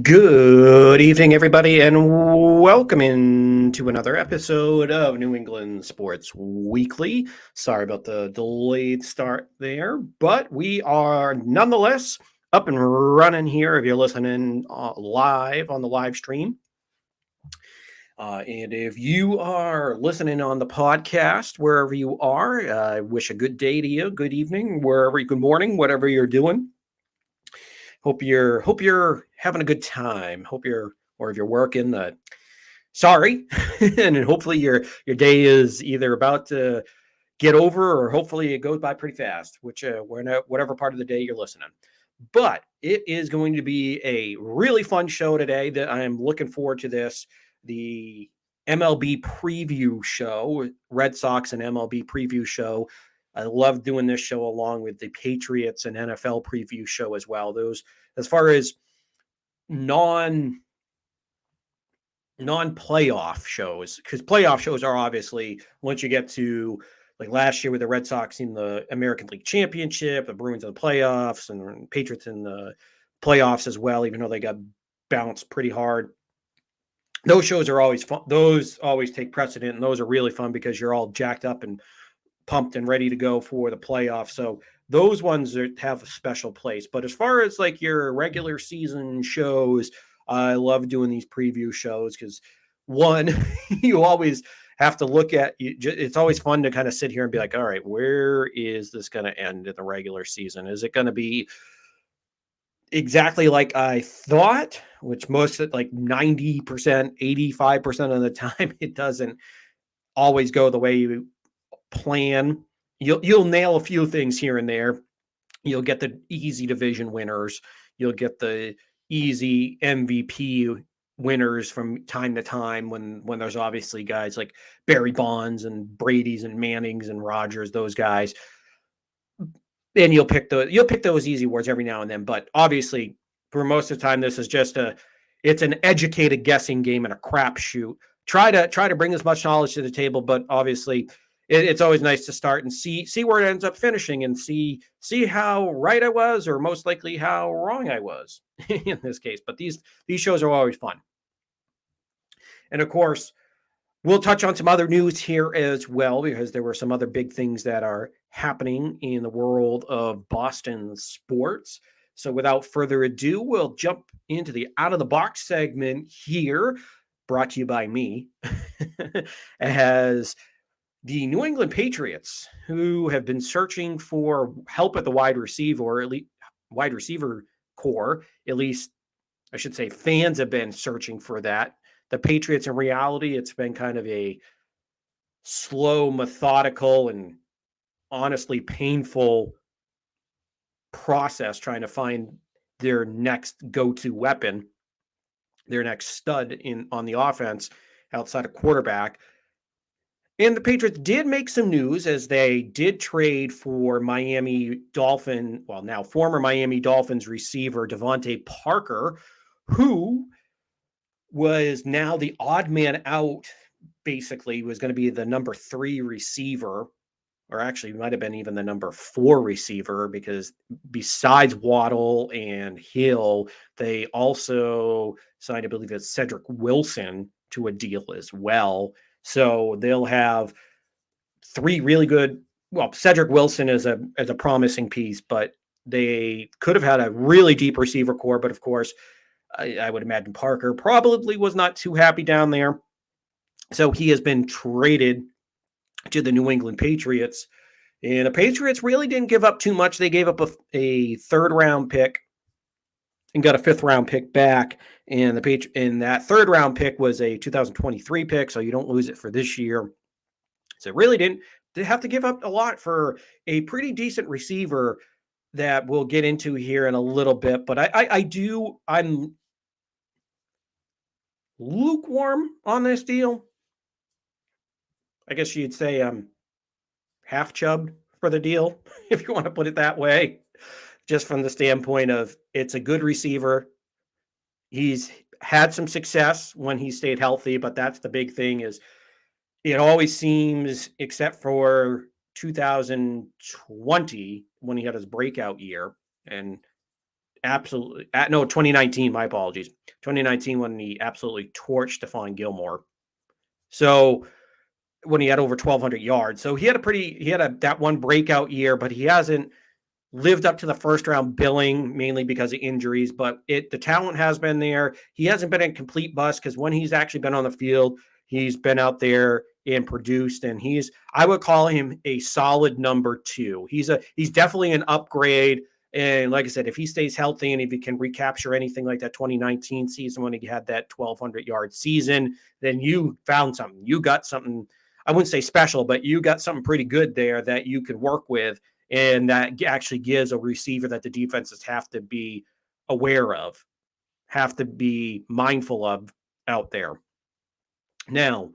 Good evening, everybody, and welcome into another episode of New England Sports Weekly. Sorry about the delayed start there, but we are nonetheless up and running here if you're listening live on the live stream. And if you are listening on the podcast, wherever you are, I wish a good day to you, good evening, good morning, whatever you're doing. Hope you're having a good time. Or if you're working, sorry, and hopefully your day is either about to get over or hopefully it goes by pretty fast. Whatever part of the day you're listening. But it is going to be a really fun show today. That I am looking forward to this. The MLB preview show, Red Sox and MLB preview show. I love doing this show along with the Patriots and NFL preview show as well. Those, as far as non-playoff shows, because playoff shows are obviously once you get to like last year with the Red Sox in the American League Championship, the Bruins in the playoffs, and Patriots in the playoffs as well, even though they got bounced pretty hard. Those shows are always fun. Those always take precedent, and those are really fun because you're all jacked up and pumped and ready to go for the playoffs. So those ones have a special place. But as far as like your regular season shows, I love doing these preview shows because one, you always have to look at it's always fun to kind of sit here and be like, all right, where is this going to end in the regular season? Is it going to be exactly like I thought, which most like 90%, 85% of the time, it doesn't always go the way you plan. You'll nail a few things here and there. You'll get the easy division winners. You'll get the easy MVP winners from time to time when there's obviously guys like Barry Bonds and Brady's and Manning's and Rogers, those guys. And you'll pick those easy words every now and then. But obviously, for most of the time, this is just it's an educated guessing game and a crapshoot. Try to bring as much knowledge to the table, but obviously it's always nice to start and see where it ends up finishing and see how right I was or most likely how wrong I was in this case. But these shows are always fun. And of course, we'll touch on some other news here as well because there were some other big things that are happening in the world of Boston sports. So without further ado, we'll jump into the out of the box segment here, brought to you by me, as the New England Patriots, who have been searching for help at the wide receiver, or at least wide receiver core, at least I should say fans have been searching for that. The Patriots, in reality, it's been kind of a slow, methodical, and honestly painful process trying to find their next go-to weapon, their next stud on the offense outside of quarterback. And the Patriots did make some news as they did trade for now former Miami Dolphins receiver Devante Parker, who was now the odd man out, basically, was going to be the number 3 receiver, or actually might have been even the number 4 receiver, because besides Waddle and Hill, they also signed, I believe it's Cedric Wilson to a deal as well. So they'll have 3 really good, well, Cedric Wilson is a promising piece, but they could have had a really deep receiver core, but of course, I would imagine Parker probably was not too happy down there. So he has been traded to the New England Patriots. And the Patriots really didn't give up too much. They gave up a 3rd-round pick and got a 5th-round pick back. And that 3rd-round pick was a 2023 pick, so you don't lose it for this year. So it really didn't have to give up a lot for a pretty decent receiver that we'll get into here in a little bit. But I'm lukewarm on this deal. I guess you'd say I'm half chubbed for the deal, if you want to put it that way, just from the standpoint of it's a good receiver. He's had some success when he stayed healthy, but that's the big thing is it always seems, except for 2020 when he had his breakout year, and absolutely. No, 2019. My apologies. 2019 when he absolutely torched Stephon Gilmore. So when he had over 1,200 yards, so he had that one breakout year, but he hasn't lived up to the first round billing mainly because of injuries. But the talent has been there. He hasn't been a complete bust because when he's actually been on the field, he's been out there and produced, and I would call him a solid number 2. He's definitely an upgrade. And like I said, if he stays healthy and if he can recapture anything like that 2019 season when he had that 1,200-yard season, then you found something. You got something, I wouldn't say special, but you got something pretty good there that you could work with. And that actually gives a receiver that the defenses have to be aware of, have to be mindful of out there. Now,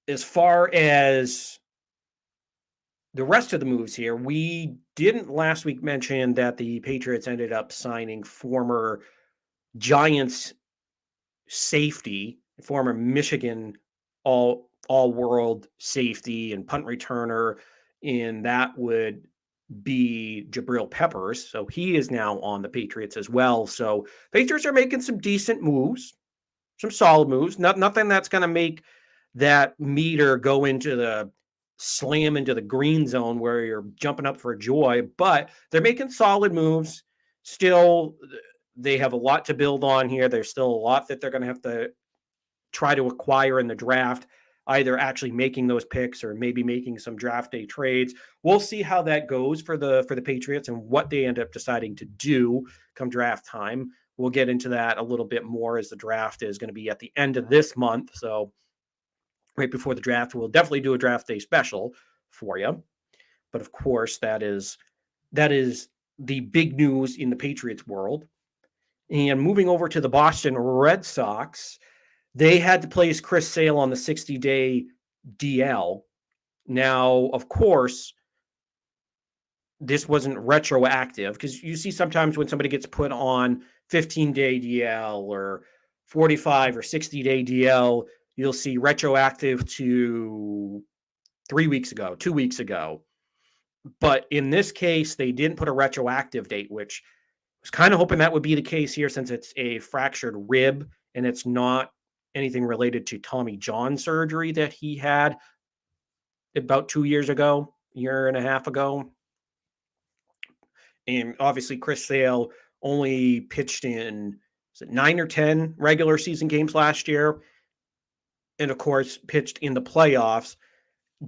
as far as the rest of the moves here, we didn't last week mention that the Patriots ended up signing former Giants safety, former Michigan all-world safety and punt returner, and that would be Jabril Peppers. So he is now on the Patriots as well. So Patriots are making some decent moves, some solid moves. Nothing that's going to make that meter go into the slam into the green zone where you're jumping up for joy, but they're making solid moves. Still, they have a lot to build on here. There's still a lot that they're going to have to try to acquire in the draft, either actually making those picks or maybe making some draft day trades. We'll see how that goes for the Patriots and what they end up deciding to do come draft time. We'll get into that a little bit more as the draft is going to be at the end of this month. So right before the draft, we'll definitely do a draft day special for you. But of course, that is the big news in the Patriots world. And moving over to the Boston Red Sox, they had to place Chris Sale on the 60-day DL. Now, of course, this wasn't retroactive because you see sometimes when somebody gets put on 15-day DL or 45 or 60-day DL, you'll see retroactive to 3 weeks ago, 2 weeks ago. But in this case, they didn't put a retroactive date, which I was kind of hoping that would be the case here since it's a fractured rib and it's not anything related to Tommy John surgery that he had about 2 years ago, year and a half ago. And obviously, Chris Sale only pitched in 9 or 10 regular season games last year. And of course, pitched in the playoffs.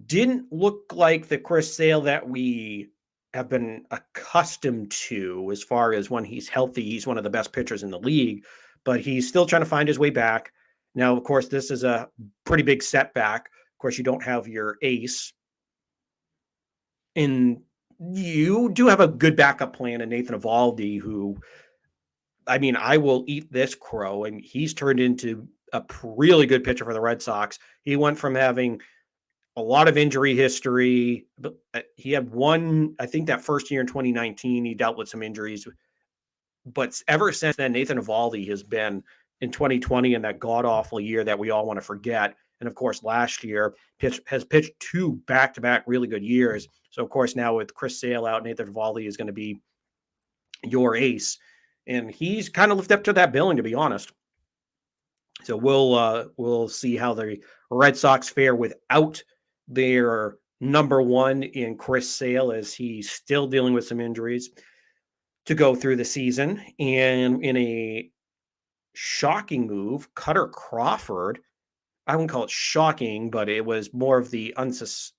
Didn't look like the Chris Sale that we have been accustomed to as far as when he's healthy. He's one of the best pitchers in the league, but he's still trying to find his way back. Now, of course, this is a pretty big setback. Of course, you don't have your ace. And you do have a good backup plan in Nathan Eovaldi, who, I mean, I will eat this crow, and he's turned into a really good pitcher for the Red Sox. He went from having a lot of injury history. But he had one, I think that first year in 2019, he dealt with some injuries. But ever since then, Nathan Eovaldi has been in 2020 in that god-awful year that we all want to forget. And of course, last year has pitched 2 back-to-back really good years. So of course, now with Chris Sale out, Nathan Eovaldi is going to be your ace. And he's kind of lived up to that billing, to be honest. So we'll see how the Red Sox fare without their number one in Chris Sale, as he's still dealing with some injuries to go through the season. And in a shocking move, Cutter Crawford, I wouldn't call it shocking, but it was more of the unsuspecting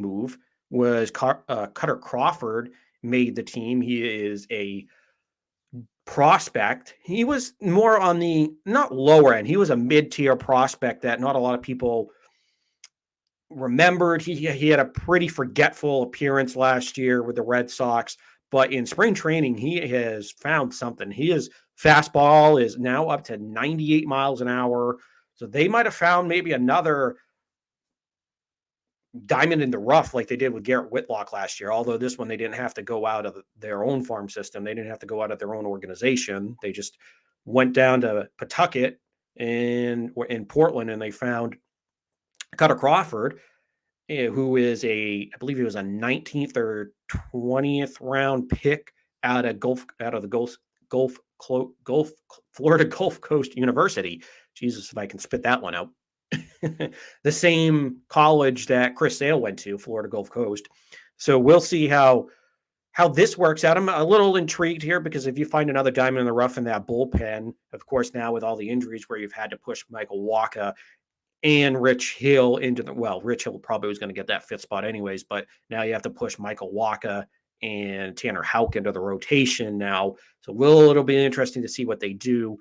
move, was Cutter Crawford made the team. He is a prospect. He was more on the, not lower end, he was a mid-tier prospect that not a lot of people remembered. He had a pretty forgetful appearance last year with the Red Sox, but in spring training, he has found something. His fastball is now up to 98 miles an hour. So they might have found maybe another diamond in the rough like they did with Garrett Whitlock last year. Although this one, they didn't have to go out of their own farm system. They didn't have to go out of their own organization. They just went down to Pawtucket and in Portland, and they found Cutter Crawford, who is I believe he was a 19th or 20th round pick out of Florida Gulf Coast University. Jesus, if I can spit that one out. The same college that Chris Sale went to, Florida Gulf Coast. So we'll see how this works out. I'm a little intrigued here because if you find another diamond in the rough in that bullpen, of course, now with all the injuries where you've had to push Michael Wacha and Rich Hill into Rich Hill probably was going to get that fifth spot anyways, but now you have to push Michael Wacha and Tanner Houck into the rotation now. So it'll be interesting to see what they do,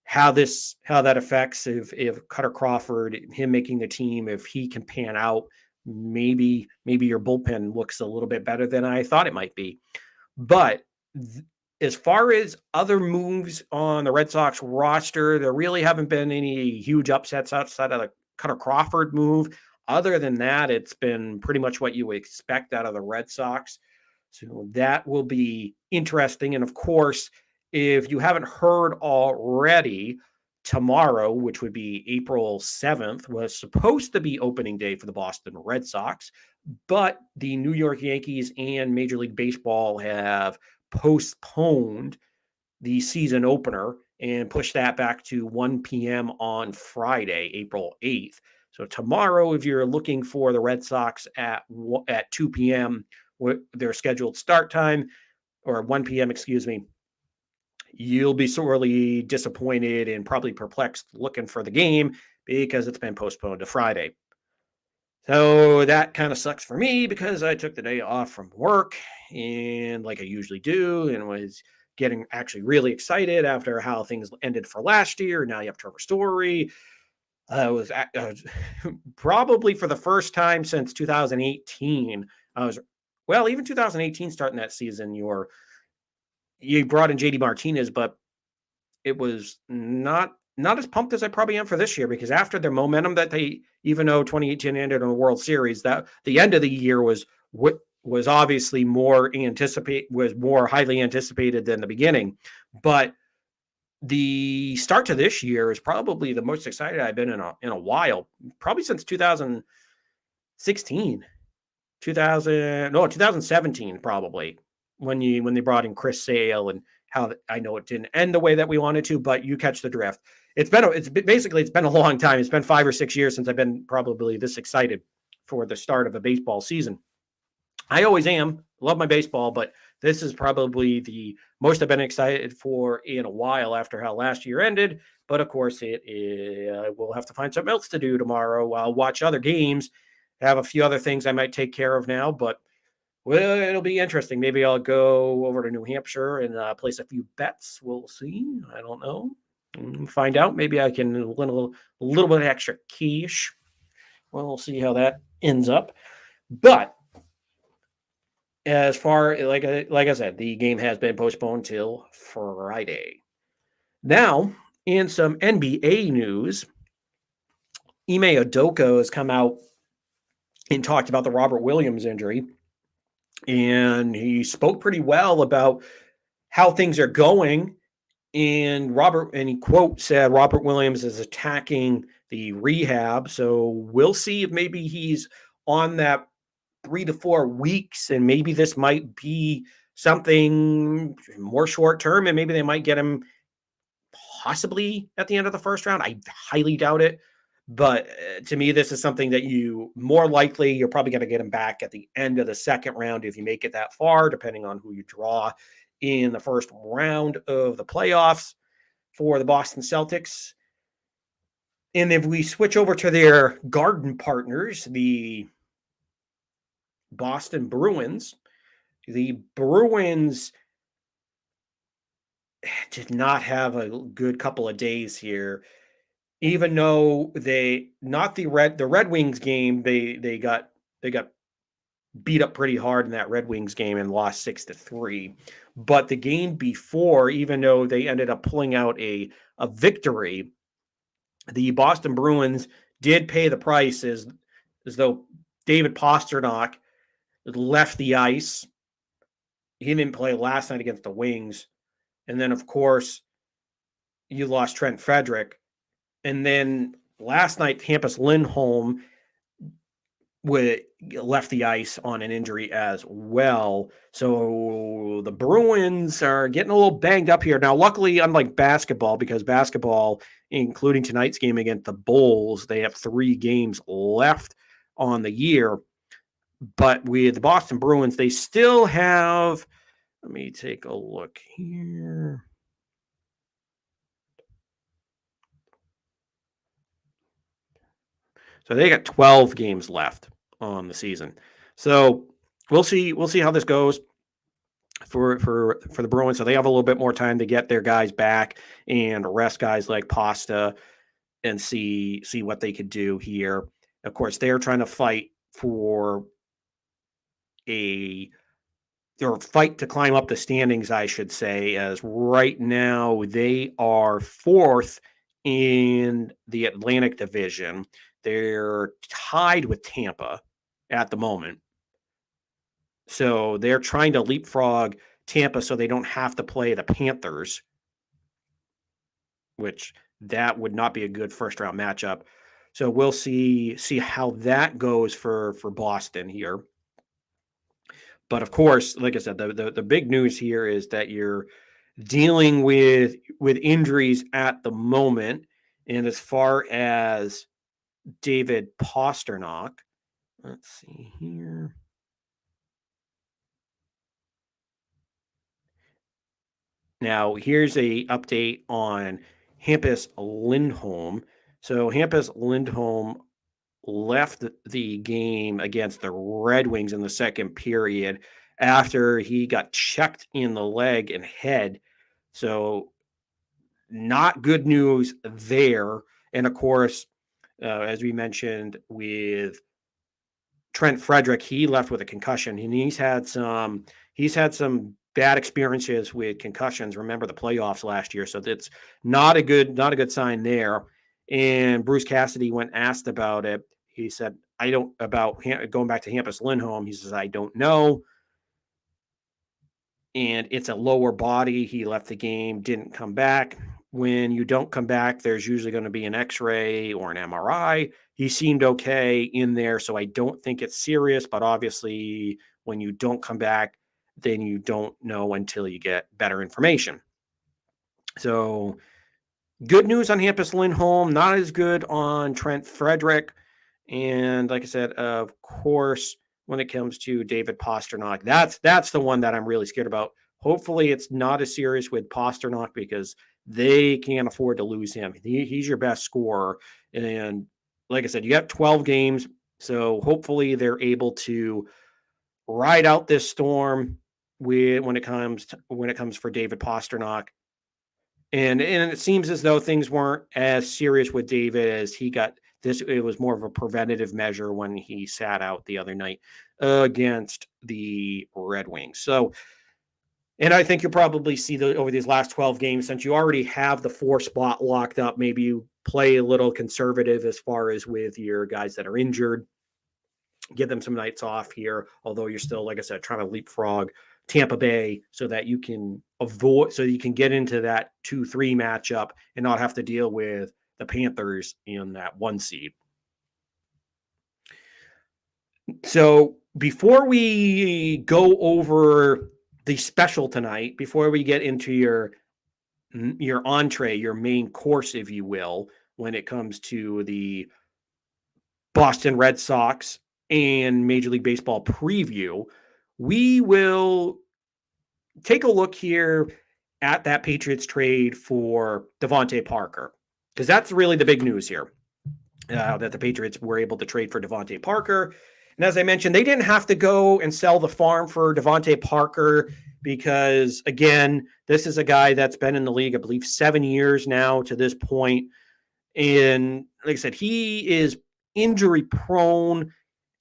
how that affects if Cutter Crawford, him making the team, if he can pan out, maybe your bullpen looks a little bit better than I thought it might be. But as far as other moves on the Red Sox roster, there really haven't been any huge upsets outside of the Cutter Crawford move. Other than that, it's been pretty much what you would expect out of the Red Sox. So that will be interesting. And of course, if you haven't heard already, tomorrow, which would be April 7th, was supposed to be opening day for the Boston Red Sox, but the New York Yankees and Major League Baseball have postponed the season opener and pushed that back to 1 p.m. on Friday, April 8th. So tomorrow, if you're looking for the Red Sox at 2 p.m., their scheduled start time, or 1 p.m., excuse me, you'll be sorely disappointed and probably perplexed looking for the game because it's been postponed to Friday. So that kind of sucks for me because I took the day off from work, and like I usually do, and was getting actually really excited after how things ended for last year. Now you have Trevor Story. I was probably for the first time since 2018. Even 2018 starting that season, you brought in JD Martinez, but it was not as pumped as I probably am for this year, because after their momentum that they, even though 2018 ended in a World Series, that the end of the year was obviously more highly anticipated than the beginning. But the start to this year is probably the most excited I've been in a while, probably since 2017, probably, when they brought in Chris Sale, and how I know it didn't end the way that we wanted to, but you catch the drift. It's been a long time. It's been 5 or 6 years since I've been probably this excited for the start of a baseball season. I always am. Love my baseball, but this is probably the most I've been excited for in a while after how last year ended. But of course, we'll have to find something else to do tomorrow. I'll watch other games. I have a few other things I might take care of now, but it'll be interesting. Maybe I'll go over to New Hampshire and place a few bets. We'll see. I don't know. Find out. Maybe I can win a little bit of extra quiche. Well, we'll see how that ends up. But as far like I said, the game has been postponed till Friday. Now, in some NBA news, Ime Udoka has come out and talked about the Robert Williams injury, and he spoke pretty well about how things are going. And he said Robert Williams is attacking the rehab, so we'll see if maybe he's on that 3 to 4 weeks, and maybe this might be something more short term, and maybe they might get him possibly at the end of the first round. I highly doubt it, but to me, this is something that you're probably going to get him back at the end of the second round if you make it that far, depending on who you draw in the first round of the playoffs for the Boston Celtics. And if we switch over to their garden partners, the Boston Bruins, the Bruins did not have a good couple of days here, even though the Red Wings game, they got beat up pretty hard in that Red Wings game and lost 6-3. But the game before, even though they ended up pulling out a victory, the Boston Bruins did pay the price as though David Pastrnak left the ice. He didn't play last night against the Wings. And then, of course, you lost Trent Frederick. And then last night, Hampus Lindholm left the ice on an injury as well. So the Bruins are getting a little banged up here. Now, luckily, unlike basketball, because basketball, including tonight's game against the Bulls, they have 3 games left on the year. But with the Boston Bruins, they still have, let me take a look here. So they got 12 games left on the season. So we'll see how this goes for the Bruins. So they have a little bit more time to get their guys back and rest guys like Pasta and see what they could do here. Of course, they're trying to fight for or fight to climb up the standings, I should say, as right now they are 4th in the Atlantic Division. They're tied with Tampa at the moment. So they're trying to leapfrog Tampa so they don't have to play the Panthers, which that would not be a good first round matchup. So we'll see how that goes for Boston here. But of course, like I said, the big news here is that you're dealing with injuries at the moment. And as far as David Pastrnak, let's see here. Now, here's a update on Hampus Lindholm. So Hampus Lindholm left the game against the Red Wings in the second period after he got checked in the leg and head. So not good news there. And of course, as we mentioned with Trent Frederick, he left with a concussion, and he's had some bad experiences with concussions. Remember the playoffs last year, so that's not a good sign there. And Bruce Cassidy, when asked about it, he said, "I don't about going back to Hampus Lindholm." He says, "I don't know." And it's a lower body. He left the game, didn't come back. When you don't come back, there's usually going to be an X-ray or an MRI. He seemed okay in there, so I don't think it's serious. But obviously, when you don't come back, then you don't know until you get better information. So good news on Hampus Lindholm, not as good on Trent Frederick. And like I said, of course, when it comes to David Pastrnak, that's the one that I'm really scared about. Hopefully, it's not as serious with Pastrnak because they can't afford to lose him. He's your best scorer. And like I said, you got 12 games. So hopefully they're able to ride out this storm when it comes for David Pastrnak. And it seems as though things weren't as serious with David as he got this. It was more of a preventative measure when he sat out the other night against the Red Wings. So, and I think you'll probably see over these last 12 games, since you already have the 4 spot locked up, maybe you play a little conservative as far as with your guys that are injured. Give them some nights off here, although you're still, like I said, trying to leapfrog Tampa Bay so that you can get into that 2-3 matchup and not have to deal with the Panthers in that 1 seed. So before we go over the special tonight, before we get into your entree, your main course, if you will, when it comes to the Boston Red Sox and Major League Baseball preview, we will take a look here at that Patriots trade for Devante Parker, because that's really the big news here, that the Patriots were able to trade for Devante Parker. And as I mentioned, they didn't have to go and sell the farm for Devante Parker because, again, this is a guy that's been in the league, I believe, 7 years now to this point. And like I said, he is injury prone.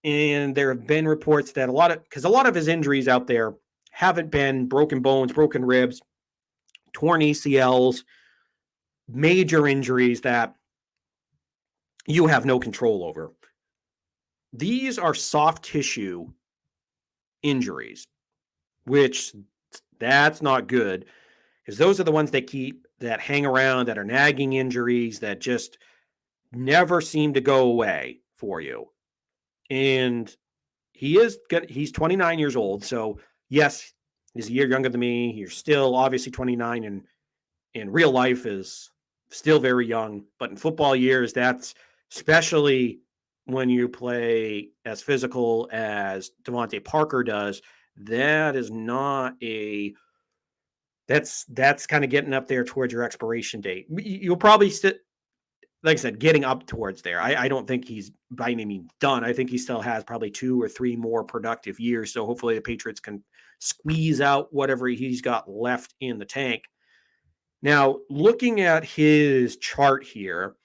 And there have been reports that a lot of his injuries out there haven't been broken bones, broken ribs, torn ACLs, major injuries that you have no control over. These are soft tissue injuries, which that's not good, because those are the ones that hang around, that are nagging injuries that just never seem to go away for you. And he's 29 years old. So yes, he's a year younger than me. You're still obviously 29, and in real life is still very young. But in football years, that's especially when you play as physical as Devante Parker does. That is not a that's kind of getting up there towards your expiration date. You'll probably sit, like I said, getting up towards there. I don't think he's by any means done. I think he still has probably 2 or 3 more productive years. So hopefully the Patriots can squeeze out whatever he's got left in the tank. Now, looking at his chart here,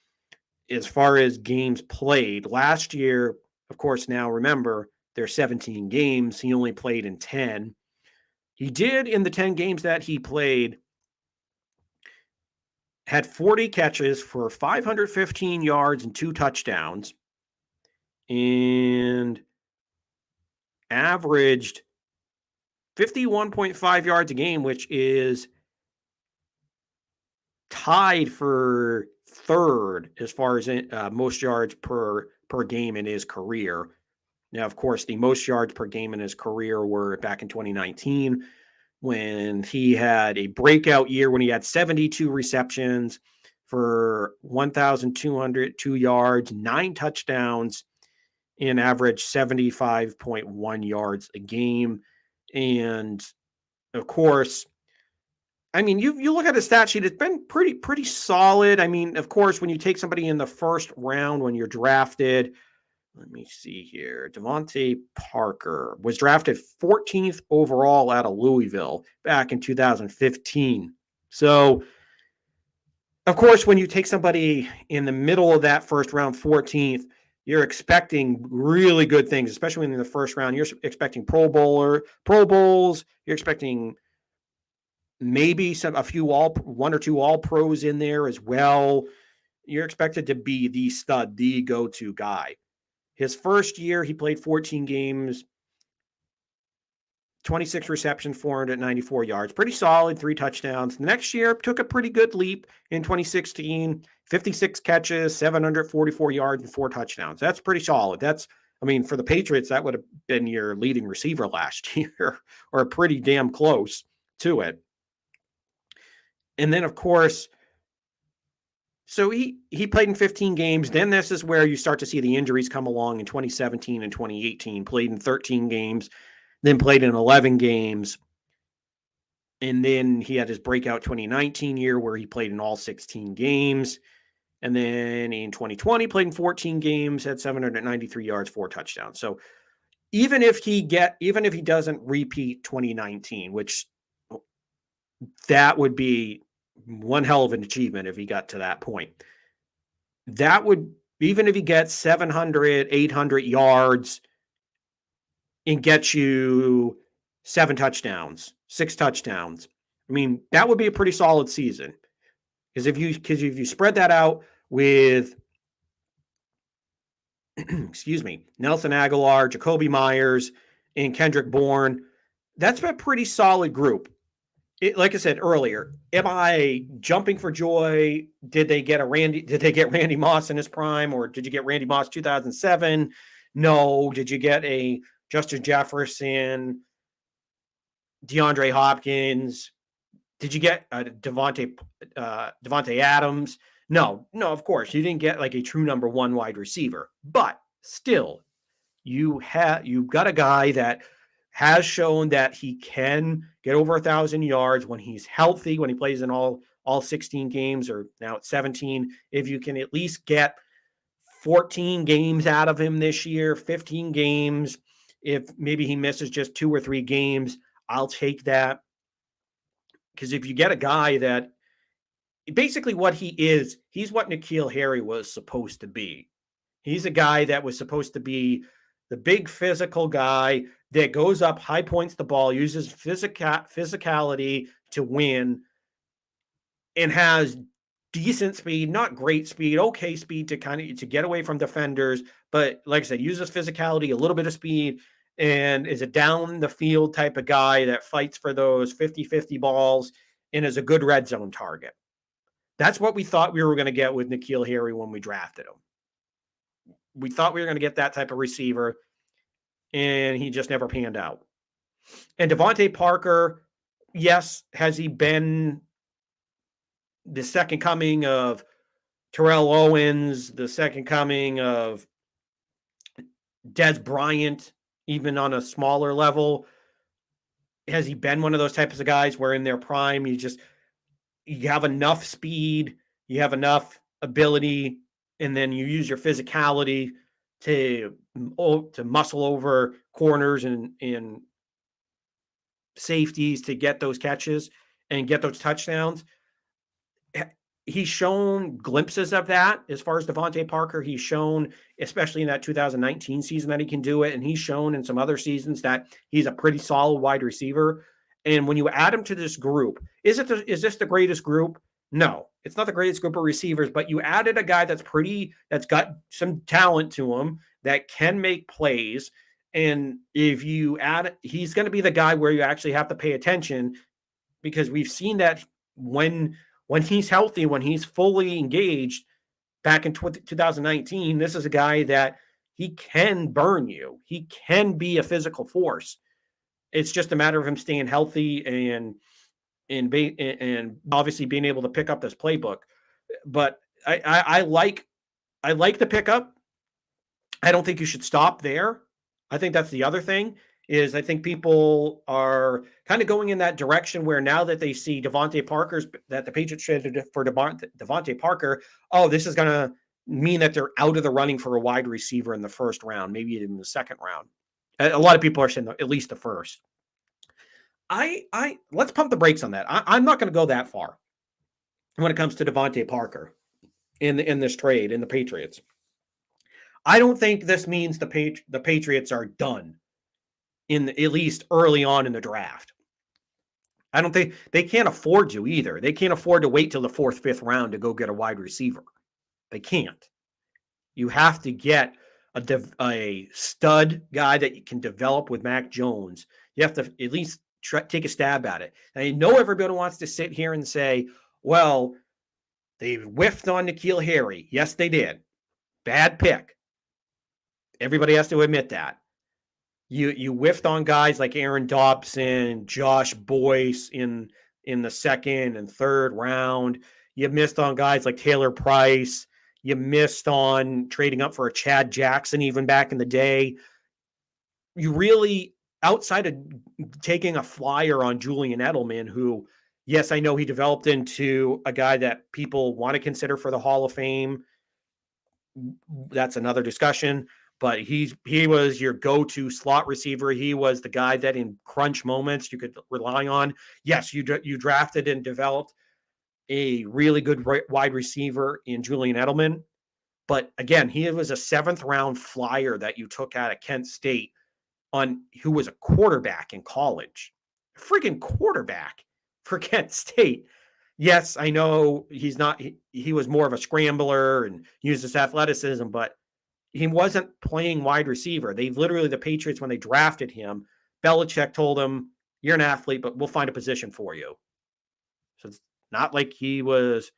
as far as games played, last year, of course, now remember, there's 17 games. He only played in 10. He did, in the 10 games that he played, had 40 catches for 515 yards and 2 touchdowns, and averaged 51.5 yards a game, which is tied for third as far as most yards per game in his career. Now, of course, the most yards per game in his career were back in 2019 when he had a breakout year when he had 72 receptions for 1,202 yards, 9 touchdowns, and averaged 75.1 yards a game. And of course, I mean, you look at the stat sheet, it's been pretty solid. I mean, of course, when you take somebody in the first round when you're drafted, let me see here. Devante Parker was drafted 14th overall out of Louisville back in 2015. So, of course, when you take somebody in the middle of that first round, 14th, you're expecting really good things, especially in the first round. You're expecting Pro Bowls. You're expecting maybe a few 1 or 2 all pros in there as well. You're expected to be the stud, the go-to guy. His first year, he played 14 games, 26 receptions, 494 yards. Pretty solid, 3 touchdowns. The next year, took a pretty good leap in 2016, 56 catches, 744 yards, and 4 touchdowns. That's pretty solid. I mean, for the Patriots, that would have been your leading receiver last year, or pretty damn close to it. And then, of course, so he played in 15 games. Then this is where you start to see the injuries come along in 2017 and 2018. Played in 13 games, then played in 11 games. And then he had his breakout 2019 year where he played in all 16 games. And then in 2020, played in 14 games, had 793 yards, 4 touchdowns. So even if he doesn't repeat 2019, which that would be one hell of an achievement if he got to that point. That would, even if he gets 700, 800 yards and gets you 7 touchdowns, 6 touchdowns, I mean, that would be a pretty solid season. Because if you spread that out with, excuse me, Nelson Aguilar, Jacoby Myers, and Kendrick Bourne, that's been a pretty solid group. Like I said earlier, am I jumping for joy? Did they get Randy Moss in his prime, or did you get Randy Moss 2007? No. Did you get a Justin Jefferson, DeAndre Hopkins? Did you get Devante Adams? No, of course you didn't get like a true number 1 wide receiver, but still, you got a guy that has shown that he can get over 1,000 yards when he's healthy, when he plays in all 16 games, or now it's 17. If you can at least get 14 games out of him this year, 15 games, if maybe he misses just 2 or 3 games, I'll take that. Because if you get a guy that basically what he is, he's what N'Keal Harry was supposed to be. He's a guy that was supposed to be the big physical guy that goes up, high points the ball, uses physicality to win, and has decent speed, not great speed, okay speed to get away from defenders. But like I said, uses physicality, a little bit of speed, and is a down the field type of guy that fights for those 50-50 balls and is a good red zone target. That's what we thought we were going to get with N'Keal Harry when we drafted him. we thought we were going to get that type of receiver, and he just never panned out. And Devante Parker, yes, has he been the second coming of Terrell Owens, the second coming of Des Bryant, even on a smaller level? Has he been one of those types of guys where in their prime you have enough speed, you have enough ability, and then you use your physicality to muscle over corners and safeties to get those catches and get those touchdowns? He's shown glimpses of that as far as Devante Parker. He's shown, especially in that 2019 season, that he can do it. And he's shown in some other seasons that he's a pretty solid wide receiver. And when you add him to this group, is this the greatest group? No, it's not the greatest group of receivers, but you added a guy that's got some talent to him, that can make plays. And if you add, he's going to be the guy where you actually have to pay attention, because we've seen that when he's healthy, when he's fully engaged back in 2019, this is a guy that he can burn you. He can be a physical force. It's just a matter of him staying healthy and obviously being able to pick up this playbook. But I like the pickup. I don't think you should stop there. I think that's the other thing, is I think people are kind of going in that direction where now that they see Devante Parker's, that the Patriots traded for Devante Parker, oh, this is going to mean that they're out of the running for a wide receiver in the first round, maybe even the second round. A lot of people are saying at least the first. Let's pump the brakes on that. I'm not going to go that far when it comes to Devante Parker in this trade in the Patriots. I don't think this means the Patriots are done at least early on in the draft. I don't think they can't afford to either. They can't afford to wait till the 4th, 5th round to go get a wide receiver. They can't. You have to get a stud guy that you can develop with Mac Jones. You have to at least take a stab at it. And I know everybody wants to sit here and say, well, they whiffed on N'Keal Harry. Yes, they did. Bad pick. Everybody has to admit that. You whiffed on guys like Aaron Dobson, Josh Boyce in the 2nd and 3rd round. You missed on guys like Taylor Price. You missed on trading up for a Chad Jackson even back in the day. You really, outside of taking a flyer on Julian Edelman, who, yes, I know he developed into a guy that people want to consider for the Hall of Fame. That's another discussion. But he was your go-to slot receiver. He was the guy that in crunch moments you could rely on. Yes, you drafted and developed a really good wide receiver in Julian Edelman. But again, he was a 7th round flyer that you took out of Kent State, who was a quarterback in college. A freaking quarterback for Kent State. Yes, I know he's not. He was more of a scrambler and used his athleticism, but he wasn't playing wide receiver. The Patriots, when they drafted him, Belichick told him, you're an athlete, but we'll find a position for you. So it's not like he was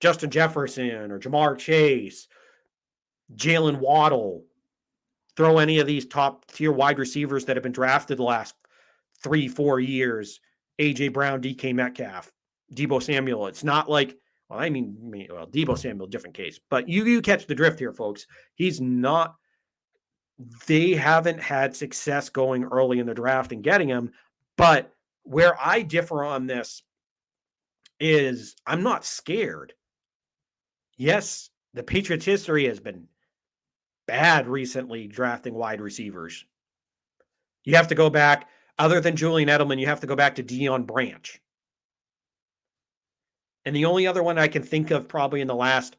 Justin Jefferson or Jamar Chase, Jalen Waddle. Throw any of these top tier wide receivers that have been drafted the last 3-4 years. A.J. Brown, DK Metcalf, Deebo Samuel. It's not like, well, Deebo Samuel, different case. But you catch the drift here, folks. They haven't had success going early in the draft and getting him. But where I differ on this is I'm not scared. Yes, the Patriots' history has been bad recently drafting wide receivers. You have to go back, other than Julian Edelman, you have to go back to Deion Branch. And the only other one I can think of probably in the last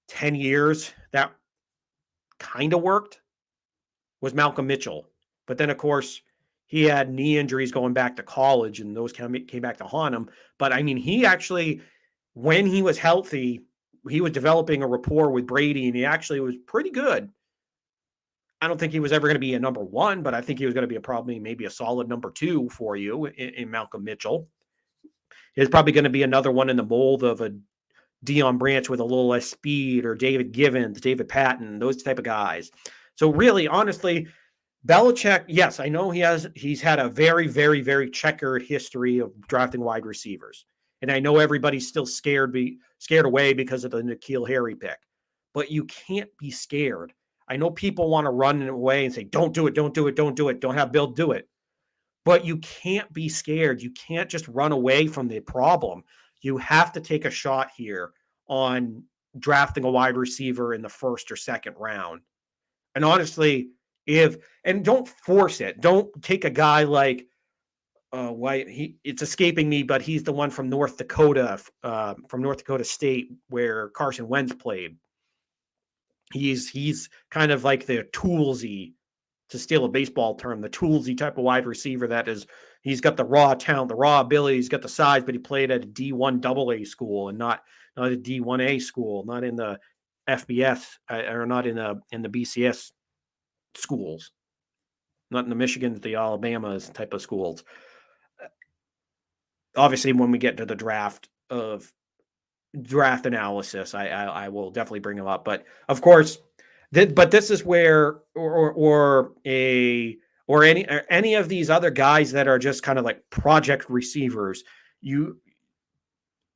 10 years that kind of worked was Malcolm Mitchell. But then, of course, he had knee injuries going back to college, and those came back to haunt him. But, I mean, he actually, when he was healthy, he was developing a rapport with Brady, and he actually was pretty good. I don't think he was ever going to be a number 1, but I think he was going to be maybe a solid number 2 for you in Malcolm Mitchell. He's probably going to be another one in the mold of a Deion Branch with a little less speed, or David Givens, David Patton, those type of guys. So really, honestly, Belichick, yes, I know he's had a very, very, very checkered history of drafting wide receivers. And I know everybody's still scared away because of the N'Keal Harry pick. But you can't be scared. I know people want to run away and say, don't do it, don't do it, don't do it, don't have Bill do it. But you can't be scared. You can't just run away from the problem. You have to take a shot here on drafting a wide receiver in the first or second round. And honestly, and don't force it. Don't take a guy like it's escaping me, but he's the one from North Dakota State, where Carson Wentz played. He's kind of like the toolsy, to steal a baseball term, the toolsy type of wide receiver he's got the raw talent, the raw ability, he's got the size, but he played at a D1 AA school and not a D1A school, not in the FBS or not in the BCS schools, not in the Michigans, the Alabamas type of schools. Obviously, when we get to the draft analysis, I will definitely bring him up. But of course, but this is where or any of these other guys that are just kind of like project receivers,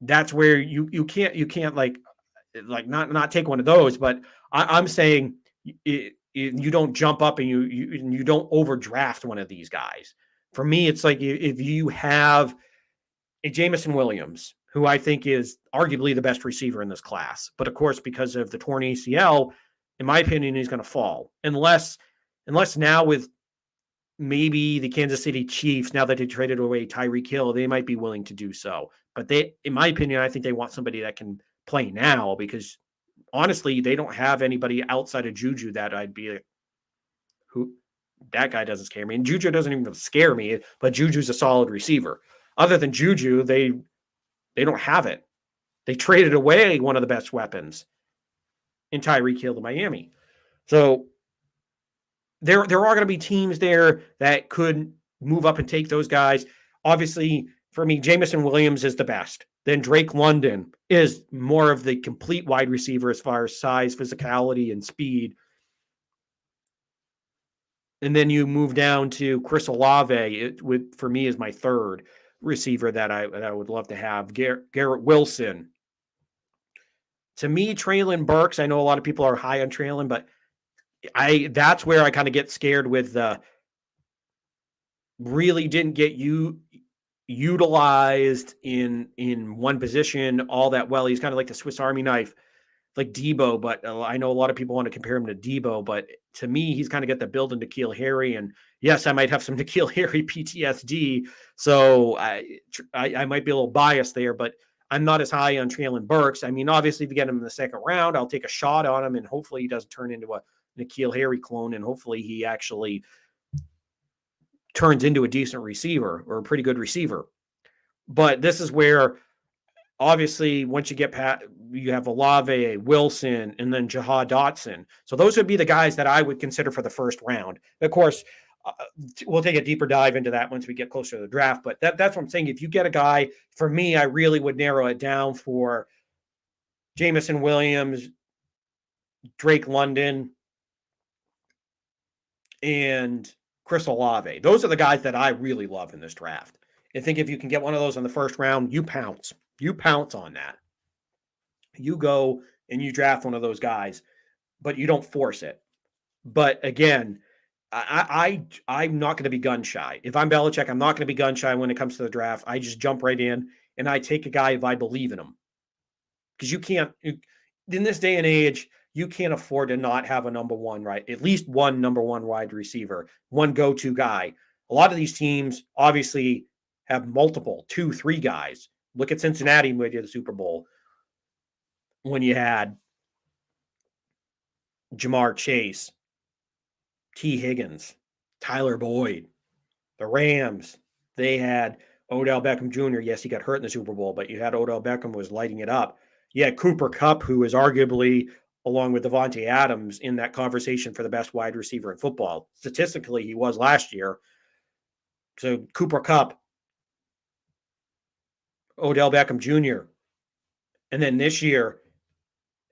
that's where you can't like not take one of those. But I'm saying you don't jump up and you don't overdraft one of these guys. For me, it's like if you have a Jameson Williams, who I think is arguably the best receiver in this class. But of course, because of the torn ACL, in my opinion, he's going to fall. Unless now with maybe the Kansas City Chiefs, now that they traded away Tyreek Hill, they might be willing to do so. But in my opinion, I think they want somebody that can play now, because honestly, they don't have anybody outside of Juju that I'd be like, who that guy doesn't scare me. And Juju doesn't even scare me, but Juju's a solid receiver. Other than Juju, they don't have it. They traded away one of the best weapons in Tyreek Hill to Miami. So there are going to be teams there that could move up and take those guys. Obviously, for me, Jameson Williams is the best. Then Drake London is more of the complete wide receiver as far as size, physicality, and speed. And then you move down to Chris Olave, for me, is my third receiver that I would love to have. Garrett Wilson. To me, Treylon Burks, I know a lot of people are high on Treylon, but that's where I kind of get scared with really didn't get utilized in one position all that well. He's kind of like the Swiss Army knife, like Debo, but I know a lot of people want to compare him to Debo, but to me, he's kind of got the build into N'Keal Harry. And yes, I might have some N'Keal Harry PTSD, so I might be a little biased there, but I'm not as high on Treylon Burks. I mean, obviously, if you get him in the second round, I'll take a shot on him, and hopefully he doesn't turn into a N'Keal Harry clone, and hopefully he actually turns into a decent receiver or a pretty good receiver. But this is where, obviously, once you get you have Olave, Wilson, and then Jahan Dotson. So those would be the guys that I would consider for the first round. Of course, we'll take a deeper dive into that once we get closer to the draft. But that's what I'm saying. If you get a guy, for me, I really would narrow it down for Jameson Williams, Drake London, and Chris Olave. Those are the guys that I really love in this draft. I think if you can get one of those in the first round, you pounce. You pounce on that. You go and you draft one of those guys, but you don't force it. But again, I'm not going to be gun shy. If I'm Belichick, I'm not going to be gun shy when it comes to the draft. I just jump right in and I take a guy if I believe in him. Because you can't, in this day and age, you can't afford to not have a number one, right? At least one number one wide receiver, one go-to guy. A lot of these teams obviously have multiple, 2, 3 guys. Look at Cincinnati when they did the Super Bowl, when you had Jamar Chase, T. Higgins, Tyler Boyd. The Rams, they had Odell Beckham Jr. Yes, he got hurt in the Super Bowl, but you had Odell Beckham was lighting it up. You had Cooper Kupp, who is arguably, along with Devontae Adams, in that conversation for the best wide receiver in football. Statistically, he was last year. So Cooper Kupp, Odell Beckham Jr., And then this year,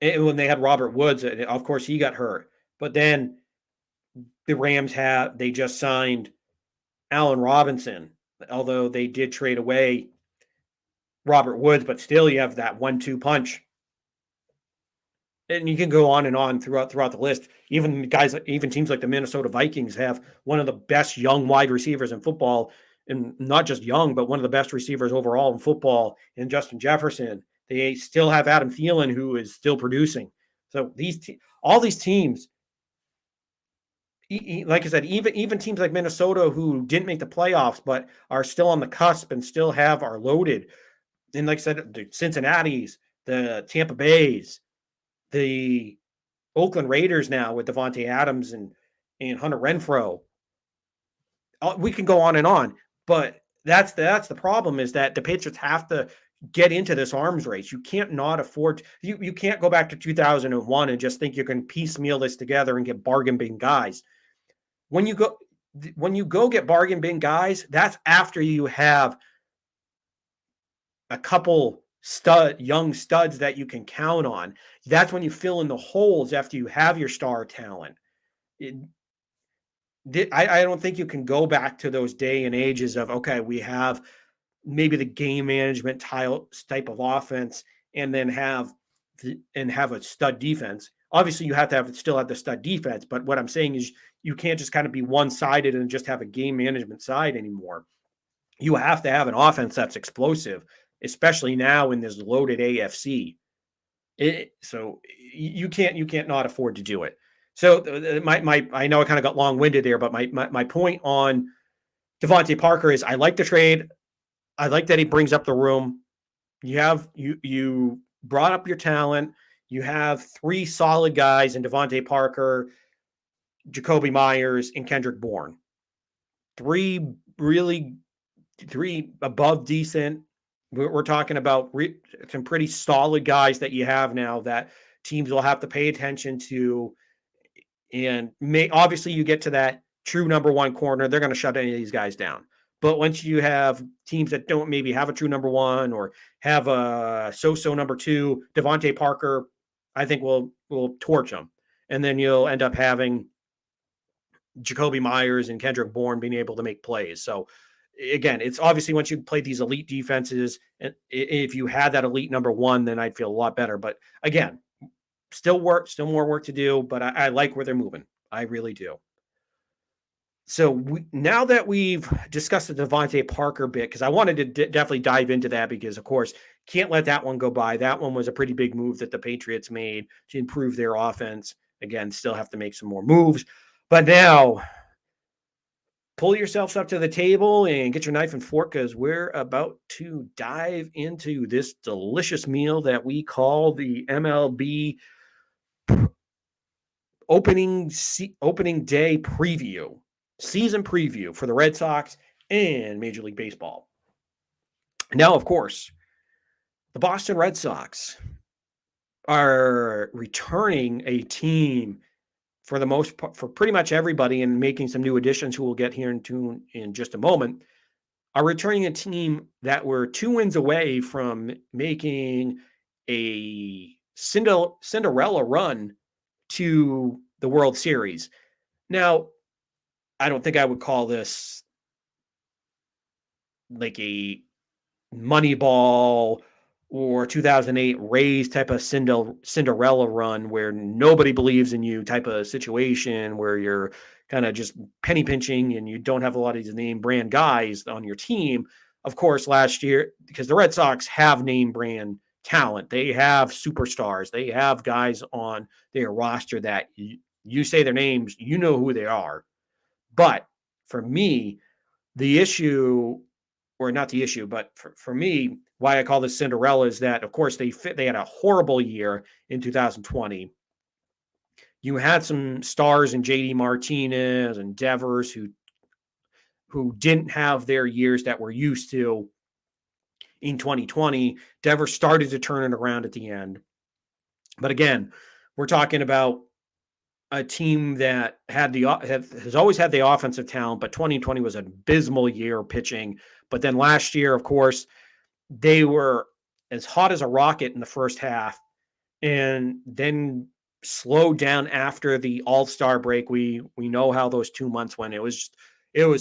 when they had Robert Woods, of course he got hurt. But then the Rams they just signed Allen Robinson, although they did trade away Robert Woods, but still you have that 1-2 punch. And you can go on and on throughout the list. Even teams like the Minnesota Vikings have one of the best young wide receivers in football, and not just young, but one of the best receivers overall in football in Justin Jefferson. They still have Adam Thielen, who is still producing. So all these teams, like I said, even teams like Minnesota who didn't make the playoffs but are still on the cusp and still are loaded. And like I said, the Cincinnati's, the Tampa Bay's, the Oakland Raiders now with Devontae Adams and Hunter Renfrow. We can go on and on, but that's the problem, is that the Patriots have to get into this arms race. You can't not afford you can't go back to 2001 and just think you can piecemeal this together and get bargain bin guys. When you go get bargain bin guys, that's after you have a couple young studs that you can count on. That's when you fill in the holes after you have your star talent. I don't think you can go back to those day and ages of, okay, we have maybe the game management type of offense and then have a stud defense. Obviously, you have to still have the stud defense, but what I'm saying is you can't just kind of be one-sided and just have a game management side anymore. You have to have an offense that's explosive, especially now in this loaded AFC. So you can't not afford to do it. So I know I kind of got long-winded there, but my point on Devante Parker is I like the trade. I like that he brings up the room. You brought up your talent. You have three solid guys in Devante Parker, Jacoby Myers, and Kendrick Bourne. Three above decent. We're talking about some pretty solid guys that you have now that teams will have to pay attention to. And obviously you get to that true number one corner, they're going to shut any of these guys down. But once you have teams that don't maybe have a true number one or have a so-so number two, Devante Parker, I think will torch them. And then you'll end up having Jacoby Myers and Kendrick Bourne being able to make plays. So again, it's obviously once you play these elite defenses, and if you had that elite number one, then I'd feel a lot better. But again, still more work to do, but I like where they're moving. I really do. So now that we've discussed the Devante Parker bit, because I wanted to definitely dive into that because, of course, can't let that one go by. That one was a pretty big move that the Patriots made to improve their offense. Again, still have to make some more moves. But now, pull yourselves up to the table and get your knife and fork because we're about to dive into this delicious meal that we call the MLB opening day preview, season preview for the Red Sox and Major League Baseball. Now, of course, the Boston Red Sox are returning a team for the most part, for pretty much everybody, and making some new additions who we'll get here in just a moment, are returning a team that were 2 wins away from making a Cinderella run to the World Series. Now, I don't think I would call this like a Moneyball or 2008 Rays type of Cinderella run where nobody believes in you type of situation where you're kind of just penny pinching and you don't have a lot of these name brand guys on your team. Of course, last year, because the Red Sox have name brand talent, they have superstars, they have guys on their roster that you say their names, you know who they are. But for me, the issue, or not the issue, but for me, why I call this Cinderella is that, of course, they had a horrible year in 2020. You had some stars in JD Martinez and Devers who didn't have their years that we're used to in 2020. Devers started to turn it around at the end. But again, we're talking about a team that has always had the offensive talent, but 2020 was an abysmal year pitching. But then last year, of course, they were as hot as a rocket in the first half, and then slowed down after the All-Star break. We know how those 2 months went. It was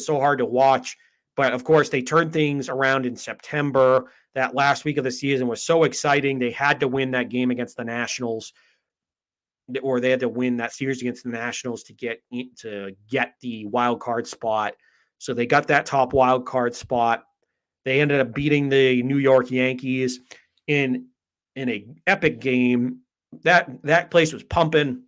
so hard to watch. But of course, they turned things around in September. That last week of the season was so exciting. They had to win that game against the Nationals, or they had to win that series against the Nationals to get the wild card spot. So they got that top wild card spot. They ended up beating the New York Yankees in a epic game. That place was pumping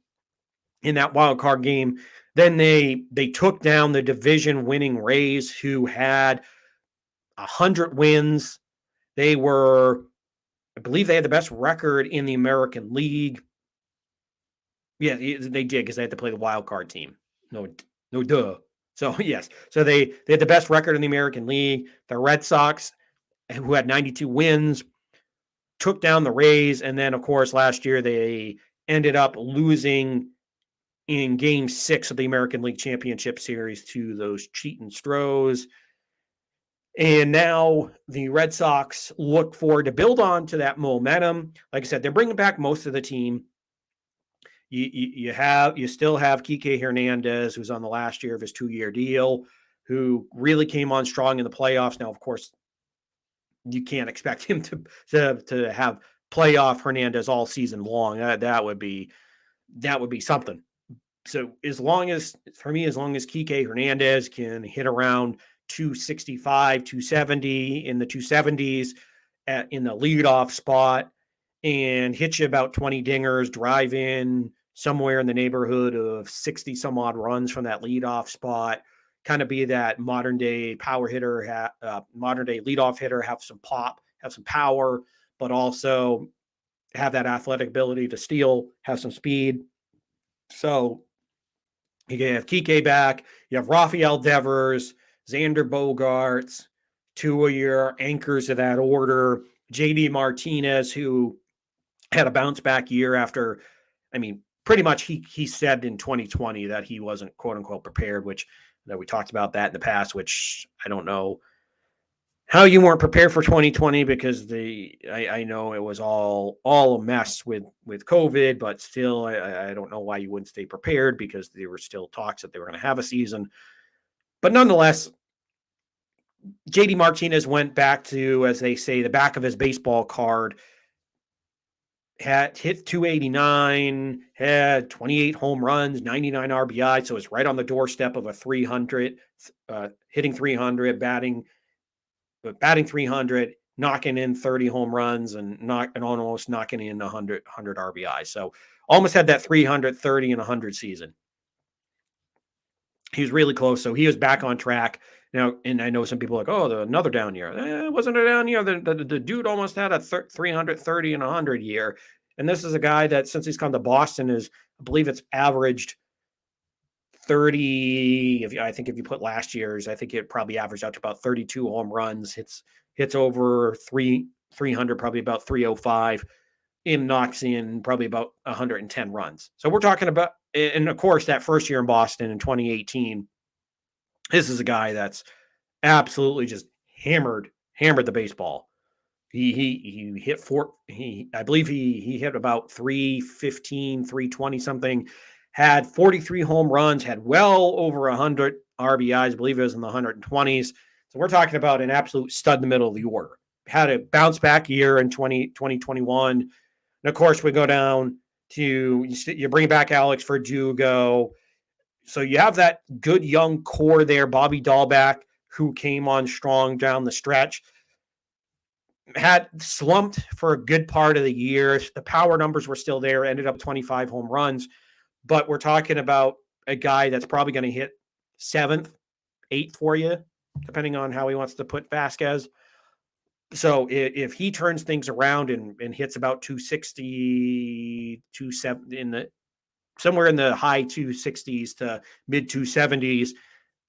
in that wild card game. Then they took down the division winning Rays, who had 100 wins. I believe they had the best record in the American League. Yeah, they did, because they had to play the wild card team. No duh. So yes, so they had the best record in the American League. The Red Sox, who had 92 wins, took down the Rays, and then of course last year they ended up losing in Game 6 of the American League Championship Series to those cheating Stros. And now the Red Sox look forward to build on to that momentum. Like I said, they're bringing back most of the team. You still have Kike Hernandez, who's on the last year of his 2-year deal, who really came on strong in the playoffs. Now, of course, you can't expect him to have playoff Hernandez all season long. That would be something. So as long as Kike Hernandez can hit around 265, 270 in the 270s in the leadoff spot, and hit you about 20 dingers, drive in somewhere in the neighborhood of 60 some odd runs from that leadoff spot, kind of be that modern day power hitter, modern day leadoff hitter, have some pop, have some power, but also have that athletic ability to steal, have some speed. So you have Kike back, you have Rafael Devers, Xander Bogaerts, two of your anchors of that order, JD Martinez, who had a bounce back year after, pretty much he said in 2020 that he wasn't quote unquote prepared, which that we talked about that in the past, which I don't know how you weren't prepared for 2020, because I know it was all a mess with COVID, but still I don't know why you wouldn't stay prepared, because there were still talks that they were going to have a season. But nonetheless, JD Martinez went back to, as they say, the back of his baseball card. Had hit 289, had 28 home runs, 99 RBI, so it's right on the doorstep of a 300, hitting 300, batting 300, knocking in 30 home runs, and almost knocking in 100 RBI. So almost had that 330 and 100 season. He was really close, so he was back on track. Now, and I know some people are like, oh, another down year. It wasn't a down year. The dude almost had a 330 and 100 year. And this is a guy that, since he's come to Boston, is, I believe it's averaged 30. I think if you put last year's, I think it probably averaged out to about 32 home runs, hits over 300, probably about 305, and knocks in probably about 110 runs. So we're talking about, and of course, that first year in Boston in 2018, this is a guy that's absolutely just hammered the baseball. He hit I believe he hit about 315, 320 something, had 43 home runs, had well over 100 RBIs, I believe it was in the 120s. So we're talking about an absolute stud in the middle of the order. Had a bounce back year in 2021. And of course, we go down to, you bring back Alex Verdugo. So you have that good young core there. Bobby Dahlback, who came on strong down the stretch, had slumped for a good part of the year. The power numbers were still there, ended up 25 home runs. But we're talking about a guy that's probably going to hit 7th, 8th for you, depending on how he wants to put Vasquez. So if he turns things around and hits about 260, 270 somewhere in the high 260s to mid 270s,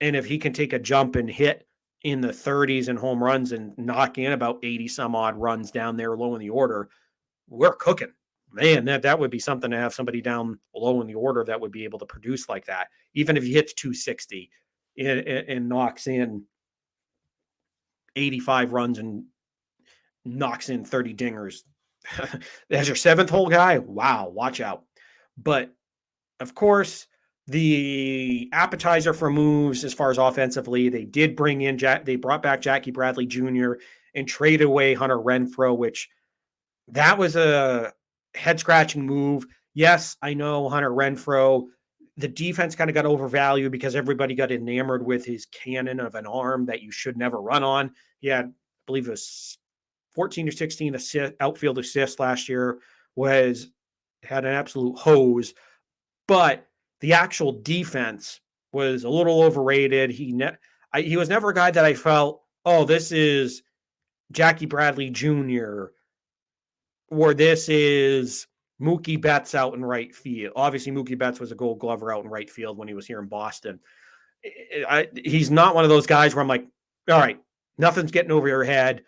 and if he can take a jump and hit in the 30s and home runs and knock in about 80 some odd runs down there low in the order, we're cooking. Man, that would be something to have somebody down low in the order that would be able to produce like that. Even if he hits 260 and knocks in 85 runs and knocks in 30 dingers. As your seventh hole guy, wow, watch out. But of course, the appetizer for moves as far as offensively, they did bring in they brought back Jackie Bradley Jr. and traded away Hunter Renfroe, which that was a head scratching move. Yes, I know Hunter Renfroe. The defense kind of got overvalued because everybody got enamored with his cannon of an arm that you should never run on. He had, I believe it was 14 or 16 outfield assists last year, had an absolute hose. But the actual defense was a little overrated. He was never a guy that I felt, oh, this is Jackie Bradley Jr. or this is Mookie Betts out in right field. Obviously, Mookie Betts was a Gold Glover out in right field when he was here in Boston. He's not one of those guys where I'm like, all right, nothing's getting over your head.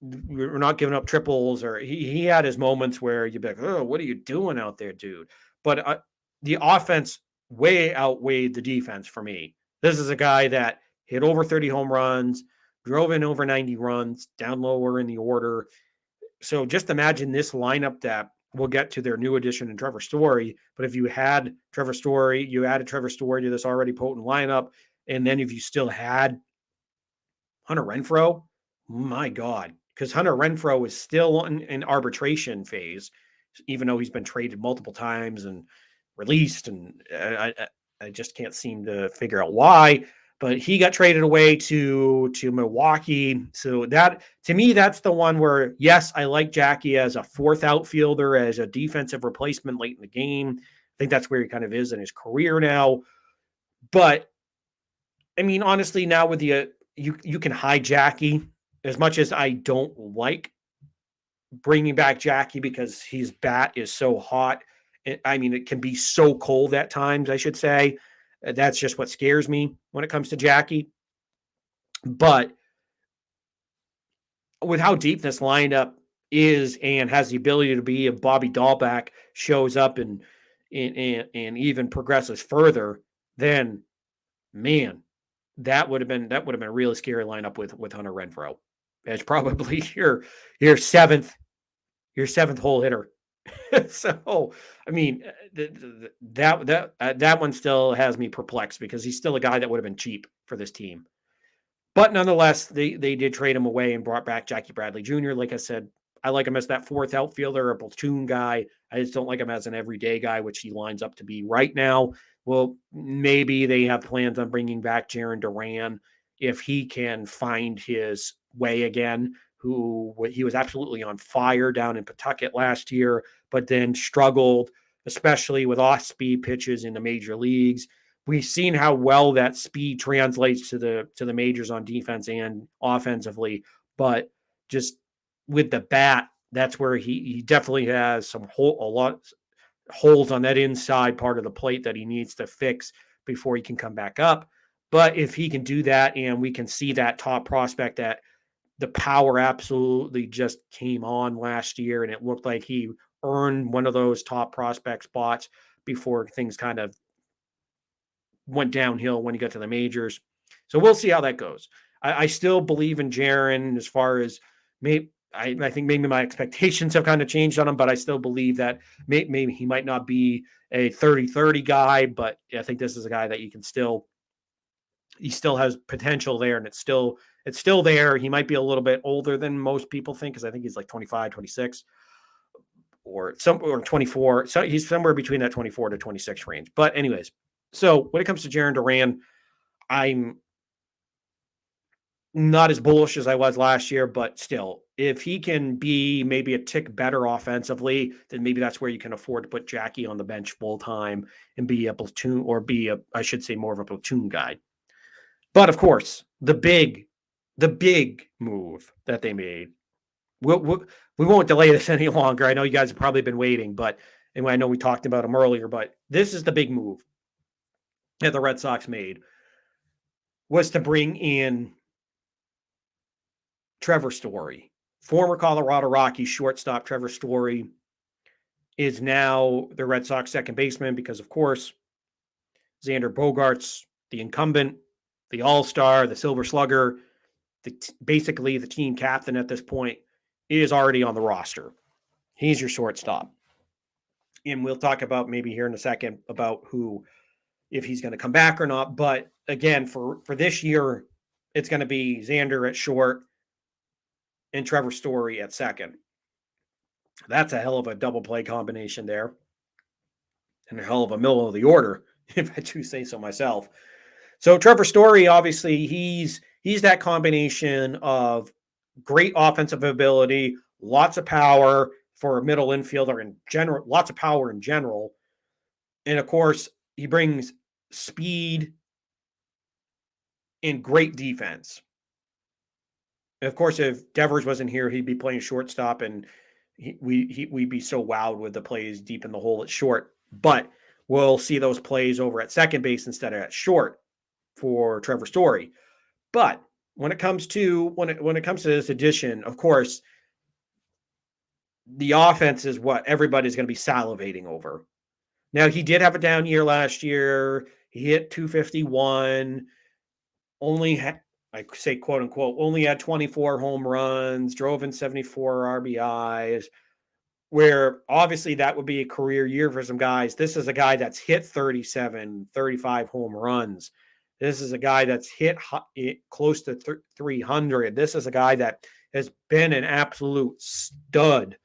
We're not giving up triples. Or he had his moments where you'd be like, oh, what are you doing out there, dude? But the offense way outweighed the defense for me. This is a guy that hit over 30 home runs, drove in over 90 runs, down lower in the order. So just imagine this lineup that we'll get to their new addition in Trevor Story. But if you had Trevor Story, you added Trevor Story to this already potent lineup, and then if you still had Hunter Renfroe, my God, because Hunter Renfroe is still in arbitration phase, even though he's been traded multiple times and released, and I just can't seem to figure out why. But he got traded away to Milwaukee. So that, to me, that's the one where, yes, I like Jackie as a fourth outfielder, as a defensive replacement late in the game. I think that's where he kind of is in his career now. But I mean, honestly, now with the you can hide Jackie. As much as I don't like bringing back Jackie because his bat is so hot. I mean, it can be so cold at times, I should say. That's just what scares me when it comes to Jackie. But with how deep this lineup is and has the ability to be, if Bobby Dahlback shows up and even progresses further, then man, that would have been a really scary lineup with Hunter Renfroe. It's probably your seventh hole hitter. So, I mean, that one still has me perplexed because he's still a guy that would have been cheap for this team. But nonetheless, they did trade him away and brought back Jackie Bradley Jr. Like I said, I like him as that fourth outfielder, a platoon guy. I just don't like him as an everyday guy, which he lines up to be right now. Well, maybe they have plans on bringing back Jarren Duran if he can find his way again. He was absolutely on fire down in Pawtucket last year, but then struggled, especially with off-speed pitches in the major leagues. We've seen how well that speed translates to the majors on defense and offensively, but just with the bat, that's where he definitely has a lot holes on that inside part of the plate that he needs to fix before he can come back up. But if he can do that, and we can see that top prospect that the power absolutely just came on last year, and it looked like he earned one of those top prospect spots before things kind of went downhill when he got to the majors. So we'll see how that goes. I still believe in Jarren as far as I think maybe my expectations have kind of changed on him, but I still believe that maybe he might not be a 30-30 guy, but I think this is a guy that he still has potential there, and it's still there. He might be a little bit older than most people think, because I think he's like 25, 26 or 24. So he's somewhere between that 24 to 26 range. But anyways, so when it comes to Jarren Duran, I'm not as bullish as I was last year, but still, if he can be maybe a tick better offensively, then maybe that's where you can afford to put Jackie on the bench full time and be a platoon, or I should say, more of a platoon guy. But of course, the big move that they made, we won't delay this any longer. I know you guys have probably been waiting, but anyway, I know we talked about him earlier, but this is the big move that the Red Sox made, was to bring in Trevor Story. Former Colorado Rockies shortstop Trevor Story is now the Red Sox second baseman because, of course, Xander Bogaerts, the incumbent, the all-star, the silver slugger, basically the team captain at this point, is already on the roster. He's your shortstop. And we'll talk about maybe here in a second about who, if he's going to come back or not. But again, for this year, it's going to be Xander at short and Trevor Story at second. That's a hell of a double play combination there. And a hell of a middle of the order, if I do say so myself. So Trevor Story, obviously, he's that combination of great offensive ability, lots of power for a middle infielder in general, lots of power in general. And of course, he brings speed and great defense. And of course, if Devers wasn't here, he'd be playing shortstop, and we'd be so wowed with the plays deep in the hole at short. But we'll see those plays over at second base instead of at short for Trevor Story. But when it comes to this addition, of course, the offense is what everybody's going to be salivating over. Now, he did have a down year last year. He hit 251, only had, I say quote unquote, only had 24 home runs, drove in 74 RBIs, where obviously that would be a career year for some guys. This is a guy that's hit 37, 35 home runs. This is a guy that's hit close to 300. This is a guy that has been an absolute stud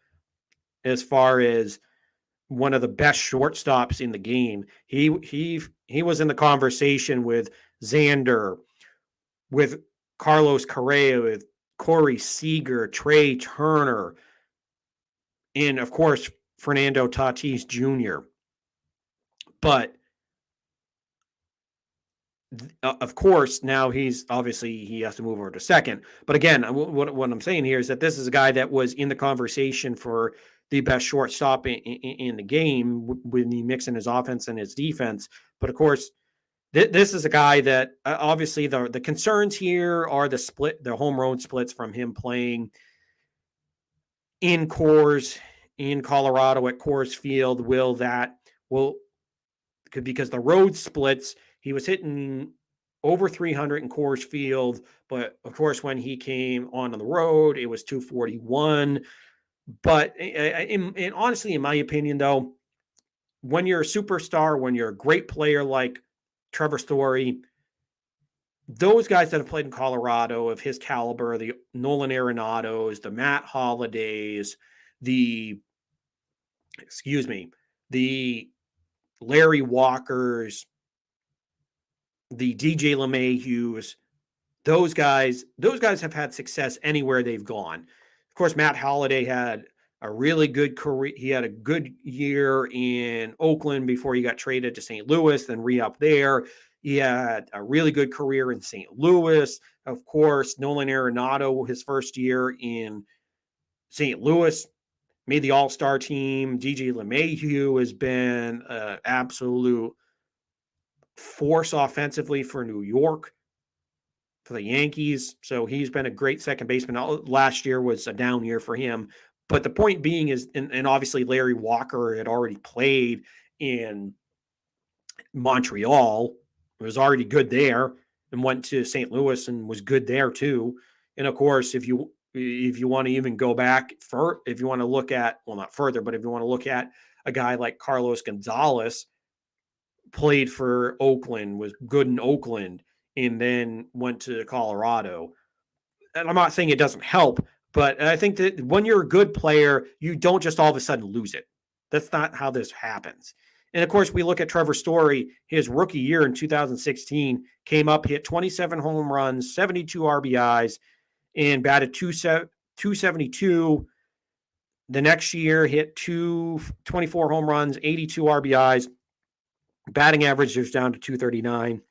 as far as one of the best shortstops in the game. He was in the conversation with Xander, with Carlos Correa, with Corey Seager, Trey Turner, and of course Fernando Tatis Jr. But of course, now he has to move over to second. But again, what I'm saying here is that this is a guy that was in the conversation for the best shortstop in the game when he mixing his offense and his defense. But of course, this is a guy that obviously the concerns here are the home run splits from him playing in Coors in Colorado at Coors Field. Because the road splits, he was hitting over 300 in Coors Field, but of course, when he came on the road, it was 241. But honestly, in my opinion, though, when you're a superstar, when you're a great player like Trevor Story, those guys that have played in Colorado of his caliber, the Nolan Arenados, the Matt Hollidays, the Larry Walkers, the DJ LeMahieu's, those guys have had success anywhere they've gone. Of course, Matt Holliday had a really good career. He had a good year in Oakland before he got traded to St. Louis, then re-up there. He had a really good career in St. Louis. Of course, Nolan Arenado, his first year in St. Louis, made the All-Star team. DJ LeMahieu has been an absolute force offensively for New York, for the Yankees. So he's been a great second baseman. Last year was a down year for him. But the point being is, and obviously Larry Walker had already played in Montreal, was already good there, and went to St. Louis and was good there too. And of course, if you want to even go back if you want to look at, well, not further, but if you want to look at a guy like Carlos Gonzalez, played for Oakland, was good in Oakland, and then went to Colorado. And I'm not saying it doesn't help, but I think that when you're a good player, you don't just all of a sudden lose it. That's not how this happens. And of course, we look at Trevor Story, his rookie year in 2016, came up, hit 27 home runs, 72 RBIs, and batted 272. The next year, hit 24 home runs, 82 RBIs. Batting average is down to 239.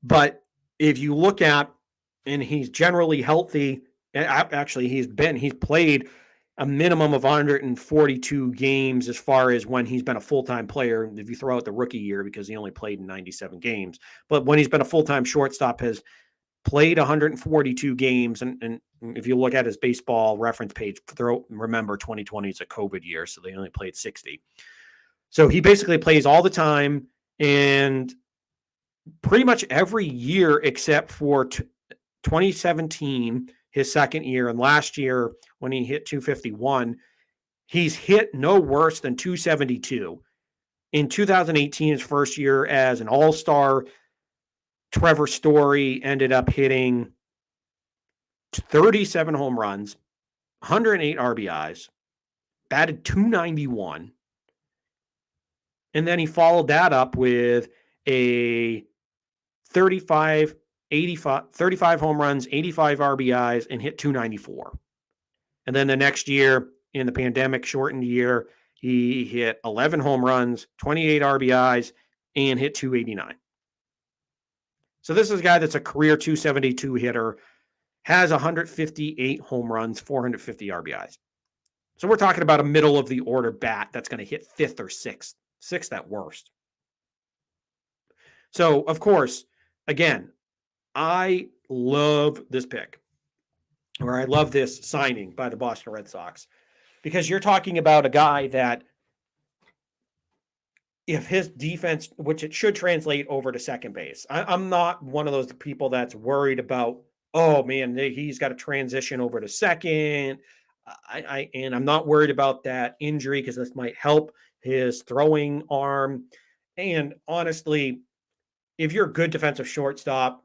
But if you look at, and he's generally healthy, actually he's played a minimum of 142 games as far as when he's been a full-time player, if you throw out the rookie year because he only played in 97 games. But when he's been a full-time shortstop, has played 142 games. And if you look at his baseball reference page, remember 2020 is a COVID year, so they only played 60. So he basically plays all the time, and pretty much every year except for 2017, his second year. And last year, when he hit 251, he's hit no worse than 272. In 2018, his first year as an all-star, Trevor Story ended up hitting 37 home runs, 108 RBIs, batted 291. And then he followed that up with a 35 home runs, 85 RBIs, and hit 294. And then the next year, in the pandemic shortened year, he hit 11 home runs, 28 RBIs, and hit 289. So this is a guy that's a career 272 hitter, has 158 home runs, 450 RBIs. So we're talking about a middle of the order bat that's going to hit fifth or sixth at worst. So, of course, again, I love this pick, or I love this signing by the Boston Red Sox, because you're talking about a guy that, if his defense, which it should translate over to second base, I'm not one of those people that's worried about, oh man, he's got to transition over to second. And I'm not worried about that injury because this might help his throwing arm. And honestly, if you're a good defensive shortstop,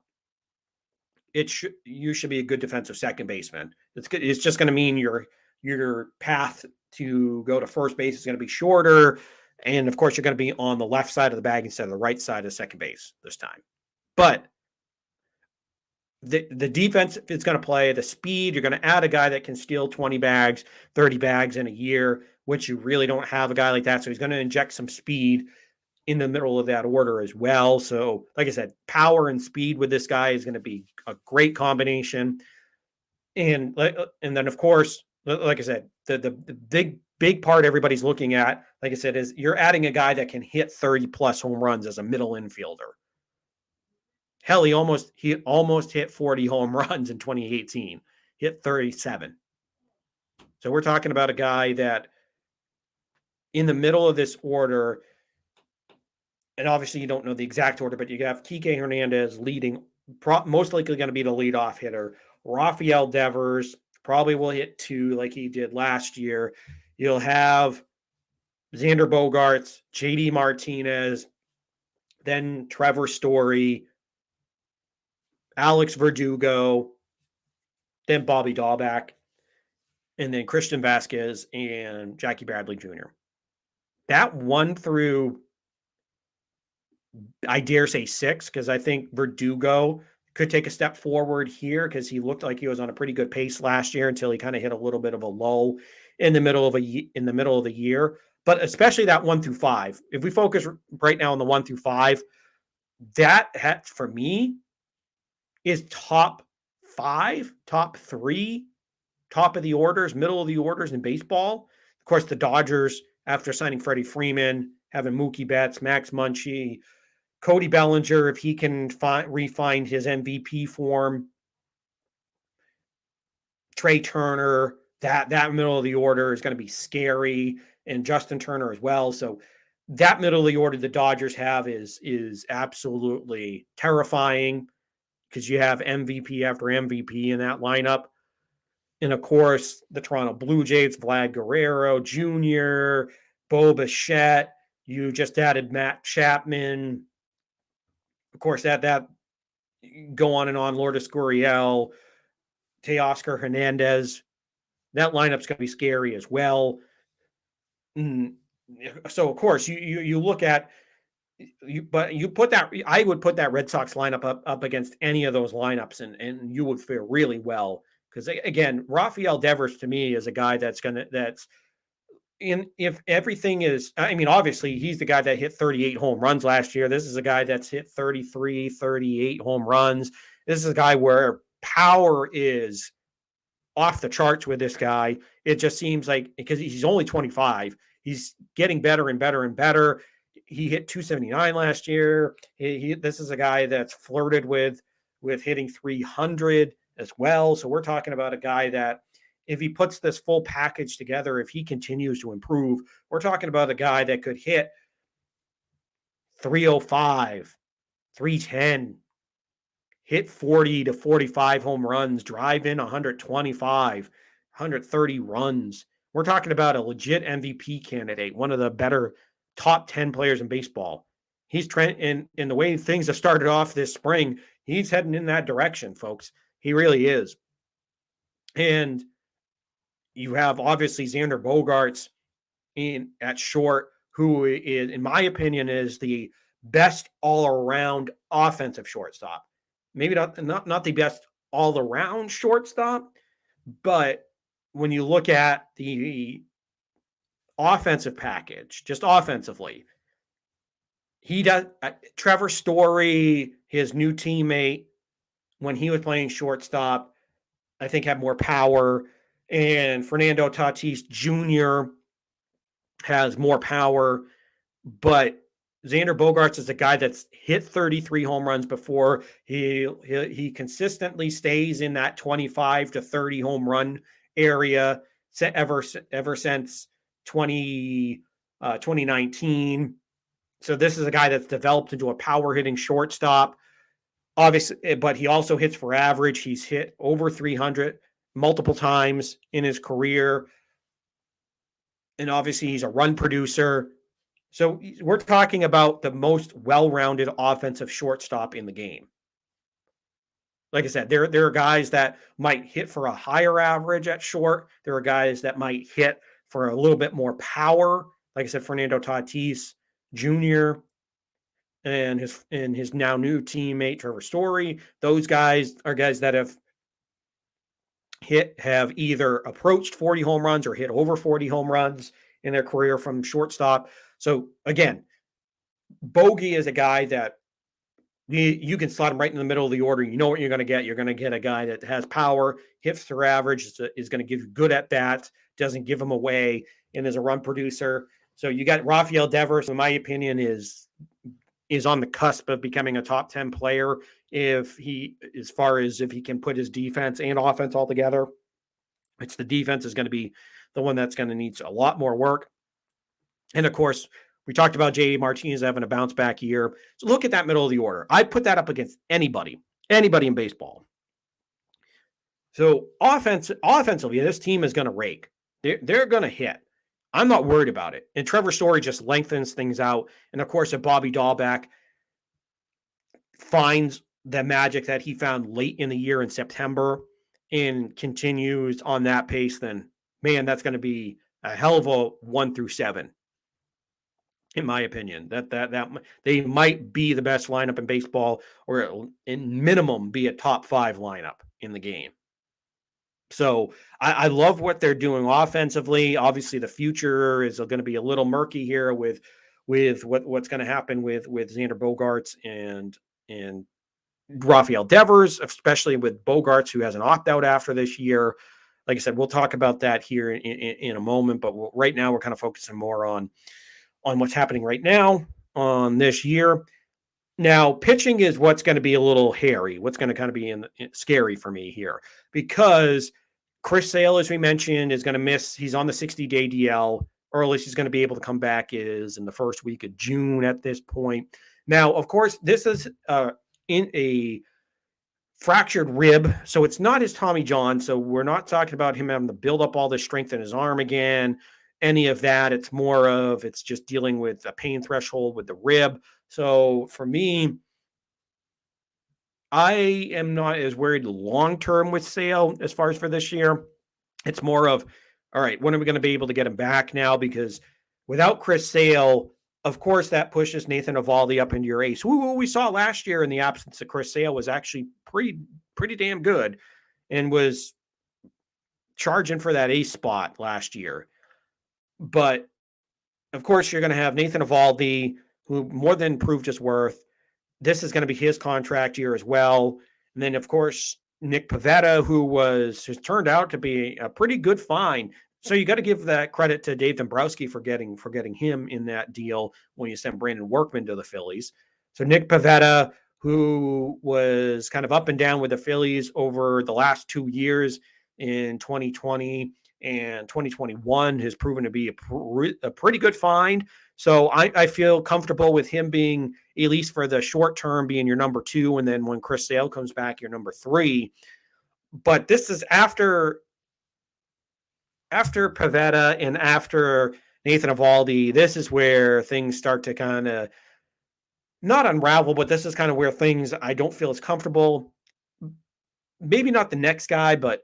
you should be a good defensive second baseman. It's just going to mean your path to go to first base is going to be shorter. And of course, you're going to be on the left side of the bag instead of the right side of second base this time. But the defense is going to play the speed. You're going to add a guy that can steal 20 bags, 30 bags in a year, which you really don't have a guy like that. So he's going to inject some speed in the middle of that order as well. So, like I said, power and speed with this guy is going to be a great combination. And then, of course, like I said, the big part everybody's looking at, like I said, is you're adding a guy that can hit 30 plus home runs as a middle infielder. Hell, he almost hit 40 home runs in 2018. Hit 37. So we're talking about a guy that in the middle of this order, and obviously you don't know the exact order, but you have Kike Hernandez leading, most likely going to be the leadoff hitter. Rafael Devers probably will hit 2 like he did last year. You'll have Xander Bogaerts, JD Martinez, then Trevor Story, Alex Verdugo, then Bobby Dahlback, and then Christian Vasquez and Jackie Bradley Jr. That 1 through, I dare say 6, because I think Verdugo could take a step forward here because he looked like he was on a pretty good pace last year until he kind of hit a little bit of a lull in the middle of the year. But especially that 1 through 5. If we focus right now on the 1 through 5, that for me is top 5, top 3, top of the orders, middle of the orders in baseball. Of course, the Dodgers, after signing Freddie Freeman, having Mookie Betts, Max Muncy, Cody Bellinger, if he can refine his MVP form, Trey Turner, that middle of the order is going to be scary, and Justin Turner as well. So that middle of the order the Dodgers have is absolutely terrifying because you have MVP after MVP in that lineup. And of course, the Toronto Blue Jays, Vlad Guerrero Jr., Bo Bichette. You just added Matt Chapman. Of course, that go on and on. Lourdes Gurriel, Teoscar Hernandez. That lineup's going to be scary as well. So of course, you look at but you put that. I would put that Red Sox lineup up against any of those lineups, and you would fare really well. Because again, Rafael Devers to me is a guy that's if everything is, I mean, obviously he's the guy that hit 38 home runs last year. This is a guy that's hit 33, 38 home runs. This is a guy where power is off the charts with this guy. It just seems like because he's only 25, he's getting better and better and better. He hit 279 last year. This is a guy that's flirted with hitting 300 as well. So we're talking about a guy that if he puts this full package together, if he continues to improve, we're talking about a guy that could hit 305, 310, hit 40 to 45 home runs, drive in 125, 130 runs. We're talking about a legit MVP candidate, one of the better top 10 players in baseball. He's trending in the way things have started off this spring. He's heading in that direction, folks. He really is. And you have obviously Xander Bogaerts at short, who is, in my opinion, is the best all-around offensive shortstop. Maybe not the best all-around shortstop, but when you look at the offensive package, just offensively, he does. Trevor Story, his new teammate, when he was playing shortstop, I think had more power, and Fernando Tatis Jr. has more power, but Xander Bogaerts is a guy that's hit 33 home runs before. He consistently stays in that 25 to 30 home run area ever since 2019. So this is a guy that's developed into a power hitting shortstop. Obviously, but he also hits for average. He's hit over 300 multiple times in his career. And obviously he's a run producer. So we're talking about the most well-rounded offensive shortstop in the game. Like I said, there are guys that might hit for a higher average at short. There are guys that might hit for a little bit more power. Like I said, Fernando Tatis Jr. and his now new teammate Trevor Story. Those guys are guys that have either approached 40 home runs or hit over 40 home runs in their career from shortstop. So again, Bogey is a guy that you can slot him right in the middle of the order. You know what you're going to get. You're going to get a guy that has power, hits for average, is going to give you good at bats, doesn't give them away, and is a run producer. So you got Rafael Devers, in my opinion, is on the cusp of becoming a top 10 player if he can put his defense and offense all together. It's the defense is going to be the one that's going to need a lot more work. And of course, we talked about J.D. Martinez having a bounce back year. So look at that middle of the order. I put that up against anybody in baseball. So offensively, this team is going to rake. They're going to hit. I'm not worried about it. And Trevor Story just lengthens things out. And of course, if Bobby Dahlbeck finds the magic that he found late in the year in September and continues on that pace, then man, that's going to be a hell of a 1 through 7. In my opinion, that they might be the best lineup in baseball, or in minimum be a top 5 lineup in the game. So I love what they're doing offensively. Obviously, the future is going to be a little murky here with what's going to happen with Xander Bogaerts and Rafael Devers, especially with Bogaerts, who has an opt-out after this year. Like I said, we'll talk about that here in a moment, but right now we're kind of focusing more on what's happening right now on this year. Now, pitching is what's going to be a little hairy, what's going to kind of be scary for me here, because Chris Sale, as we mentioned, is going to miss. He's on the 60-day DL. Earliest he's going to be able to come back is in the first week of June at this point. Now, of course, this is in a fractured rib, so it's not his Tommy John. So we're not talking about him having to build up all this strength in his arm again, any of that. It's just dealing with a pain threshold with the rib. So for me, I am not as worried long-term with Sale as far as for this year. It's more of, all right, when are we going to be able to get him back now? Because without Chris Sale, of course, that pushes Nathan Eovaldi up into your ace. Who we saw last year in the absence of Chris Sale was actually pretty damn good and was charging for that ace spot last year. But, of course, you're going to have Nathan Eovaldi, who more than proved his worth. This is going to be his contract year as well. And then, of course, Nick Pivetta, who has turned out to be a pretty good find. So you got to give that credit to Dave Dombrowski for getting him in that deal when you sent Brandon Workman to the Phillies. So Nick Pivetta, who was kind of up and down with the Phillies over the last 2 years in 2020 and 2021 has proven to be a pretty good find. So I feel comfortable with him being, at least for the short term, being your number 2. And then when Chris Sale comes back, your number 3. But this is after Pavetta and after Nathan Eovaldi. This is where things start to kind of not unravel, but this is kind of where things I don't feel as comfortable. Maybe not the next guy, but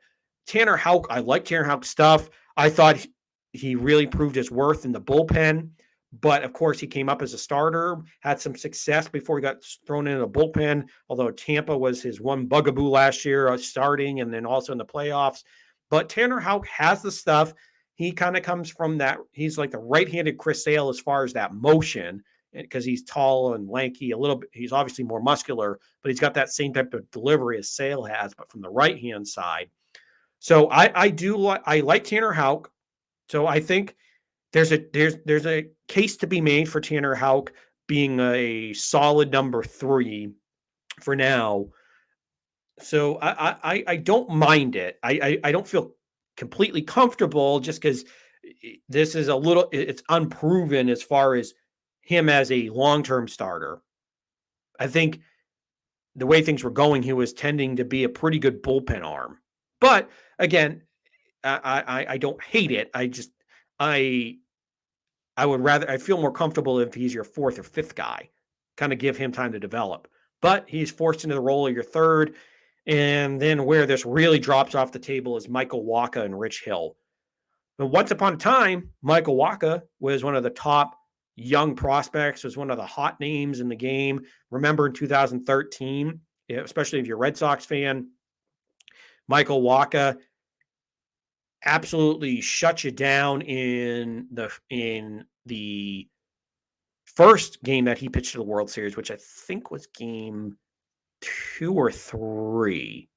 Tanner Houck. I like Tanner Houck's stuff. I thought he really proved his worth in the bullpen. But of course, he came up as a starter, had some success before he got thrown into the bullpen. Although Tampa was his one bugaboo last year, starting and then also in the playoffs. But Tanner Houck has the stuff. He kind of comes from that. He's like the right-handed Chris Sale as far as that motion, because he's tall and lanky. A little bit. He's obviously more muscular, but he's got that same type of delivery as Sale has, but from the right-hand side. So I like Tanner Houck. So I think there's a case to be made for Tanner Houck being a solid number 3 for now. So I don't mind it. I don't feel completely comfortable just because this is it's unproven as far as him as a long-term starter. I think the way things were going, he was tending to be a pretty good bullpen arm. But again, I don't hate it. I feel more comfortable if he's your 4th or 5th guy, kind of give him time to develop. But he's forced into the role of your 3rd. And then where this really drops off the table is Michael Wacha and Rich Hill. But once upon a time, Michael Wacha was one of the top young prospects, was one of the hot names in the game. Remember in 2013, especially if you're a Red Sox fan, Michael Wacha absolutely shut you down in the first game that he pitched to the World Series, which I think was game 2 or 3.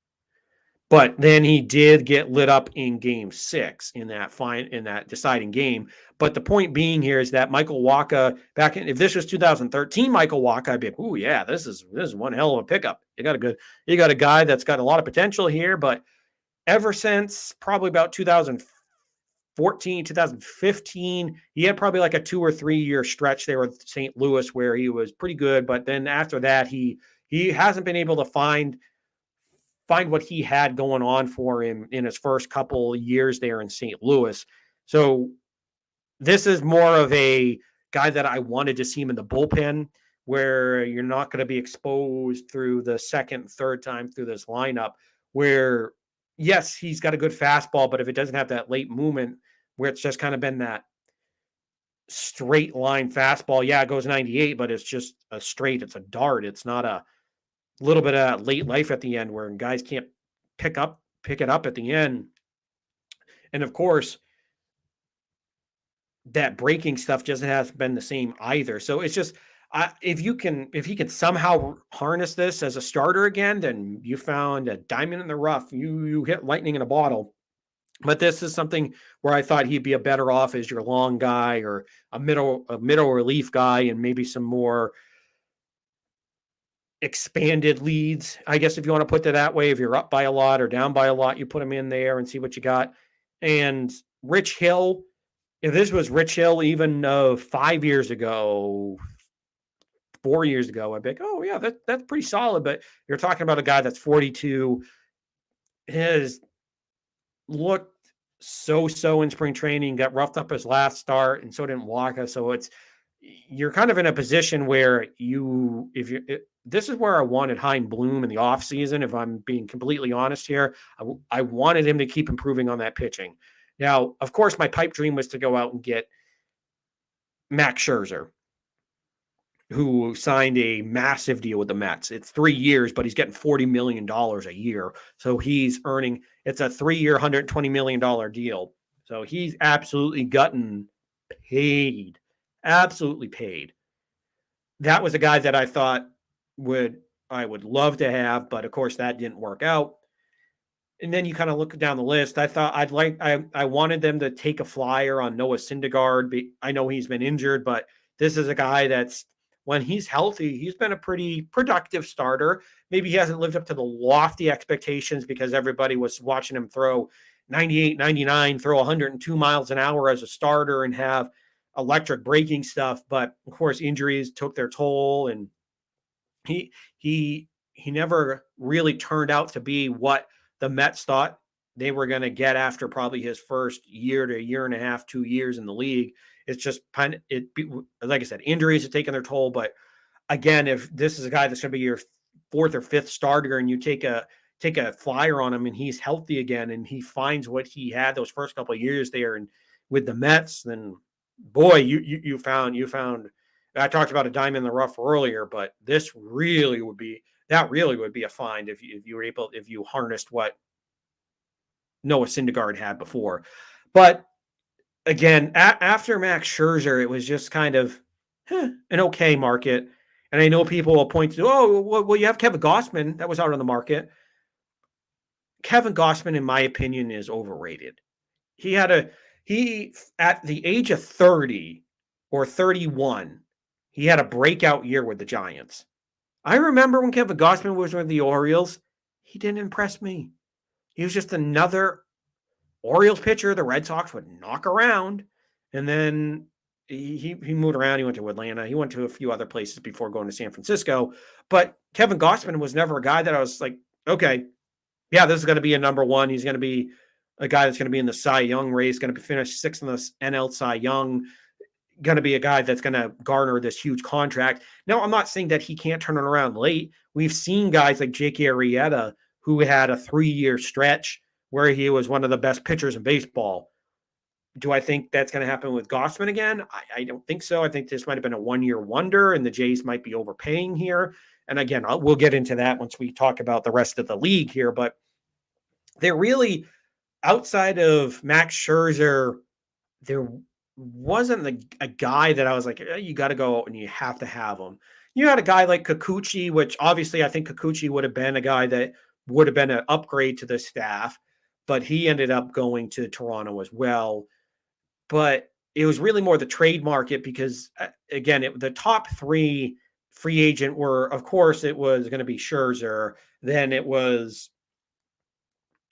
But then he did get lit up in game 6 in that deciding game. But the point being here is that Michael Wacha, if this was 2013 Michael Wacha, I'd be like, oh yeah, this is one hell of a pickup. You got a guy that's got a lot of potential here. But ever since probably about 2014, 2015, he had probably like a 2 or 3 year stretch there with St. Louis where he was pretty good. But then after that, he hasn't been able to find what he had going on for him in his first couple years there in St. Louis. So this is more of a guy that I wanted to see him in the bullpen, where you're not going to be exposed through the second, third time through this lineup, where yes, he's got a good fastball, but if it doesn't have that late movement where it's just kind of been that straight line fastball, yeah, it goes 98, but it's just it's a dart. It's not a little bit of late life at the end where guys can't pick it up at the end. And of course, that breaking stuff just hasn't been the same either. So it's just, if he can somehow harness this as a starter again, then you found a diamond in the rough. You hit lightning in a bottle. But this is something where I thought he'd be a better off as your long guy or a middle relief guy, and maybe some more expanded leads, I guess, if you want to put it that way. If you're up by a lot or down by a lot, you put him in there and see what you got. And Rich Hill, if this was Rich Hill even 5 years ago, 4 years ago, I'd be like, oh yeah, that's pretty solid. But you're talking about a guy that's 42, has looked so in spring training, got roughed up his last start, and so didn't Waka. So you're kind of in a position where this is where I wanted Hein Bloom in the offseason, if I'm being completely honest here. I wanted him to keep improving on that pitching. Now, of course, my pipe dream was to go out and get Max Scherzer, who signed a massive deal with the Mets. It's 3 years, but he's getting $40 million a year. So it's a 3-year, $120 million deal. So he's absolutely gotten paid. Absolutely paid. That was a guy that I thought I would love to have, but of course that didn't work out. And then you kind of look down the list. I thought I wanted them to take a flyer on Noah Syndergaard. I know he's been injured, but this is a guy that's, when he's healthy, he's been a pretty productive starter. Maybe he hasn't lived up to the lofty expectations because everybody was watching him throw 98, 99, throw 102 miles an hour as a starter and have electric braking stuff. But of course, injuries took their toll, and he he never really turned out to be what the Mets thought they were going to get after probably his first year to a year and a half, 2 years in the league. It's just kind of like I said, injuries have taken their toll. But again, if this is a guy that's going to be your fourth or fifth starter, and you take a flyer on him, and he's healthy again, and he finds what he had those first couple of years there and with the Mets, then boy, you found. I talked about a diamond in the rough earlier, but this really would be a find if you were able, if you harnessed what Noah Syndergaard had before. But again, after Max Scherzer, it was just kind of an okay market. And I know people will point to, oh, well, you have Kevin Gossman that was out on the market. Kevin Gossman, in my opinion, is overrated. He at the age of 30 or 31, he had a breakout year with the Giants. I remember when Kevin Gossman was with the Orioles, he didn't impress me. He was just another Orioles pitcher the Red Sox would knock around. And then he moved around. He went to Atlanta. He went to a few other places before going to San Francisco. But Kevin Gossman was never a guy that I was like, okay, yeah, this is going to be a number one. He's going to be a guy that's going to be in the Cy Young race, going to finish sixth in the NL Cy Young, going to be a guy that's going to garner this huge contract. Now, I'm not saying that he can't turn it around late. We've seen guys like Jake Arrieta who had a 3-year stretch where he was one of the best pitchers in baseball. Do I think that's going to happen with Gossman again? I don't think so. I think this might have been a 1-year wonder, and the Jays might be overpaying here. And again, we'll get into that once we talk about the rest of the league here. But they're really, outside of Max Scherzer, there wasn't a guy that I was like, you got to go and you have to have him. You had a guy like Kikuchi, which obviously I think Kikuchi would have been a guy that would have been an upgrade to the staff, but he ended up going to Toronto as well. But it was really more the trade market because, again, the top three free agent were, of course, it was going to be Scherzer. Then it was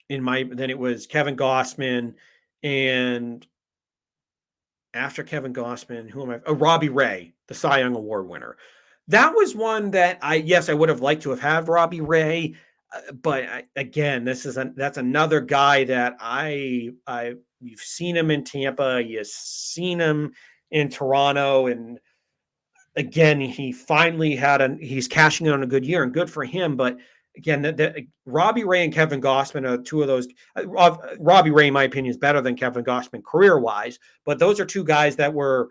Kevin Gossman, and after Kevin Gossman, who am I? Oh, Robbie Ray, the Cy Young Award winner. That was one that I would have liked to have had Robbie Ray, but again, that's another guy that you've seen him in Tampa, you've seen him in Toronto, and again, he's cashing in on a good year, and good for him. But again, Robbie Ray and Kevin Gossman are two of those. Robbie Ray, in my opinion, is better than Kevin Gossman career wise, but those are two guys that were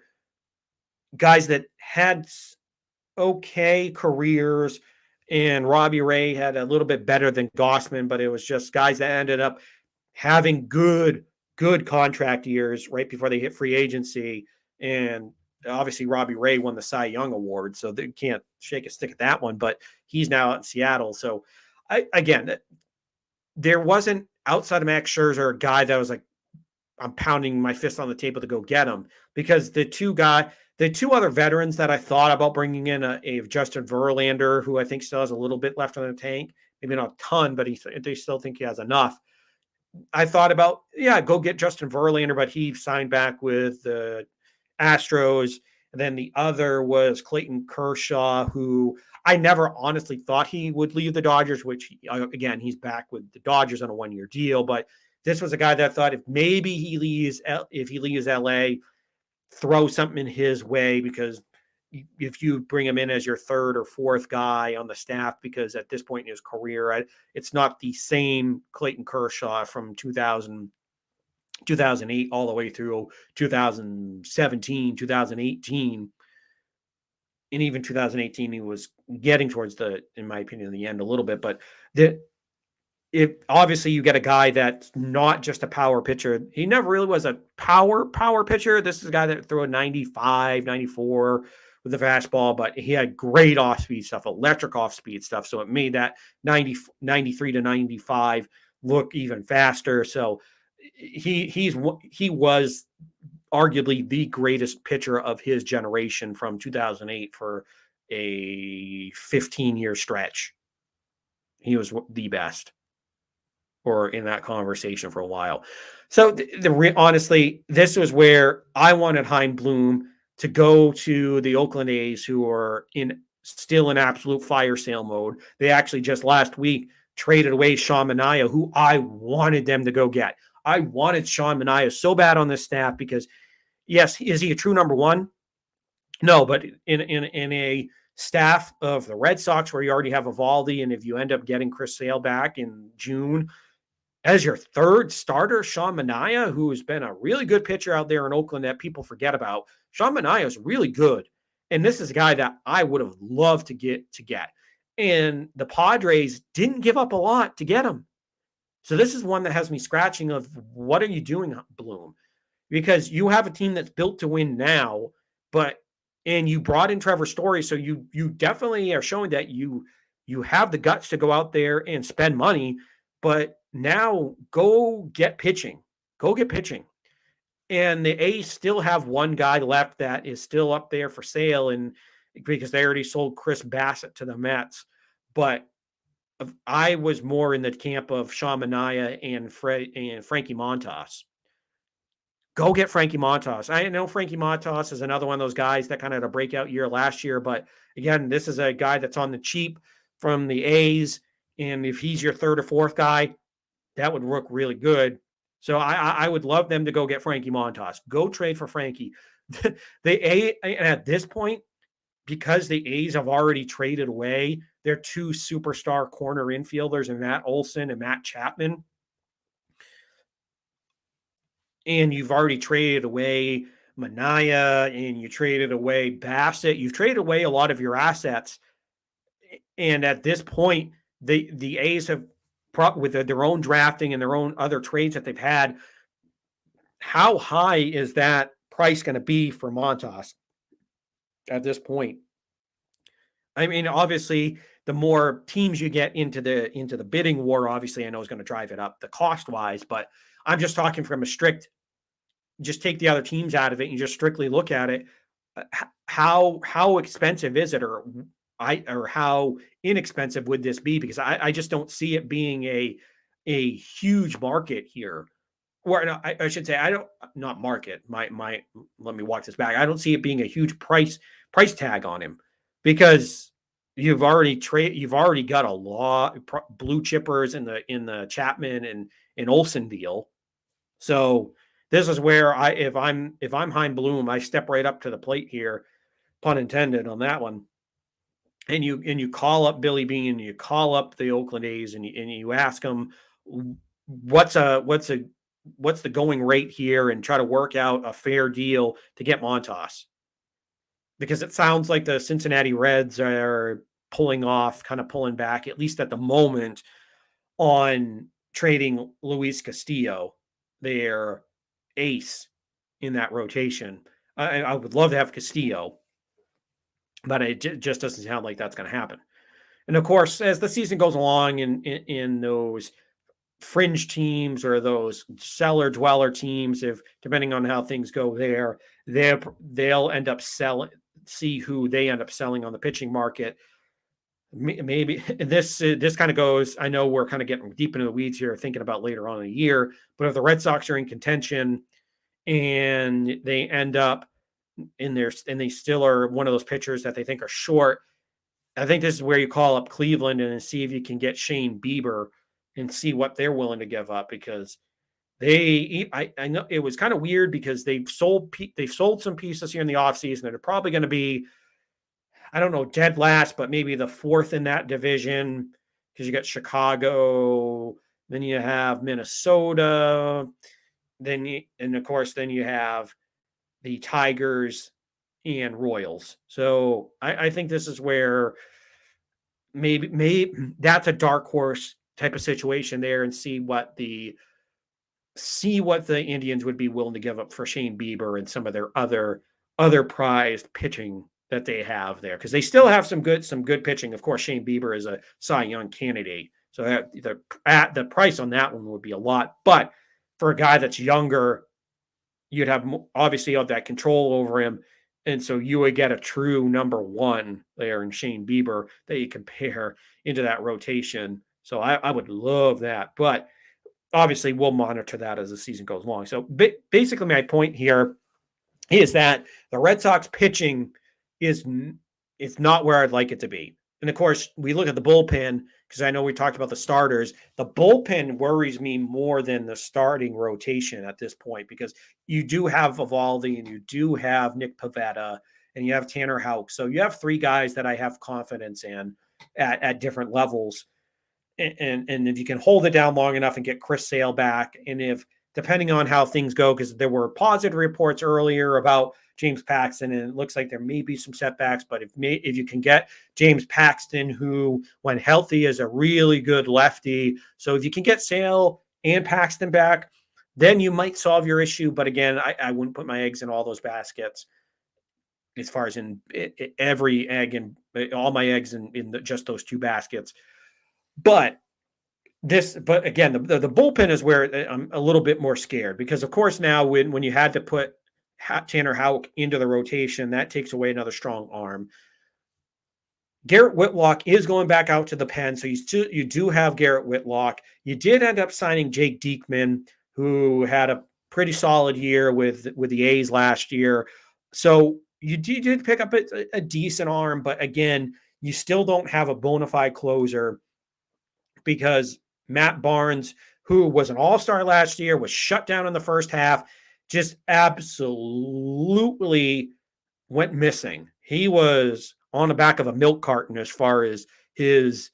guys that had okay careers, and Robbie Ray had a little bit better than Gossman, but it was just guys that ended up having good contract years right before they hit free agency. And obviously Robbie Ray won the Cy Young Award, so they can't shake a stick at that one, but he's now out in Seattle. So again, there wasn't, outside of Max Scherzer, a guy that was like, I'm pounding my fist on the table to go get him, because the two other veterans that I thought about bringing in, a Justin Verlander, who I think still has a little bit left in the tank, maybe not a ton, but they still think he has enough. I thought about, go get Justin Verlander, but he signed back with the Astros. And then the other was Clayton Kershaw, who I never honestly thought he would leave the Dodgers, which, again, he's back with the Dodgers on a 1-year deal. But this was a guy that I thought if he leaves LA, throw something in his way, because if you bring him in as your third or fourth guy on the staff, because at this point in his career, it's not the same Clayton Kershaw from 2008 all the way through 2017, 2018. And even 2018, he was getting towards in my opinion, the end a little bit. But obviously you get a guy that's not just a power pitcher. He never really was a power pitcher. This is a guy that threw a 95, 94 with the fastball, but he had great off-speed stuff, electric off-speed stuff. So it made that 93 to 95 look even faster. So he was arguably the greatest pitcher of his generation from 2008 for a 15-year stretch. He was the best. or in that conversation for a while. So honestly, this was where I wanted Hein Bloom to go to the Oakland A's, who are still in absolute fire sale mode. They actually just last week traded away Sean Manaea, who I wanted them to go get. I wanted Sean Manaea so bad on this staff because, yes, is he a true number one? No, but in a staff of the Red Sox where you already have Eovaldi, and if you end up getting Chris Sale back in June as your third starter, Sean Manaea, who has been a really good pitcher out there in Oakland that people forget about. Sean Manaea is really good. And this is a guy that I would have loved to get. And the Padres didn't give up a lot to get him. So this is one that has me scratching of what are you doing, Bloom? Because you have a team that's built to win now, and you brought in Trevor Story, so you definitely are showing that you have the guts to go out there and spend money, but now go get pitching. Go get pitching. And the A's still have one guy left that is still up there for sale, and because they already sold Chris Bassett to the Mets. But I was more in the camp of Sean Manaea and Frankie Montas. Go get Frankie Montas. I know Frankie Montas is another one of those guys that kind of had a breakout year last year, but again, this is a guy that's on the cheap from the A's, and if he's your third or fourth guy, that would work really good. So I would love them to go get Frankie Montas. Go trade for Frankie. At this point, because the A's have already traded away their two superstar corner infielders, and Matt Olson and Matt Chapman, and you've already traded away Manaea, and you traded away Bassett. You've traded away a lot of your assets. And at this point, the A's have, with their own drafting and their own other trades that they've had, how high is that price going to be for Montas at this point? I mean, obviously, the more teams you get into the bidding war, obviously, I know is going to drive it up the cost wise. But I'm just talking from a strict, just take the other teams out of it and just strictly look at it. How expensive is it, or how inexpensive would this be? Because I just don't see it being a huge market here. Or no, I should say, I don't, not market. Let me walk this back. I don't see it being a huge price tag on him, because you've already got a lot blue chippers in the Chapman and Olsen deal. So this is where if I'm Hein Bloom, I step right up to the plate here, pun intended on that one. And you call up Billy Beane, and you call up the Oakland A's, and you ask them what's the going rate here, and try to work out a fair deal to get Montas. Because it sounds like the Cincinnati Reds are pulling back, at least at the moment, on trading Luis Castillo, their ace in that rotation. I would love to have Castillo, but it just doesn't sound like that's going to happen. And of course, as the season goes along, in those fringe teams or those cellar dweller teams, if depending on how things go there, they'll end up see who they end up selling on the pitching market. Maybe this kind of goes, I know we're kind of getting deep into the weeds here, thinking about later on in the year, but if the Red Sox are in contention and they end up and they still are one of those pitchers that they think are short, I think this is where you call up Cleveland and see if you can get Shane Bieber and see what they're willing to give up, because I know it was kind of weird because they've sold some pieces here in the offseason that are probably going to be, I don't know, dead last, but maybe the fourth in that division, because you got Chicago, then you have Minnesota, and of course, then you have the Tigers and Royals. So I think this is where maybe that's a dark horse type of situation there, and see what the Indians would be willing to give up for Shane Bieber and some of their other prized pitching that they have there, because they still have some good pitching. Of course, Shane Bieber is a Cy Young candidate, so that the price on that one would be a lot. But for a guy that's younger, you'd have obviously have that control over him, and so you would get a true number one there in Shane Bieber that you compare into that rotation. So I would love that. But obviously we'll monitor that as the season goes along. So basically, my point here is that the Red Sox pitching is it's not where I'd like it to be. And of course, we look at the bullpen because I know we talked about the starters. The bullpen worries me more than the starting rotation at this point because you do have Evaldi and you do have Nick Pivetta and you have Tanner Houck. So you have three guys that I have confidence in at different levels. And if you can hold it down long enough and get Chris Sale back, and if depending on how things go, because there were positive reports earlier about James Paxton, and it looks like there may be some setbacks, but if you can get James Paxton, who when healthy is a really good lefty, so if you can get Sale and Paxton back, then you might solve your issue. But again, I wouldn't put my eggs in all those baskets as far as in every egg and all my eggs in just those two baskets. But again, the bullpen is where I'm a little bit more scared because, of course, now when you had to put Tanner Houck into the rotation, that takes away another strong arm. Garrett Whitlock is going back out to the pen, so you do have Garrett Whitlock. You did end up signing Jake Diekman, who had a pretty solid year with the A's last year. So you did pick up a decent arm, but again, you still don't have a bona fide closer because Matt Barnes, who was an all-star last year, was shut down in the first half, just absolutely went missing. He was on the back of a milk carton as far as his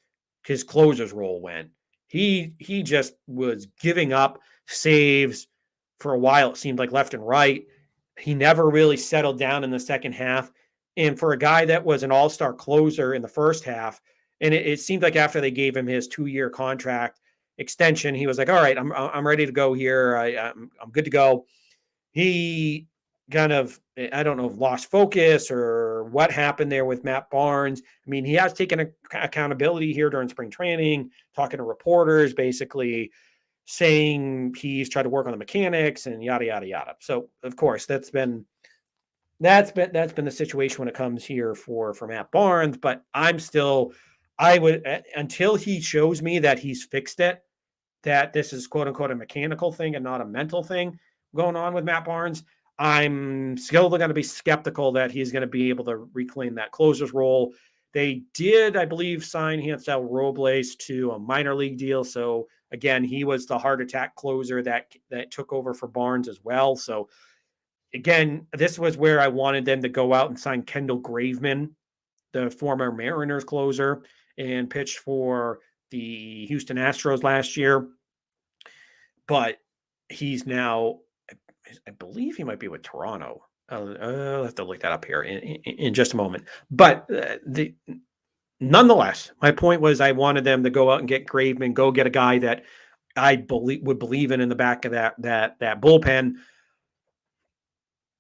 closer's role went. He just was giving up saves for a while. It seemed like left and right. He never really settled down in the second half. And for a guy that was an all-star closer in the first half, and it seemed like after they gave him his 2-year contract extension, he was like, "All right, I'm ready to go here. I'm good to go." He kind of, I don't know, lost focus or what happened there with Matt Barnes. I mean, he has taken accountability here during spring training, talking to reporters, basically saying he's tried to work on the mechanics and yada yada yada. So of course that's been the situation when it comes here for Matt Barnes. But I would until he shows me that he's fixed it, that this is quote unquote a mechanical thing and not a mental thing going on with Matt Barnes, I'm still going to be skeptical that he's going to be able to reclaim that closer's role. They did, I believe, sign Hansel Robles to a minor league deal. So again, he was the heart attack closer that took over for Barnes as well. So again, this was where I wanted them to go out and sign Kendall Graveman, the former Mariners closer, and pitched for the Houston Astros last year. But he's now, I believe he might be with Toronto. I'll have to look that up here in just a moment. But nonetheless, my point was I wanted them to go out and get Graveman, go get a guy that I would believe in the back of that bullpen.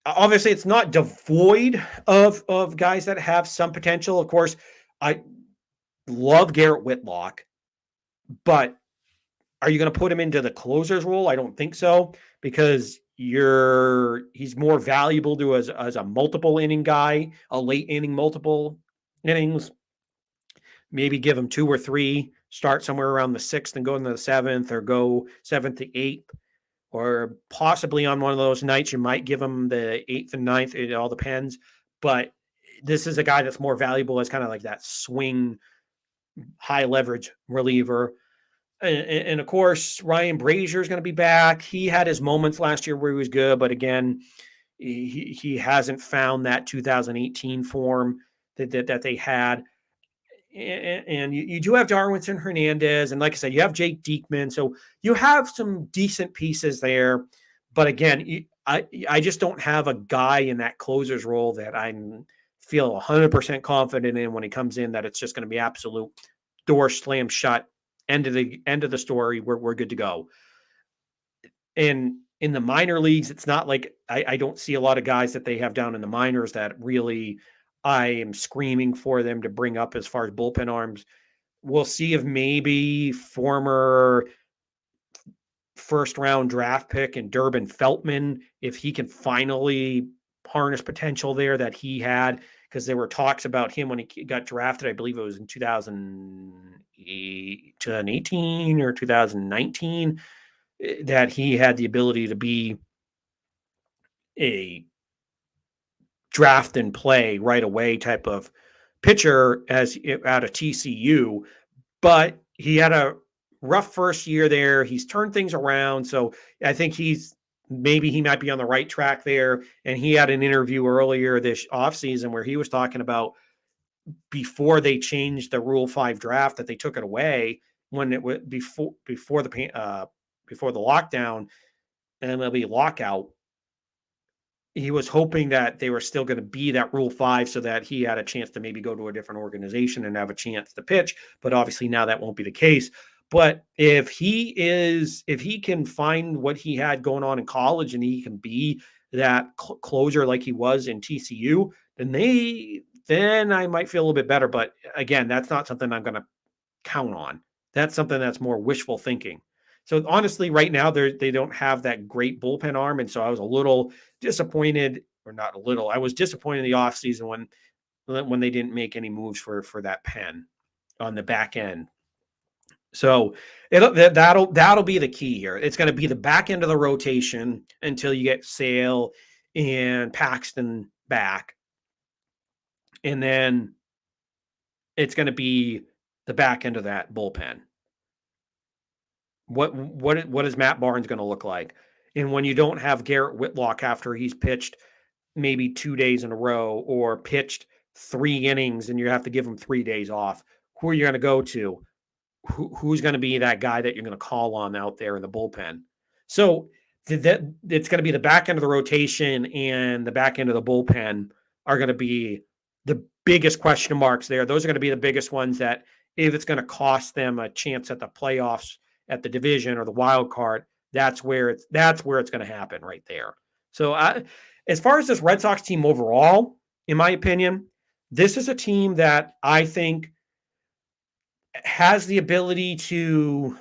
Obviously, it's not devoid of guys that have some potential. Of course, I love Garrett Whitlock, but are you going to put him into the closer's role? I don't think so because he's more valuable to as a multiple inning guy, a late inning, multiple innings. Maybe give him 2 or 3, start somewhere around the 6th and go into the 7th, or go 7th to 8th, or possibly on one of those nights you might give him the 8th and 9th. It all depends. But this is a guy that's more valuable as kind of like that swing, high leverage reliever. And of course, Ryan Brazier is going to be back. He had his moments last year where he was good, but again, he hasn't found that 2018 form that they had. And you do have Darwinson Hernandez, and like I said, you have Jake Diekman, so you have some decent pieces there. But again, I just don't have a guy in that closer's role that I feel 100% confident in when he comes in that it's just going to be absolute door slam shut. End of the story. We're good to go. And in the minor leagues, it's not like I don't see a lot of guys that they have down in the minors that really I am screaming for them to bring up as far as bullpen arms. We'll see if maybe former first round draft pick and Durbin Feltman, if he can finally harness potential there that he had, because there were talks about him when he got drafted. I believe it was in 2018 or 2019. that he had the ability to be a draft and play right away type of pitcher as out of TCU, but he had a rough first year there. He's turned things around, so I think maybe he might be on the right track there. And he had an interview earlier this offseason where he was talking about before they changed the Rule 5 draft that they took it away when it was before the lockdown and MLB lockout. He was hoping that they were still going to be that Rule 5 so that he had a chance to maybe go to a different organization and have a chance to pitch. But obviously now that won't be the case. But if he can find what he had going on in college and he can be that closer like he was in TCU, then I might feel a little bit better. But again, that's not something I'm going to count on. That's something that's more wishful thinking. So honestly, right now they don't have that great bullpen arm, and so I was a little disappointed, or not a little. I was disappointed in the offseason when they didn't make any moves for that pen on the back end. So that'll be the key here. It's going to be the back end of the rotation until you get Sale and Paxton back, and then it's going to be the back end of that bullpen. What is Matt Barnes going to look like? And when you don't have Garrett Whitlock after he's pitched maybe 2 days in a row or pitched 3 innings and you have to give him 3 days off, who are you going to go to? Who's going to be that guy that you're going to call on out there in the bullpen? So it's going to be the back end of the rotation and the back end of the bullpen are going to be the biggest question marks there. Those are going to be the biggest ones that if it's going to cost them a chance at the playoffs, at the division or the wild card, that's where it's going to happen right there. So as far as this Red Sox team overall, in my opinion, this is a team that I think has the ability to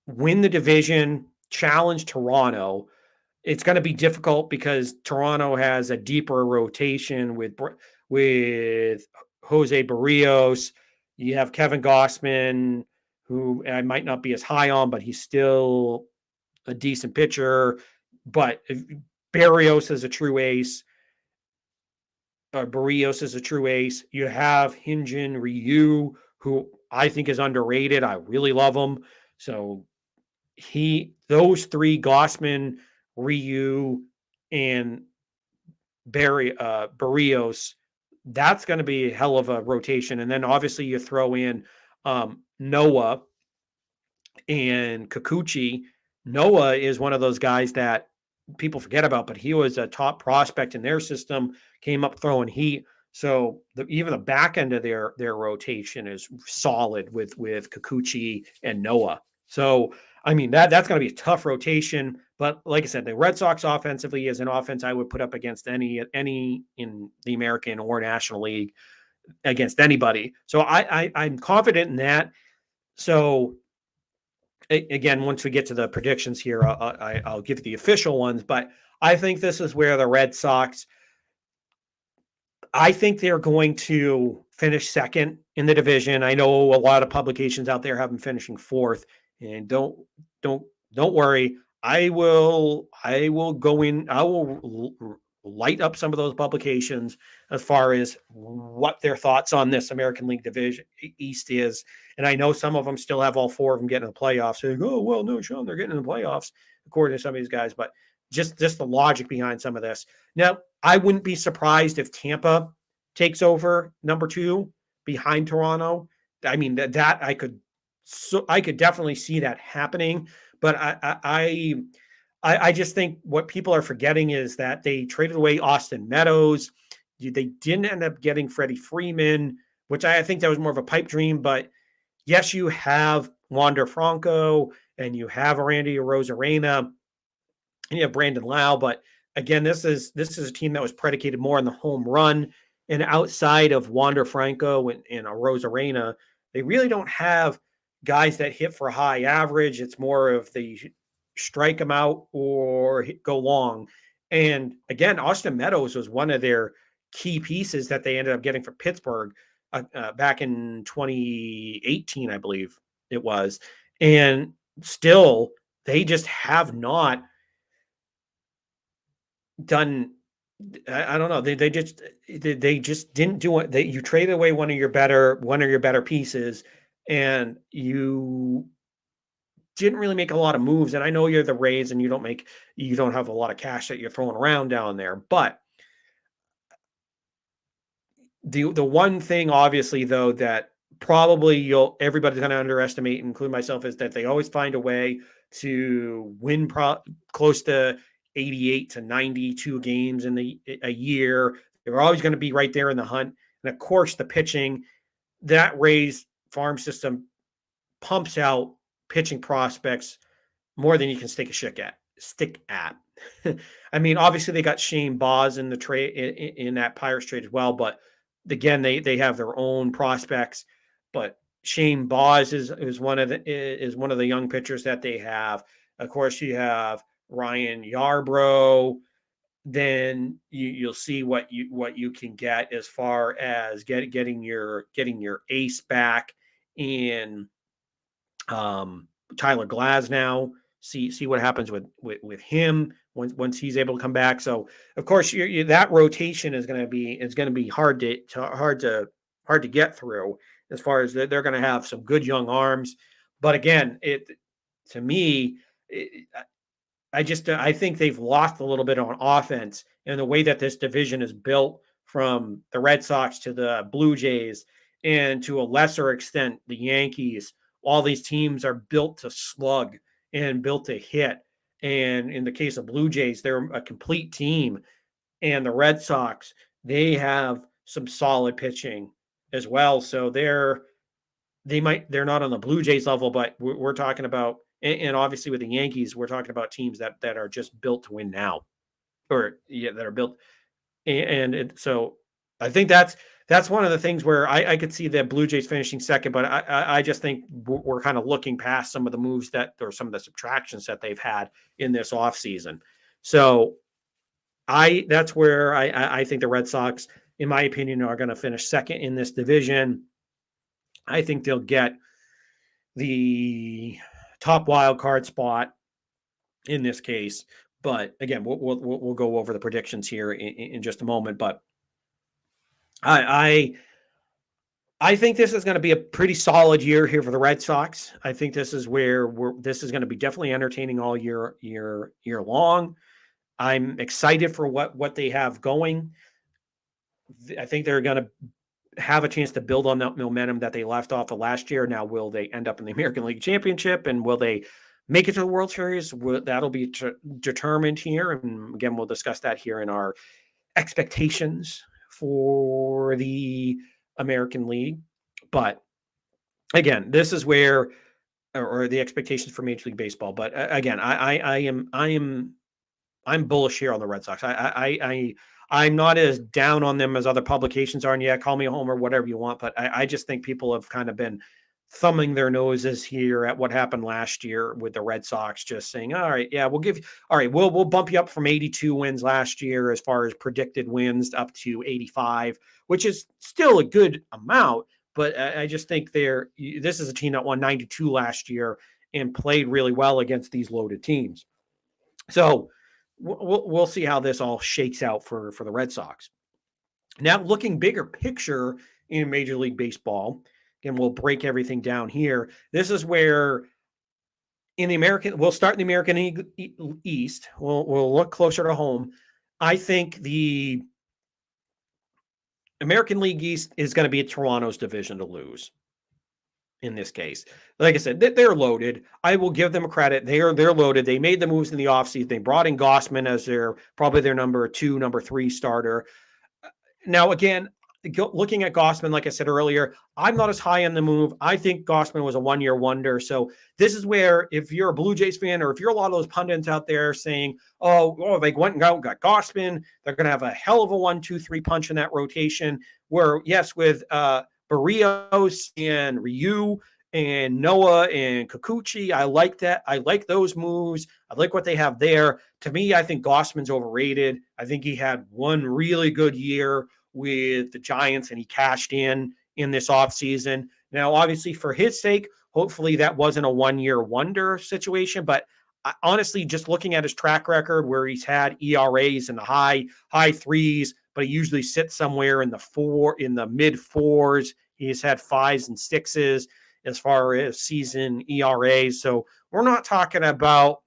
win the division, challenge Toronto. It's going to be difficult because Toronto has a deeper rotation with Jose Barrios. You have Kevin Gossman, who I might not be as high on, but he's still a decent pitcher. But Barrios is a true ace. Barrios is a true ace. You have Hyun-Jin Ryu, who I think is underrated. I really love him. So those three, Gossman, Ryu, and Barrios, that's going to be a hell of a rotation. And then obviously you throw in Noah and Kikuchi. Noah is one of those guys that people forget about, but he was a top prospect in their system, came up throwing heat. So even the back end of their rotation is solid with Kikuchi and Noah. So I mean that's going to be a tough rotation. But like I said, the Red Sox offensively is an offense I would put up against any in the American or National League against anybody. So I'm confident in that. So again, once we get to the predictions here, I'll give the official ones. But I think this is where the Red Sox, I think they're going to finish second in the division. I know a lot of publications out there have them finishing fourth, and don't worry. I will light up some of those publications as far as what their thoughts on this American League Division East is. And I know some of them still have all 4 of them getting in the playoffs. So they go, oh, well, no, Sean, they're getting in the playoffs, according to some of these guys. But just the logic behind some of this. Now, I wouldn't be surprised if Tampa takes over number 2 behind Toronto. I mean, that I could definitely see that happening. But I just think what people are forgetting is that they traded away Austin Meadows. They didn't end up getting Freddie Freeman, which I think that was more of a pipe dream. But yes, you have Wander Franco and you have Randy Arozarena and you have Brandon Lau. But again, this is a team that was predicated more on the home run. And outside of Wander Franco and Arozarena, they really don't have guys that hit for a high average. It's more of the strike them out or go long. And again, Austin Meadows was one of their key pieces that they ended up getting for Pittsburgh back in 2018, I believe it was. And still, they just have not done. I don't know. They just didn't do it. You traded away one of your better pieces, and you didn't really make a lot of moves. And I know you're the Rays, and you don't have a lot of cash that you're throwing around down there. But the one thing, obviously, though, that probably everybody's going to underestimate, including myself, is that they always find a way to win close to 88 to 92 games in a year. They're always going to be right there in the hunt. And of course, the pitching, that Rays farm system pumps out pitching prospects more than you can stick at. I mean, obviously they got Shane Baz in the trade in that Pirates trade as well, but again, they have their own prospects. But Shane Baz is one of the young pitchers that they have. Of course, you have Ryan Yarbrough. Then you'll see what you can get as far as getting your ace back in Tyler Glasnow. See what happens with him once he's able to come back. So of course that rotation is going to be hard to get through, as far as they're going to have some good young arms. But again, to me, I think they've lost a little bit on offense, and the way that this division is built, from the Red Sox to the Blue Jays, and to a lesser extent the Yankees. All these teams are built to slug and built to hit. And in the case of Blue Jays, they're a complete team. And the Red Sox, they have some solid pitching as well. So they're not on the Blue Jays level, but we're talking about, and obviously with the Yankees, we're talking about teams that are just built to win now, or that are built. So I think that's one of the things where I could see the Blue Jays finishing second, but I just think we're kind of looking past some of the moves or some of the subtractions that they've had in this offseason. So that's where I think the Red Sox, in my opinion, are going to finish second in this division. I think they'll get the top wild card spot in this case. But again, we'll go over the predictions here in just a moment. But I think this is going to be a pretty solid year here for the Red Sox. I think this is where this is going to be definitely entertaining all year long. I'm excited for what they have going. I think they're going to have a chance to build on that momentum that they left off of last year. Now, will they end up in the American League Championship, and will they make it to the World Series? That'll be determined here. And again, we'll discuss that here in our expectations for the American League. But again, this is where, or the expectations for Major League Baseball. But again, I'm bullish here on the Red Sox. I'm not as down on them as other publications are. And yeah, call me a homer, whatever you want. But I just think people have kind of been thumbing their noses here at what happened last year with the Red Sox, just saying, all right, yeah, we'll bump you up from 82 wins last year as far as predicted wins up to 85, which is still a good amount. But I just think this is a team that won 92 last year and played really well against these loaded teams. So we'll see how this all shakes out for the Red Sox. Now, looking bigger picture in Major League Baseball, again, we'll break everything down here. This is where we'll start in the American East. We'll look closer to home. I think the American League East is going to be Toronto's division to lose. In this case, like I said, they're loaded. I will give them credit. They're loaded. They made the moves in the offseason. They brought in Gausman as probably their number 2, number 3 starter. Now, again, looking at Gausman, like I said earlier, I'm not as high on the move. I think Gausman was a one-year wonder. So this is where, if you're a Blue Jays fan, or if you're a lot of those pundits out there saying, oh, they went and got Gausman, they're going to have a hell of a 1-2-3 punch in that rotation. Where, yes, with Barrios and Ryu and Noah and Kikuchi, I like that. I like those moves. I like what they have there. To me, I think Gausman's overrated. I think he had one really good year with the Giants, and he cashed in this offseason. Now, obviously, for his sake, hopefully that wasn't a one-year wonder situation, but honestly, just looking at his track record, where he's had ERAs in the high threes, but he usually sits somewhere in the mid fours. He's had fives and sixes as far as season ERAs. So we're not talking about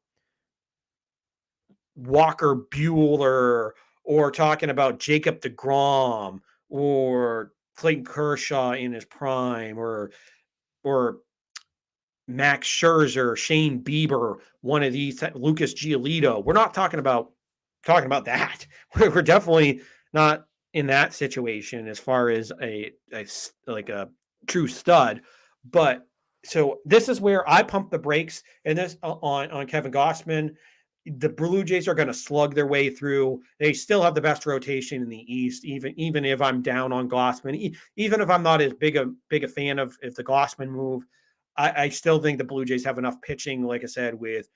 Walker Bueller or talking about Jacob deGrom or Clayton Kershaw in his prime or Max Scherzer, Shane Bieber, one of these, Lucas Giolito. We're not talking about that. We're definitely not in that situation as far as a true stud. But so this is where I pump the brakes, and this on Kevin Gossman. The Blue Jays are going to slug their way through. They still have the best rotation in the East, even if I'm down on Gossman, even if I'm not as big a fan of the Gossman move. I still think the Blue Jays have enough pitching, like I said, with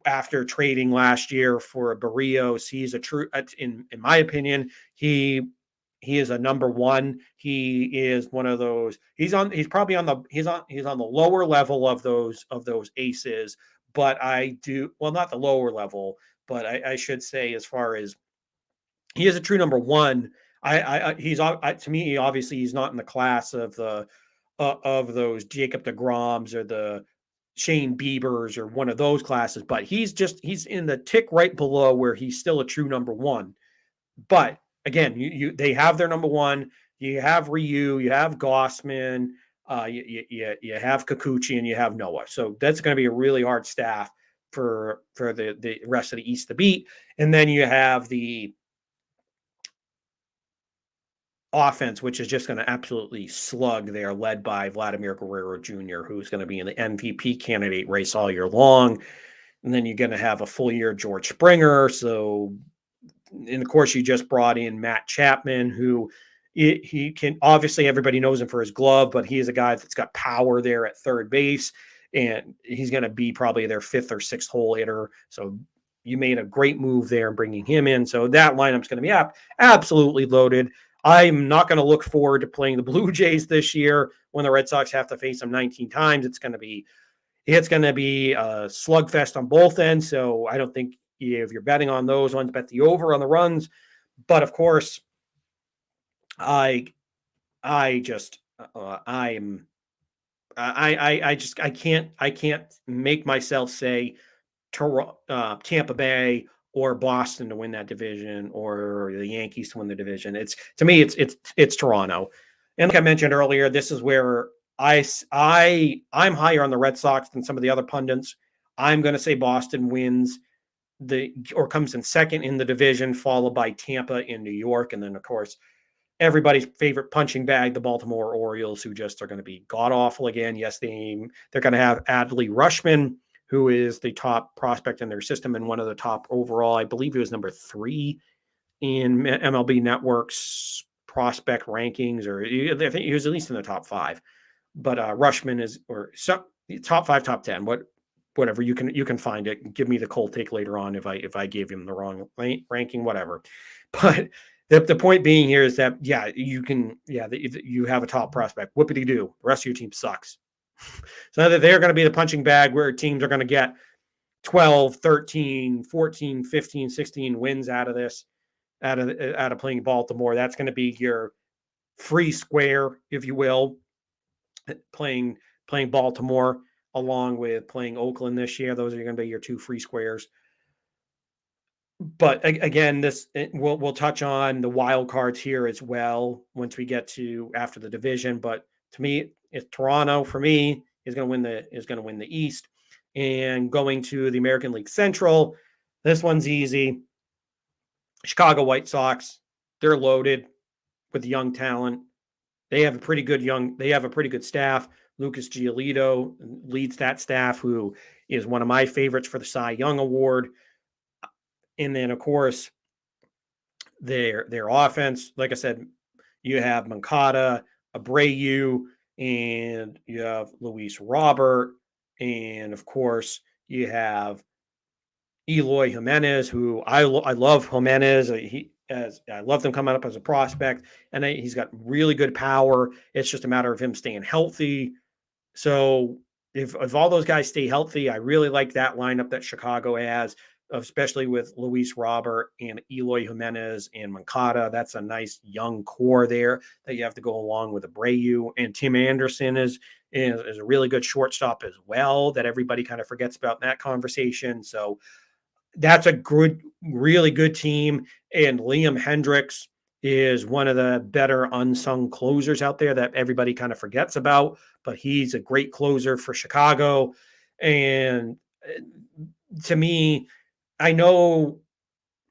after trading last year for Barrios. He's a true, in my opinion, he is a number one. He is one of those. He's probably on the lower level of those aces. But I do well, not the lower level, but I should say, as far as he is a true number one. To me, obviously he's not in the class of the of those Jacob deGroms or the Shane Biebers or one of those classes, but he's in the tick right below where he's still a true number one. But again, they have their number one. You have Ryu, you have Gossman, you have Kikuchi, and you have Noah. So that's going to be a really hard staff for the rest of the East to beat. And then you have the offense, which is just going to absolutely slug there, led by Vladimir Guerrero Jr., who's going to be in the MVP candidate race all year long. And then you're going to have a full year George Springer. So, and of course, you just brought in Matt Chapman, who he can, obviously everybody knows him for his glove, but he is a guy that's got power there at third base, and he's going to be probably their fifth or sixth hole hitter. So you made a great move there in bringing him in. So that lineup's going to be absolutely loaded. I'm not going to look forward to playing the Blue Jays this year when the Red Sox have to face them 19 times. It's going to be a slugfest on both ends. So I don't think, if you're betting on those ones, bet the over on the runs. But of course, I can't make myself say Tampa Bay or Boston to win that division, or the Yankees to win the division. To me, it's Toronto. And like I mentioned earlier, this is where I'm higher on the Red Sox than some of the other pundits. I'm going to say Boston wins or comes in second in the division, followed by Tampa in New York. And then, of course, everybody's favorite punching bag, the Baltimore Orioles, who just are going to be god awful again. Yes, they're going to have Adley Rutschman, who is the top prospect in their system and one of the top overall. I believe he was number 3 in MLB Network's prospect rankings, or I think he was at least in the top 5. But Rutschman is, top 5, top 10, whatever. You can find it. Give me the cold take later on if I gave him the wrong ranking, whatever. But the point being here is that, you have a top prospect. Whoopity doo. The rest of your team sucks. So that they're going to be the punching bag where teams are going to get 12, 13, 14, 15, 16 wins out of this, out of playing Baltimore. That's going to be your free square, if you will, playing Baltimore along with playing Oakland this year. Those are going to be your 2 free squares. But again, we'll touch on the wild cards here as well once we get to after the division. But to me, it's Toronto. For me, is going to win the East. And going to the American League Central, this one's easy. Chicago White Sox, they're loaded with young talent. They have a pretty good staff. Lucas Giolito leads that staff, who is one of my favorites for the Cy Young Award. And then, of course, their offense, like I said, you have Moncada, Abreu, and you have Luis Robert, and of course you have Eloy Jimenez, who I love Jimenez. I love him coming up as a prospect, and he's got really good power. It's just a matter of him staying healthy. So if all those guys stay healthy, I really like that lineup that Chicago has, especially with Luis Robert and Eloy Jimenez and Moncada. That's a nice young core there that you have to go along with Abreu. And Tim Anderson is a really good shortstop as well that everybody kind of forgets about in that conversation. So that's a good, really good team. And Liam Hendricks is one of the better unsung closers out there that everybody kind of forgets about, but he's a great closer for Chicago. And to me, I know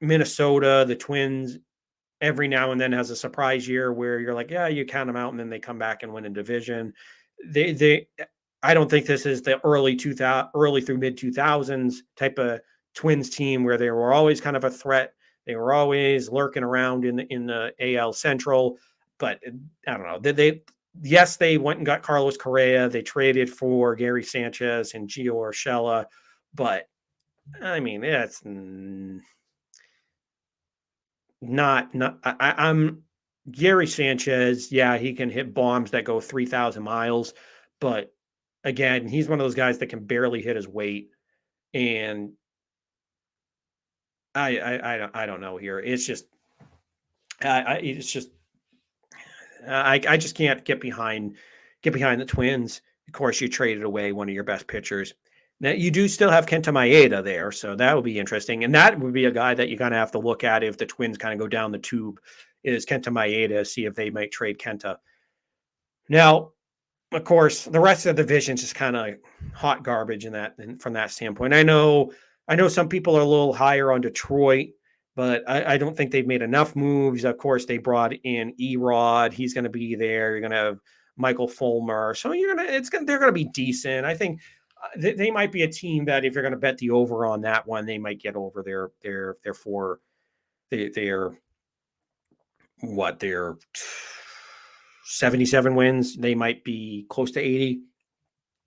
Minnesota, the Twins, every now and then has a surprise year where you're like, yeah, you count them out and then they come back and win a division. They I don't think this is the early through mid 2000s type of Twins team where they were always kind of a threat. They were always lurking around in the AL Central, but I don't know. Yes, they went and got Carlos Correa. They traded for Gary Sanchez and Gio Urshela, but I mean, it's not. I'm Gary Sanchez. Yeah, he can hit bombs that go 3,000 miles, but again, he's one of those guys that can barely hit his weight, and I don't know here. It's just it's just I just can't get behind the Twins. Of course, you traded away one of your best pitchers. Now you do still have Kenta Maeda there, so that would be interesting, and that would be a guy that you kind of have to look at if the Twins kind of go down the tube. Is Kenta Maeda, see if they might trade Kenta. Now, of course, the rest of the division is just kind of hot garbage in that from that standpoint. I know some people are a little higher on Detroit, but I don't think they've made enough moves. Of course, they brought in Erod. He's going to be there. You're going to have Michael Fulmer. So they're going to be decent. I think they might be a team that if you're going to bet the over on that one, they might get over their four, their what their 77 wins. They might be close to 80.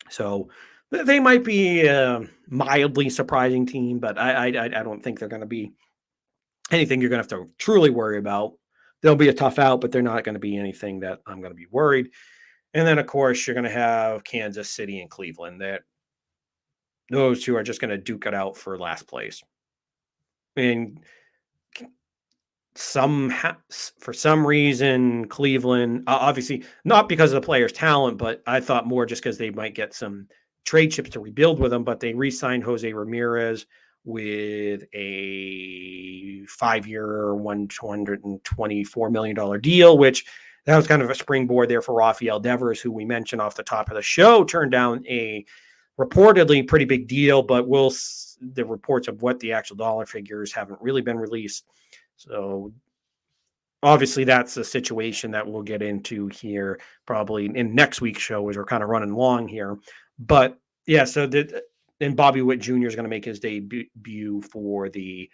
So they might be a mildly surprising team, but I don't think they're going to be anything you're going to have to truly worry about. They'll be a tough out, but they're not going to be anything that I'm going to be worried. And then, of course, you're going to have Kansas City and Cleveland. That those two are just going to duke it out for last place. And for some reason, Cleveland, obviously not because of the players' talent, but I thought more just because they might get some trade chips to rebuild with them. But they re-signed Jose Ramirez with a 5-year, $124 million deal, which that was kind of a springboard there for Rafael Devers, who we mentioned off the top of the show, turned down a reportedly pretty big deal, but the reports of what the actual dollar figures haven't really been released. So obviously that's a situation that we'll get into here probably in next week's show as we're kind of running long here. But yeah, and Bobby Witt Jr. is going to make his debut for the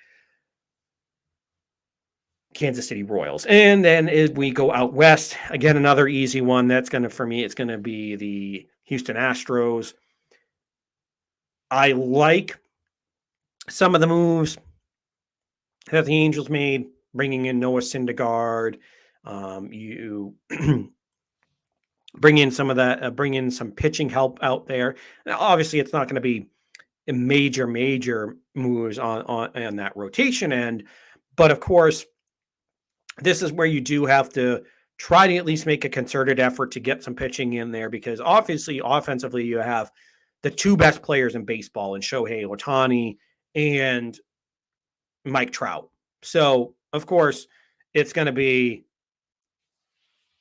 Kansas City Royals. And then as we go out west, again, another easy one. For me, it's going to be the Houston Astros. I like some of the moves that the Angels made, bringing in Noah Syndergaard. You bring in some of that, bring in some pitching help out there. Now, obviously, it's not going to be a major moves on that rotation end, but of course, this is where you do have to try to at least make a concerted effort to get some pitching in there, because obviously, offensively, you have the two best players in baseball in Shohei Ohtani and Mike Trout. So, of course, it's going to be,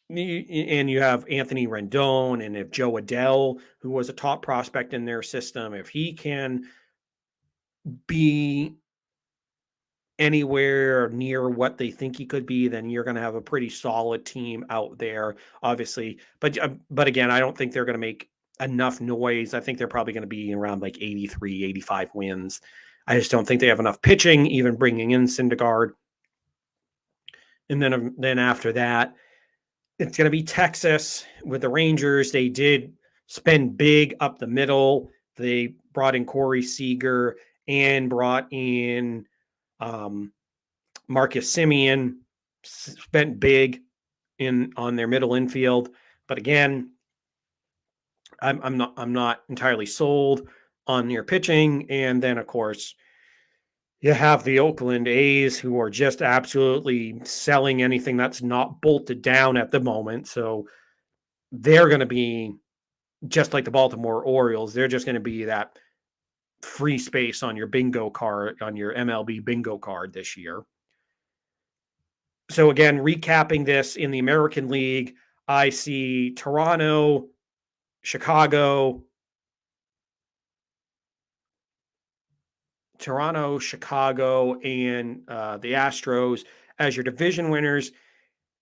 and you have Anthony Rendon, and if Joe Adell, who was a top prospect in their system, if he can be anywhere near what they think he could be, then you're going to have a pretty solid team out there, obviously. But again, I don't think they're going to make enough noise. I think they're probably going to be around like 83, 85 wins. I just don't think they have enough pitching, even bringing in Syndergaard. And then after that, it's going to be Texas with the Rangers. They did spend big up the middle. They brought in Corey Seager and brought in Marcus Semien, spent big on their middle infield. But again, I'm not entirely sold on your pitching. And then of course you have the Oakland A's who are just absolutely selling anything that's not bolted down at the moment. So they're going to be just like the Baltimore Orioles. They're just going to be that free space on your bingo card, on your MLB bingo card this year. So again, recapping this in the American League, I see Toronto, Chicago, Chicago, and the Astros as your division winners.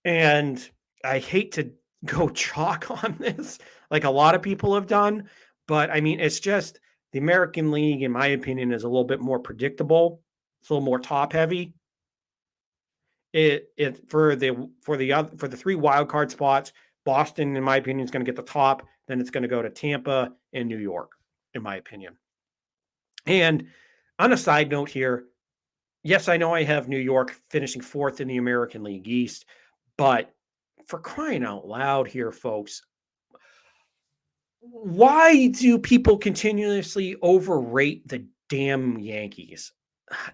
And I hate to go chalk on this, like a lot of people have done, but I mean, it's just the American League, in my opinion, is a little bit more predictable. It's a little more top heavy. It for the three wild card spots, Boston, in my opinion, is going to get the top. Then it's going to go to Tampa and New York, in my opinion. And on a side note here, yes, I know I have New York finishing fourth in the American League East, but for crying out loud here, folks, why do people continuously overrate the damn Yankees?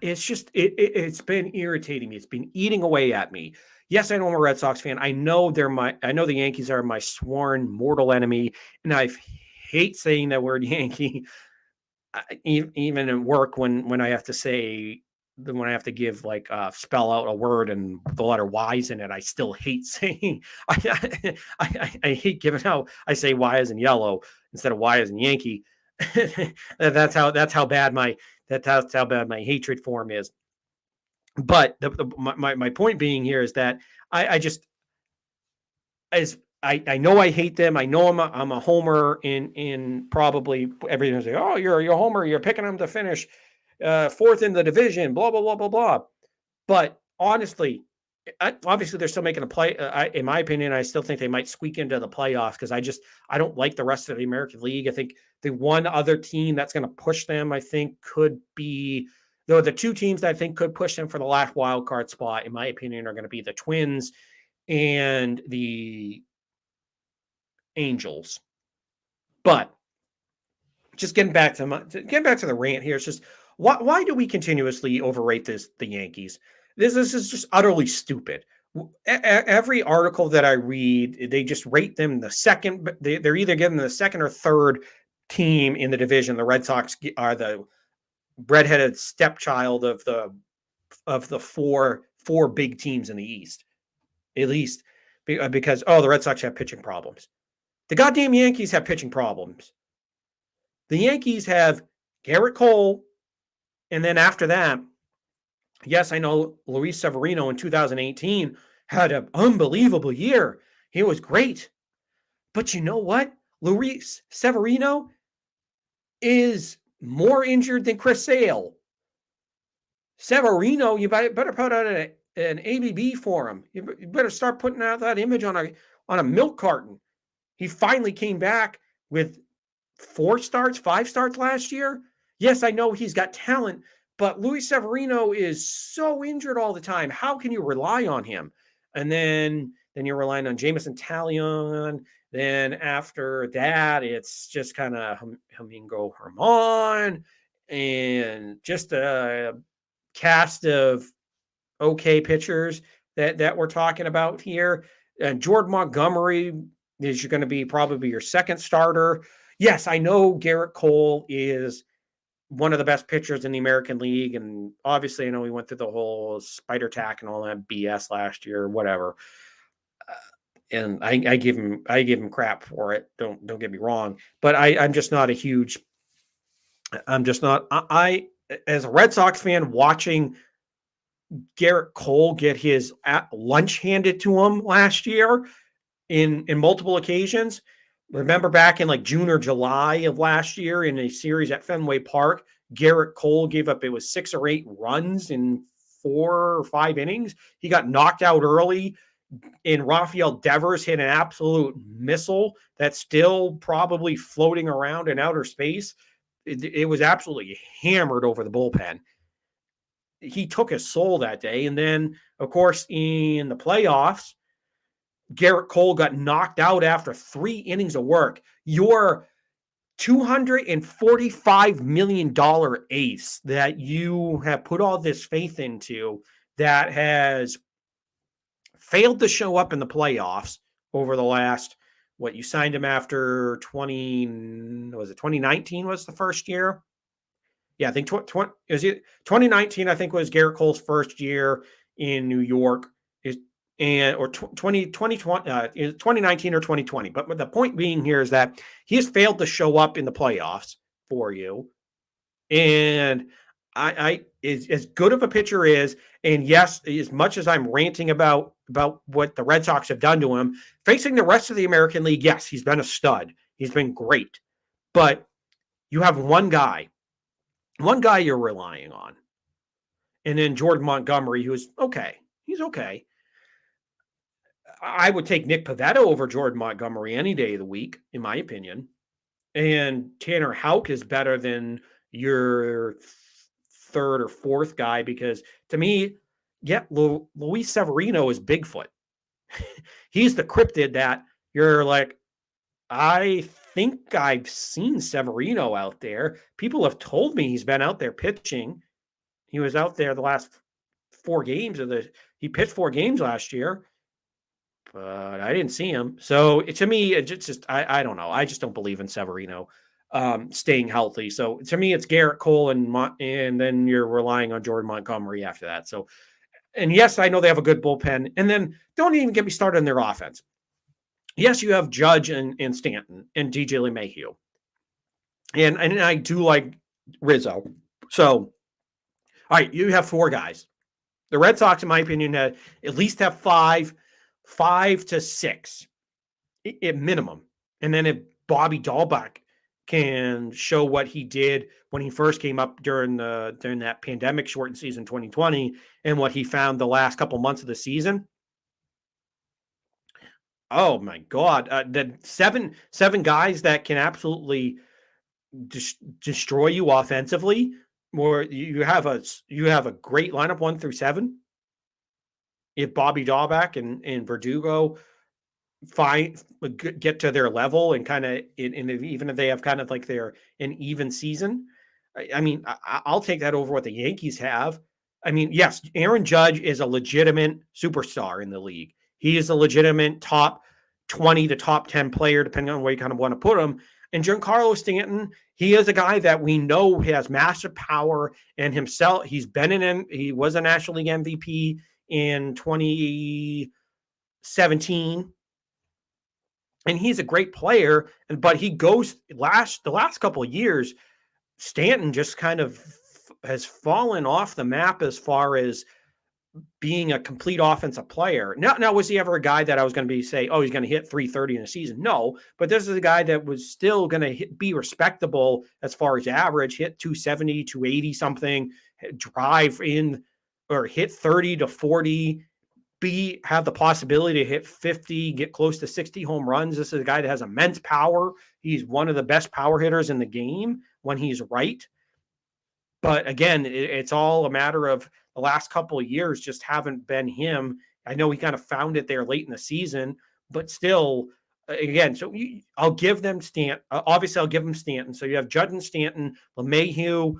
It's just it's been irritating me. It's been eating away at me. Yes, I know I'm a Red Sox fan. I know the Yankees are my sworn mortal enemy, and I hate saying that word Yankee. Even at work when I have to say when I have to give like spell out a word and the letter Y's in it, I still hate saying I hate giving out. I say Y as in yellow instead of Y as in Yankee. that's how bad my hatred for him is. But my point being here is that I just as I know I hate them. I know I'm a homer in probably everything's like, oh, you're a homer. You're picking them to finish fourth in the division. Blah blah blah blah blah. But honestly, obviously they're still making a play. In my opinion, I still think they might squeak into the playoffs because I don't like the rest of the American League. I think the one other team that's going to push them, I think, could be the two teams that I think could push them for the last wild card spot. In my opinion, are going to be the Twins and the Angels. But just getting back to the rant here, it's just why do we continuously overrate the Yankees? This is just utterly stupid. Every article that I read, they just rate them the second. They're either given the second or third team in the division. The Red Sox are the redheaded stepchild of the four big teams in the East, at least because the Red Sox have pitching problems. The goddamn Yankees have pitching problems. The Yankees have Garrett Cole, and then after that, yes, I know Luis Severino in 2018 had an unbelievable year. He was great. But you know what? Luis Severino is more injured than Chris Sale. Severino, you better put out an ABB for him. You better start putting out that image on a milk carton. He finally came back with 5 starts last year. Yes, I know he's got talent, but Luis Severino is so injured all the time. How can you rely on him? And then you're relying on Jameson Taillon. Then after that, it's just kind of Domingo Germán and just a cast of okay pitchers that we're talking about here. And Jordan Montgomery is going to be probably your second starter. Yes, I know Garrett Cole is one of the best pitchers in the American League, and obviously I know he went through the whole spider tack and all that BS last year, or whatever. And I give him crap for it. Don't get me wrong, but I'm just not a huge. I'm just not. I as a Red Sox fan watching Garrett Cole get his lunch handed to him last year in multiple occasions. Remember back in like June or July of last year in a series at Fenway Park, Garrett Cole gave up, it was 6 or 8 runs in 4 or 5 innings. He got knocked out early, and Rafael Devers hit an absolute missile that's still probably floating around in outer space. It was absolutely hammered over the bullpen. He took his soul that day. And then, of course, in the playoffs, Garrett Cole got knocked out after 3 innings of work. Your $245 million ace that you have put all this faith into that has failed to show up in the playoffs over the last, what, you signed him after 2019 was the first year? Yeah, I think 2019, I think, was Garrett Cole's first year in New York, or 2019 or 2020. But the point being here is that he has failed to show up in the playoffs for you. And I as good of a pitcher is, and yes, as much as I'm ranting about what the Red Sox have done to him, facing the rest of the American League, yes, he's been a stud. He's been great. But you have one guy you're relying on. And then Jordan Montgomery, who is okay. He's okay. I would take Nick Pivetta over Jordan Montgomery any day of the week, in my opinion. And Tanner Houck is better than your third or fourth guy because, to me, yeah, Luis Severino is Bigfoot. He's the cryptid that you're like, I think I've seen Severino out there. People have told me he's been out there pitching. He was out there the last 4 games he pitched 4 games last year, but I didn't see him. So to me, it's just I don't know. I just don't believe in Severino staying healthy. So to me, it's Garrett Cole and then you're relying on Jordan Montgomery after that. So, and yes, I know they have a good bullpen. And then don't even get me started on their offense. Yes, you have Judge and Stanton and DJ LeMahieu. And I do like Rizzo. So, all right, you have 4 guys. The Red Sox, in my opinion, at least have 5 to 6 at minimum. And then if Bobby Dahlbeck can show what he did when he first came up during that pandemic shortened season 2020 and what he found the last couple months of the season. Oh my God. The seven guys that can absolutely destroy you offensively, or you have a great lineup 1 through 7. If Bobby Dahlbeck and Verdugo get to their level and kind of, even if they have kind of like an even season, I mean, I'll take that over what the Yankees have. I mean, yes, Aaron Judge is a legitimate superstar in the league. He is a legitimate top 20 to top 10 player, depending on where you kind of want to put him. And Giancarlo Stanton, he is a guy that we know has massive power and himself. He was a National League MVP in 2017. And he's a great player, but he goes the last couple of years, Stanton just kind of has fallen off the map as far as being a complete offensive player. Now, was he ever a guy that I was going to say, oh, he's going to hit 330 in a season? No, but this is a guy that was still going to be respectable as far as average, hit 270, 280 something, drive in or hit 30 to 40, have the possibility to hit 50, get close to 60 home runs. This is a guy that has immense power. He's one of the best power hitters in the game when he's right. But again, it's all a matter of the last couple of years just haven't been him. I know he kind of found it there late in the season, but still, again, so I'll give them Stanton. Obviously, I'll give them Stanton. So you have Judd and Stanton. LeMahieu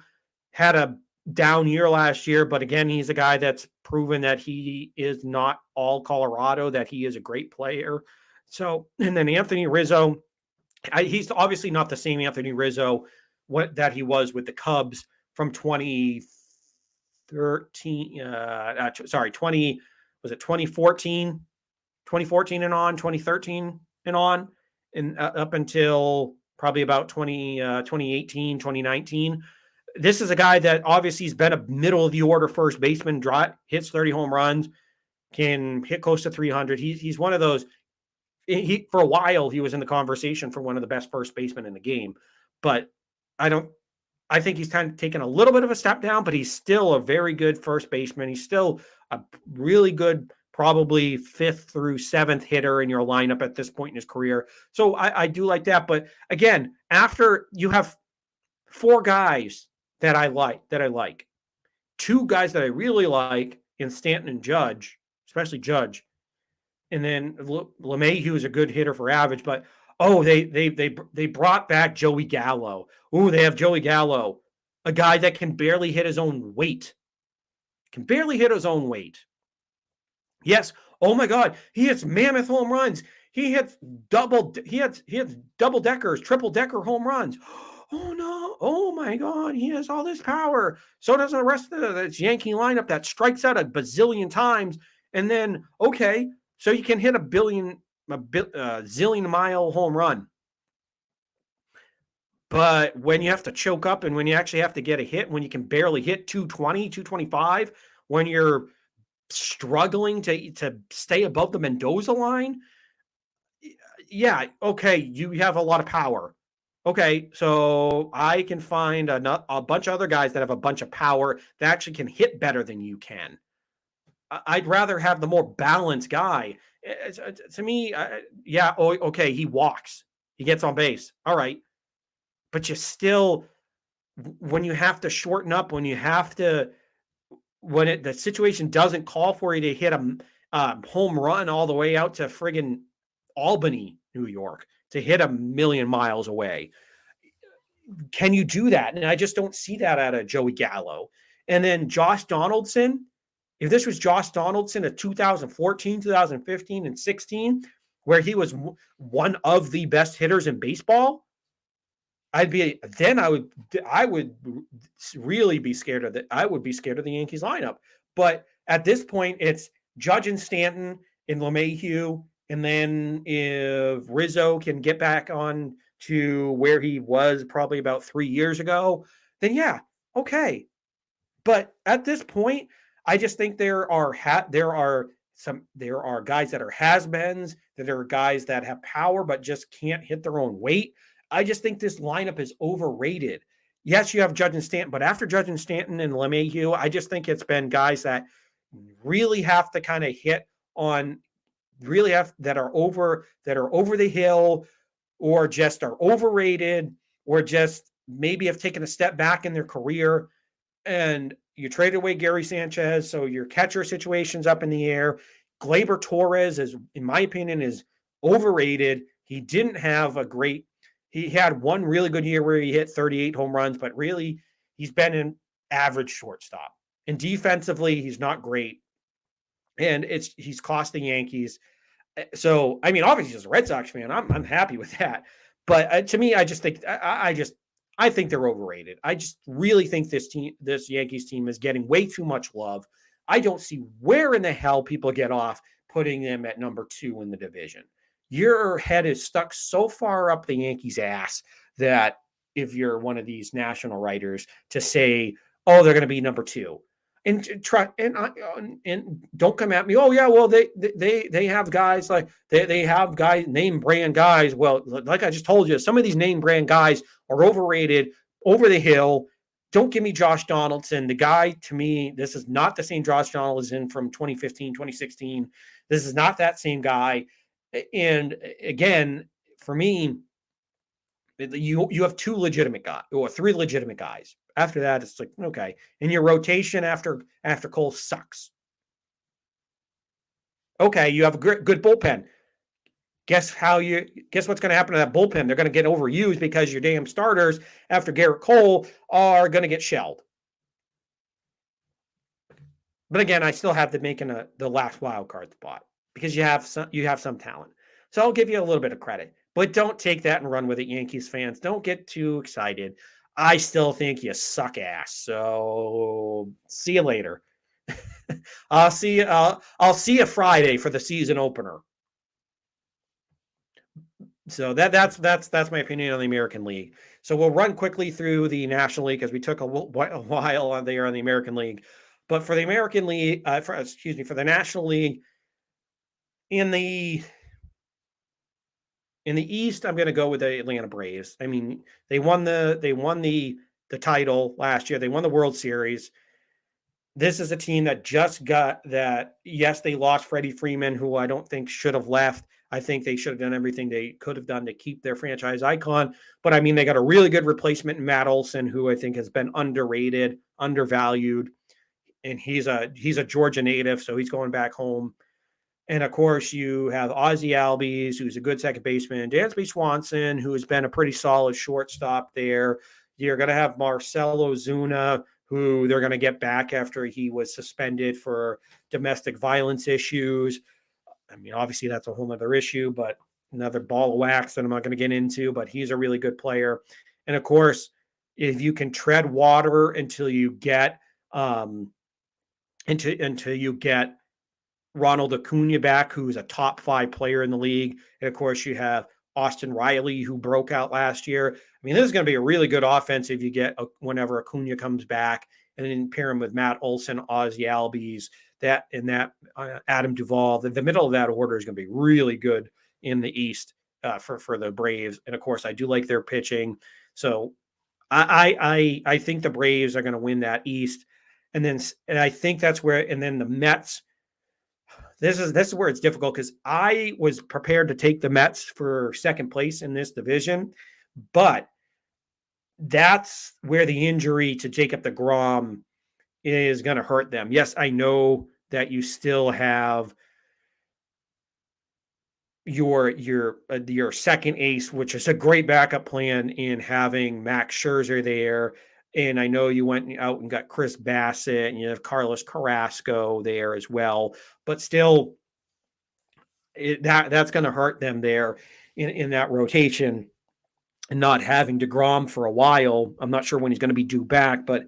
had a down year last year, but again, he's a guy that's proven that he is not all Colorado, that he is a great player. So, and then Anthony Rizzo, he's obviously not the same Anthony Rizzo that he was with the Cubs from 2013, 2014 and on, 2013 and on, and up until probably about 2018, 2019. This is a guy that obviously has been a middle of the order first baseman, hits 30 home runs, can hit close to 300. He's one of those. For a while, he was in the conversation for one of the best first basemen in the game, but I think he's kind of taken a little bit of a step down, but he's still a very good first baseman. He's still a really good, probably 5th through 7th hitter in your lineup at this point in his career. So I do like that. But again, after you have 4 guys that I like, 2 guys that I really like in Stanton and Judge, especially Judge. And then LeMahieu is a good hitter for average, but Oh, they brought back Joey Gallo. Ooh, they have Joey Gallo, a guy that can barely hit his own weight. Can barely hit his own weight. Yes. Oh my God, he hits mammoth home runs. He hits he hits double deckers, triple decker home runs. Oh no! Oh my God, he has all this power. So does the rest of this Yankee lineup that strikes out a bazillion times. And then okay, so you can hit zillion mile home run. But when you have to choke up and when you actually have to get a hit, when you can barely hit 220, 225, when you're struggling to stay above the Mendoza line, yeah, okay, you have a lot of power. Okay, so I can find a bunch of other guys that have a bunch of power that actually can hit better than you can. I'd rather have the more balanced guy. To me, yeah, okay, he walks, he gets on base. All right, but you still, when you have to shorten up, when you have to, the situation doesn't call for you to hit a home run all the way out to friggin' Albany, New York, to hit a million miles away. Can you do that? And I just don't see that out of Joey Gallo. And then Josh Donaldson, if this was Josh Donaldson of 2014, 2015, and 16, where he was one of the best hitters in baseball, I would really be scared of I would be scared of the Yankees lineup. But at this point, it's Judge and Stanton and LeMahieu. And then if Rizzo can get back on to where he was probably about 3 years ago, then yeah, okay. But at this point, I just think there are guys that are has-beens, that there are guys that have power but just can't hit their own weight. I just think this lineup is overrated. Yes, you have Judge and Stanton, but after Judge and Stanton and LeMahieu, I just think it's been guys that really have to kind of hit on, really have that are over the hill, or just are overrated, or just maybe have taken a step back in their career. And you traded away Gary Sanchez, so your catcher situation's up in the air. Gleyber Torres is, in my opinion, is overrated. He didn't have a great. He had one really good year where he hit 38 home runs, but really he's been an average shortstop. And defensively, he's not great. And he's cost the Yankees. So I mean, obviously, as a Red Sox fan, I'm happy with that. But to me, I just think I think they're overrated. I just really think this Yankees team is getting way too much love. I don't see where in the hell people get off putting them at number 2 in the division. Your head is stuck so far up the Yankees' ass that if you're one of these national writers to say, "Oh, they're going to be number 2." And try and don't come at me. Oh yeah, well they have guys like they have guys, name brand guys. Well, like I just told you, some of these name brand guys are overrated, over the hill. Don't give me Josh Donaldson. The guy, to me, this is not the same Josh Donaldson from 2015, 2016. This is not that same guy. And again, for me, you have 2 legitimate guys or 3 legitimate guys. After that, it's like, okay. And your rotation after Cole sucks. Okay, you have a good bullpen. Guess what's going to happen to that bullpen? They're going to get overused because your damn starters after Garrett Cole are going to get shelled. But again, I still have to make the last wild card spot because you have some talent. So I'll give you a little bit of credit, but don't take that and run with it, Yankees fans. Don't get too excited. I still think you suck ass. So see you later. I'll see you Friday for the season opener. So that's my opinion on the American League. So we'll run quickly through the National League because we took a while on there on the American League. But for the American League, for the National League, in the East, I'm going to go with the Atlanta Braves. I mean, they won the title last year. They won the World Series. This is a team that just got that. Yes, they lost Freddie Freeman, who I don't think should have left. I think they should have done everything they could have done to keep their franchise icon. But I mean, they got a really good replacement in Matt Olson, who I think has been underrated, undervalued. And he's a Georgia native, so he's going back home. And of course, you have Ozzie Albies, who's a good second baseman, Dansby Swanson, who has been a pretty solid shortstop there. You're going to have Marcelo Zuna, who they're going to get back after he was suspended for domestic violence issues. I mean, obviously, that's a whole other issue, but another ball of wax that I'm not going to get into, but he's a really good player. And of course, if you can tread water until you get until you get Ronald Acuna back, who's a top 5 player in the league. And of course, you have Austin Riley, who broke out last year. I mean, this is going to be a really good offense if you get whenever Acuna comes back, and then pair him with Matt Olson, Ozzie Albies, Adam Duvall. The middle of that order is going to be really good in the East for the Braves. And of course, I do like their pitching. So I think the Braves are going to win that East. And I think that's where, and then the Mets. This is where it's difficult because I was prepared to take the Mets for second place in this division, but that's where the injury to Jacob deGrom is going to hurt them. Yes, I know that you still have your second ace, which is a great backup plan in having Max Scherzer there. And I know you went out and got Chris Bassett, and you have Carlos Carrasco there as well. But still, that's going to hurt them there in that rotation, and not having DeGrom for a while. I'm not sure when he's going to be due back, but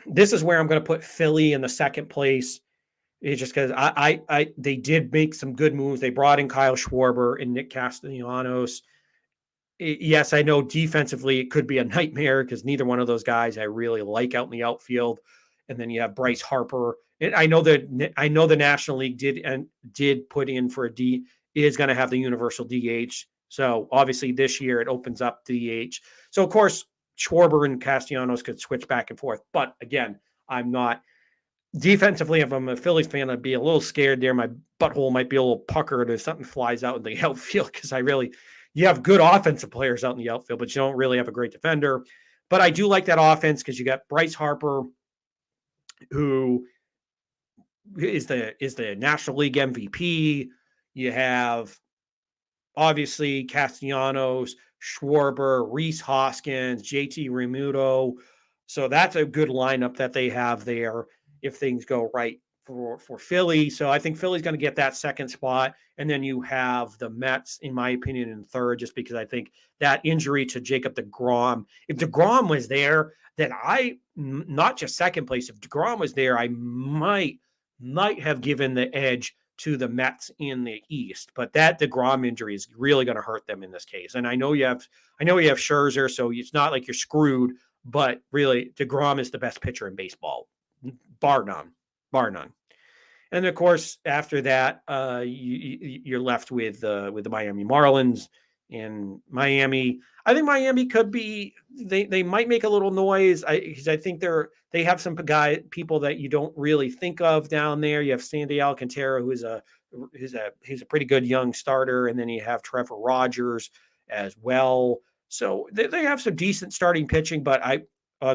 this is where I'm going to put Philly in the second place. It's just because they did make some good moves. They brought in Kyle Schwarber and Nick Castellanos. Yes, I know defensively it could be a nightmare because neither one of those guys I really like out in the outfield. And then you have Bryce Harper. And I know the National League did put in for a D is going to have the universal DH. So obviously this year it opens up DH. So of course Schwarber and Castellanos could switch back and forth. But again, I'm not defensively. If I'm a Phillies fan, I'd be a little scared there. My butthole might be a little puckered if something flies out in the outfield because you have good offensive players out in the outfield, but you don't really have a great defender. But I do like that offense because you got Bryce Harper, who is the National League MVP. You have obviously Castellanos, Schwarber, Rhys Hoskins, JT Realmuto. So that's a good lineup that they have there if things go right for Philly. So I think Philly's going to get that second spot. And then you have the Mets, in my opinion, in third, just because I think that injury to Jacob deGrom, if deGrom was there, then not just second place, if deGrom was there, I might have given the edge to the Mets in the East. But that deGrom injury is really going to hurt them in this case. And I know you have Scherzer, so it's not like you're screwed, but really deGrom is the best pitcher in baseball, bar none. And of course, after that, you're left with the Miami Marlins. And Miami, I think Miami could be. They might make a little noise. Because I think they have some people that you don't really think of down there. You have Sandy Alcantara, who's a pretty good young starter, and then you have Trevor Rogers as well. So they have some decent starting pitching, but I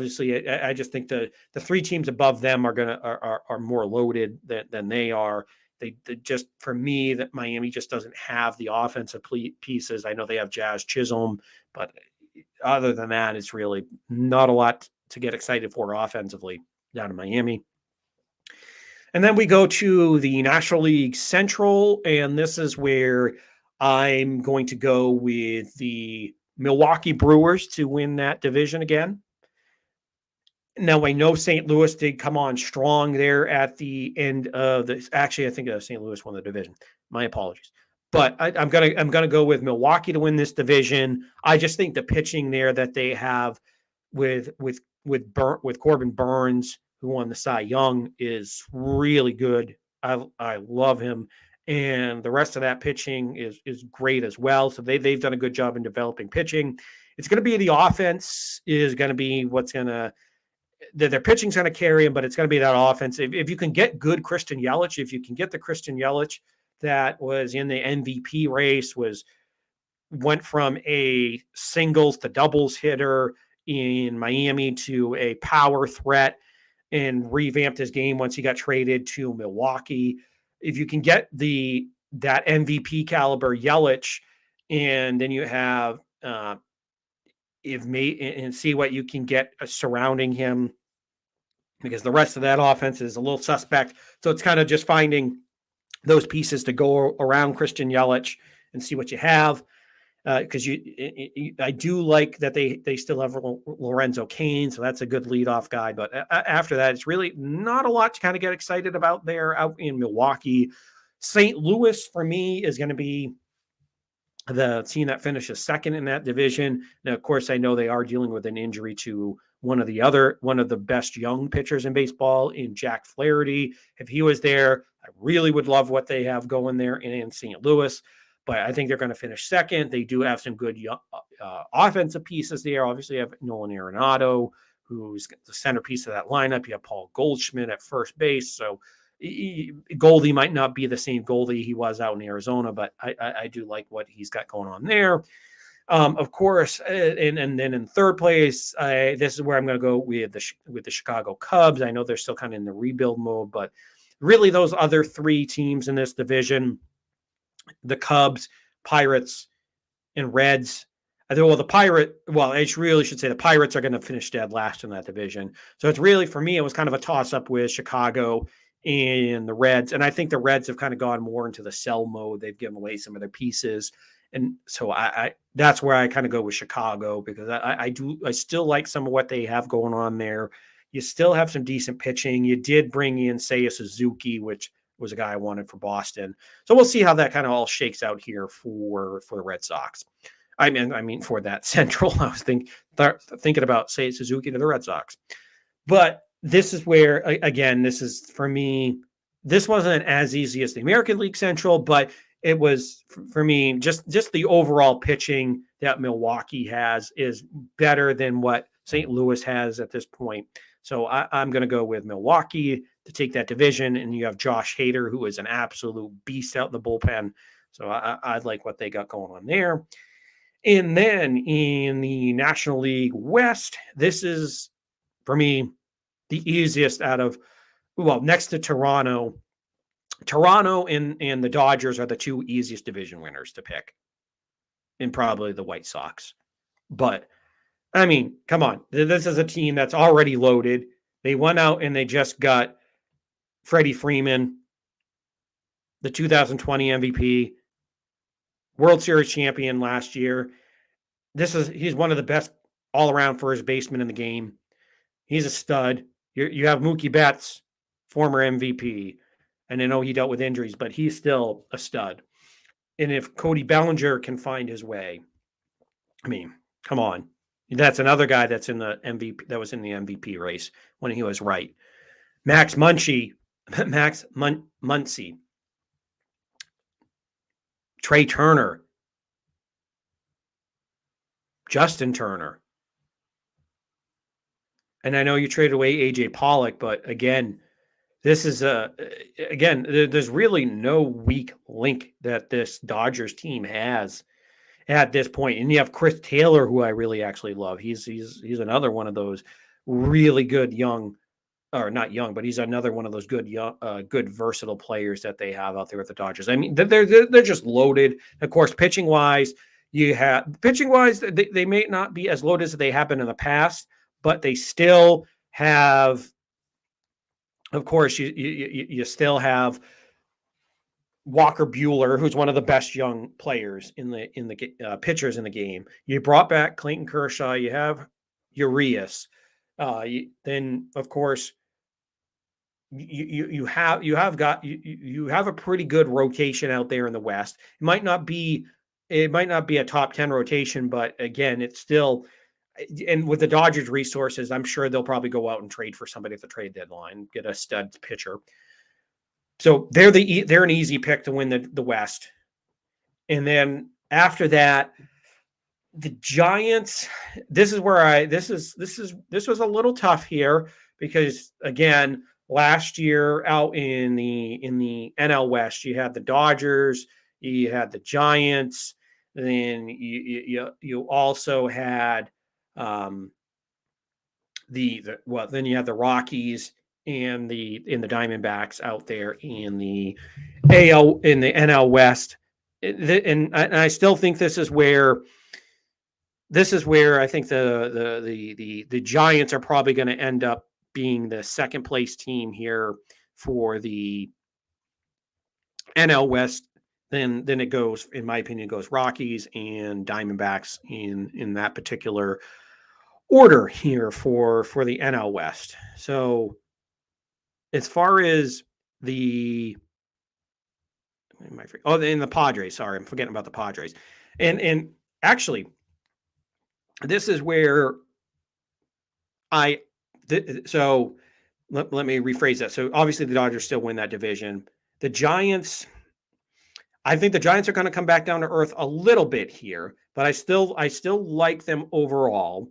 just think the 3 teams above them are more loaded than they are. They just, for me, that Miami just doesn't have the offensive pieces. I know they have Jazz Chisholm, but other than that, it's really not a lot to get excited for offensively down in Miami. And then we go to the National League Central, and this is where I'm going to go with the Milwaukee Brewers to win that division again. Now, I know St. Louis did come on strong there at the end of this. Actually, I think St. Louis won the division. My apologies. But I'm gonna go with Milwaukee to win this division. I just think the pitching there that they have with Corbin Burns, who won the Cy Young, is really good. I love him, and the rest of that pitching is great as well. So they've done a good job in developing pitching. It's going to be the offense is going to be what's going to. Their pitching's going to carry him, but it's going to be that offense. If you can get good Christian Yelich, if you can get the Christian Yelich that was in the MVP race, went from a singles to doubles hitter in Miami to a power threat and revamped his game once he got traded to Milwaukee. if you can get that MVP caliber Yelich, and then you have and see what you can get surrounding him, because the rest of that offense is a little suspect. So it's kind of just finding those pieces to go around Christian Yelich and see what you have. Because I do like that they still have Lorenzo Cain, so that's a good leadoff guy. But after that, it's really not a lot to kind of get excited about there out in Milwaukee. St. Louis for me is going to be the team that finishes second in that division. Now, of course, I know they are dealing with an injury to one of the best young pitchers in baseball in Jack Flaherty. If he was there, I really would love what they have going there in St. Louis. But I think they're going to finish second. They do have some good offensive pieces there. Obviously, you have Nolan Arenado, who's the centerpiece of that lineup. You have Paul Goldschmidt at first base. So Goldie might not be the same Goldie he was out in Arizona, but I do like what he's got going on there. Of course, and then in third place, this is where I'm going to go with the Chicago Cubs. I know they're still kind of in the rebuild mode, but really those other three teams in this division, the Cubs, Pirates, and Reds. I really should say the Pirates are going to finish dead last in that division. So it's really, for me, it was kind of a toss-up with Chicago and the Reds. And I think the Reds have kind of gone more into the sell mode. They've given away some of their pieces. And so that's where I kind of go with Chicago, because I still like some of what they have going on there. You still have some decent pitching. You did bring in Seiya Suzuki, which was a guy I wanted for Boston. So we'll see how that kind of all shakes out here for the Red Sox. I mean for that Central. I was thinking about Seiya Suzuki to the Red Sox. But this is where, again, this is, for me, this wasn't as easy as the American League Central, but it was, for me, just the overall pitching that Milwaukee has is better than what St. Louis has at this point. So I'm going to go with Milwaukee to take that division. And you have Josh Hader, who is an absolute beast out in the bullpen. So I like what they got going on there. And then in the National League West, this is, for me, the easiest next to Toronto. Toronto and the Dodgers are the two easiest division winners to pick, and probably the White Sox. But, I mean, come on. This is a team that's already loaded. They went out and they just got Freddie Freeman, the 2020 MVP, World Series champion last year. He's one of the best all-around first basemen in the game. He's a stud. You have Mookie Betts, former MVP. And I know he dealt with injuries, but he's still a stud. And if Cody Bellinger can find his way, I mean, come on. That's another guy that's in the MVP, that was in the MVP race when he was right. Max Muncy, Trey Turner, Justin Turner. And I know you traded away AJ Pollock, but again, there's really no weak link that this Dodgers team has at this point. And you have Chris Taylor, who I really actually love. He's another one of those really good not young, but he's another one of those good good versatile players that they have out there with the Dodgers. I mean, they're just loaded. Of course, pitching wise, they may not be as loaded as they have been in the past, but they still have. Of course, you still have Walker Buehler, who's one of the best young players in the pitchers in the game. You brought back Clayton Kershaw. You have Urias. Then, of course, you have a pretty good rotation out there in the West. It might not be a top 10 rotation, but again, it's still. And with the Dodgers resources, I'm sure they'll probably go out and trade for somebody at the trade deadline, get a stud pitcher. So they're an easy pick to win the West. And then after that, the Giants, this was a little tough here, because again, last year out in the NL West, you had the Dodgers, you had the Giants, then you also had then you have the Rockies and the Diamondbacks out there in the NL West. And I still think this is where I think the Giants are probably going to end up being the second place team here for the NL West. Then it goes, in my opinion, goes Rockies and Diamondbacks in that particular order here for the NL West. So as far as the in the Padres, sorry, I'm forgetting about the Padres. And actually, this is where so let me rephrase that. So obviously the Dodgers still win that division. The Giants, I think the Giants are going to come back down to earth a little bit here, but I still like them overall.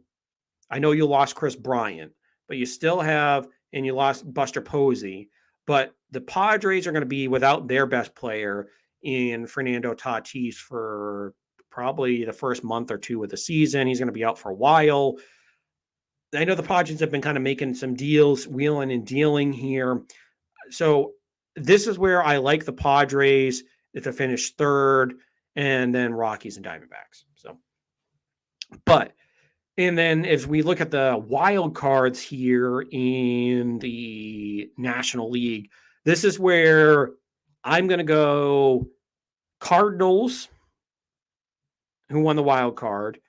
I know you lost Chris Bryant, but you still have, and you lost Buster Posey, but the Padres are going to be without their best player in Fernando Tatis for probably the first month or two of the season. He's going to be out for a while. I know the Padres have been kind of making some deals, wheeling and dealing here. So this is where I like the Padres to finish third, and then Rockies and Diamondbacks. So, and then as we look at the wild cards here in the National League, this is where I'm going to go Cardinals, who won the wild card,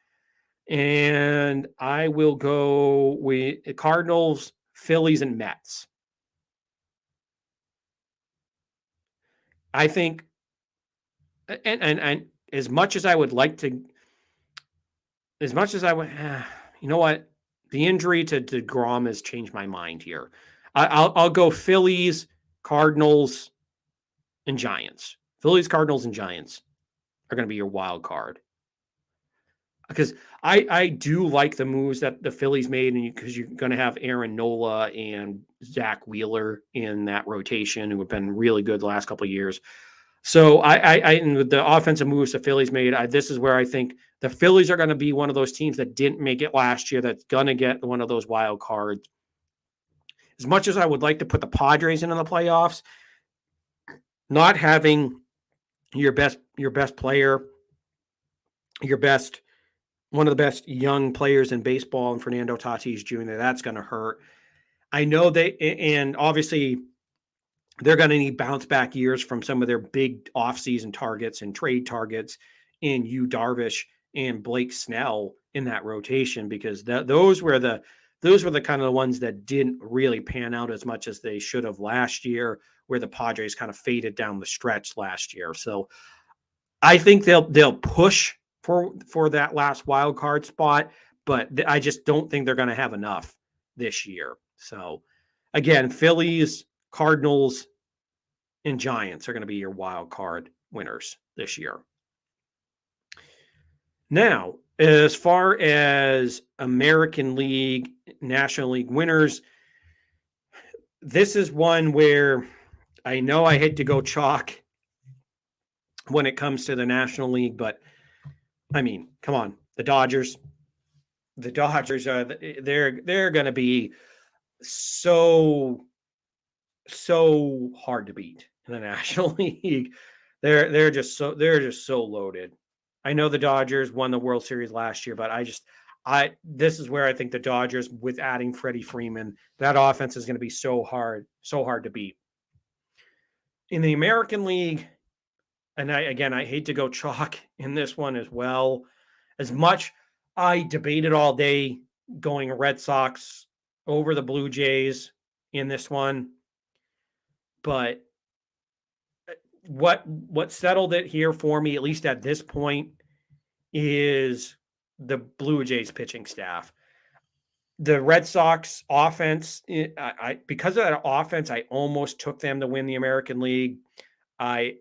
and I will go with Cardinals, Phillies, and Mets. I think, and as much as I would like to, you know what? The injury to DeGrom has changed my mind here. I'll go Phillies, Cardinals, and Giants. Phillies, Cardinals, and Giants are going to be your wild card. Because I do like the moves that the Phillies made, and because you're going to have Aaron Nola and Zach Wheeler in that rotation, who have been really good the last couple of years. So and with the offensive moves the Phillies made, this is where I think the Phillies are going to be one of those teams that didn't make it last year that's going to get one of those wild cards. As much as I would like to put the Padres into the playoffs, not having your best player, one of the best young players in baseball, and Fernando Tatis Jr., that's going to hurt. I know and obviously they're going to need bounce back years from some of their big offseason targets and trade targets in Yu Darvish and Blake Snell in that rotation, because those were the kind of the ones that didn't really pan out as much as they should have last year, where the Padres kind of faded down the stretch last year. So I think they'll push for that last wild card spot, but I just don't think they're going to have enough this year. So again, Phillies, Cardinals, and Giants are going to be your wild card winners this year. Now, as far as American League, National League winners, this is one where I know I hate to go chalk when it comes to the National League, but I mean, come on, the Dodgers are they're going to be so hard to beat in the National League. They're just so loaded. I know the Dodgers won the World Series last year, but this is where I think the Dodgers, with adding Freddie Freeman, that offense is going to be so hard to beat. In the American League, and I hate to go chalk in this one as well. As much I debated all day going Red Sox over the Blue Jays in this one, but what settled it here for me, at least at this point, is the Blue Jays pitching staff. The Red Sox offense, because of that offense, I almost took them to win the American League. I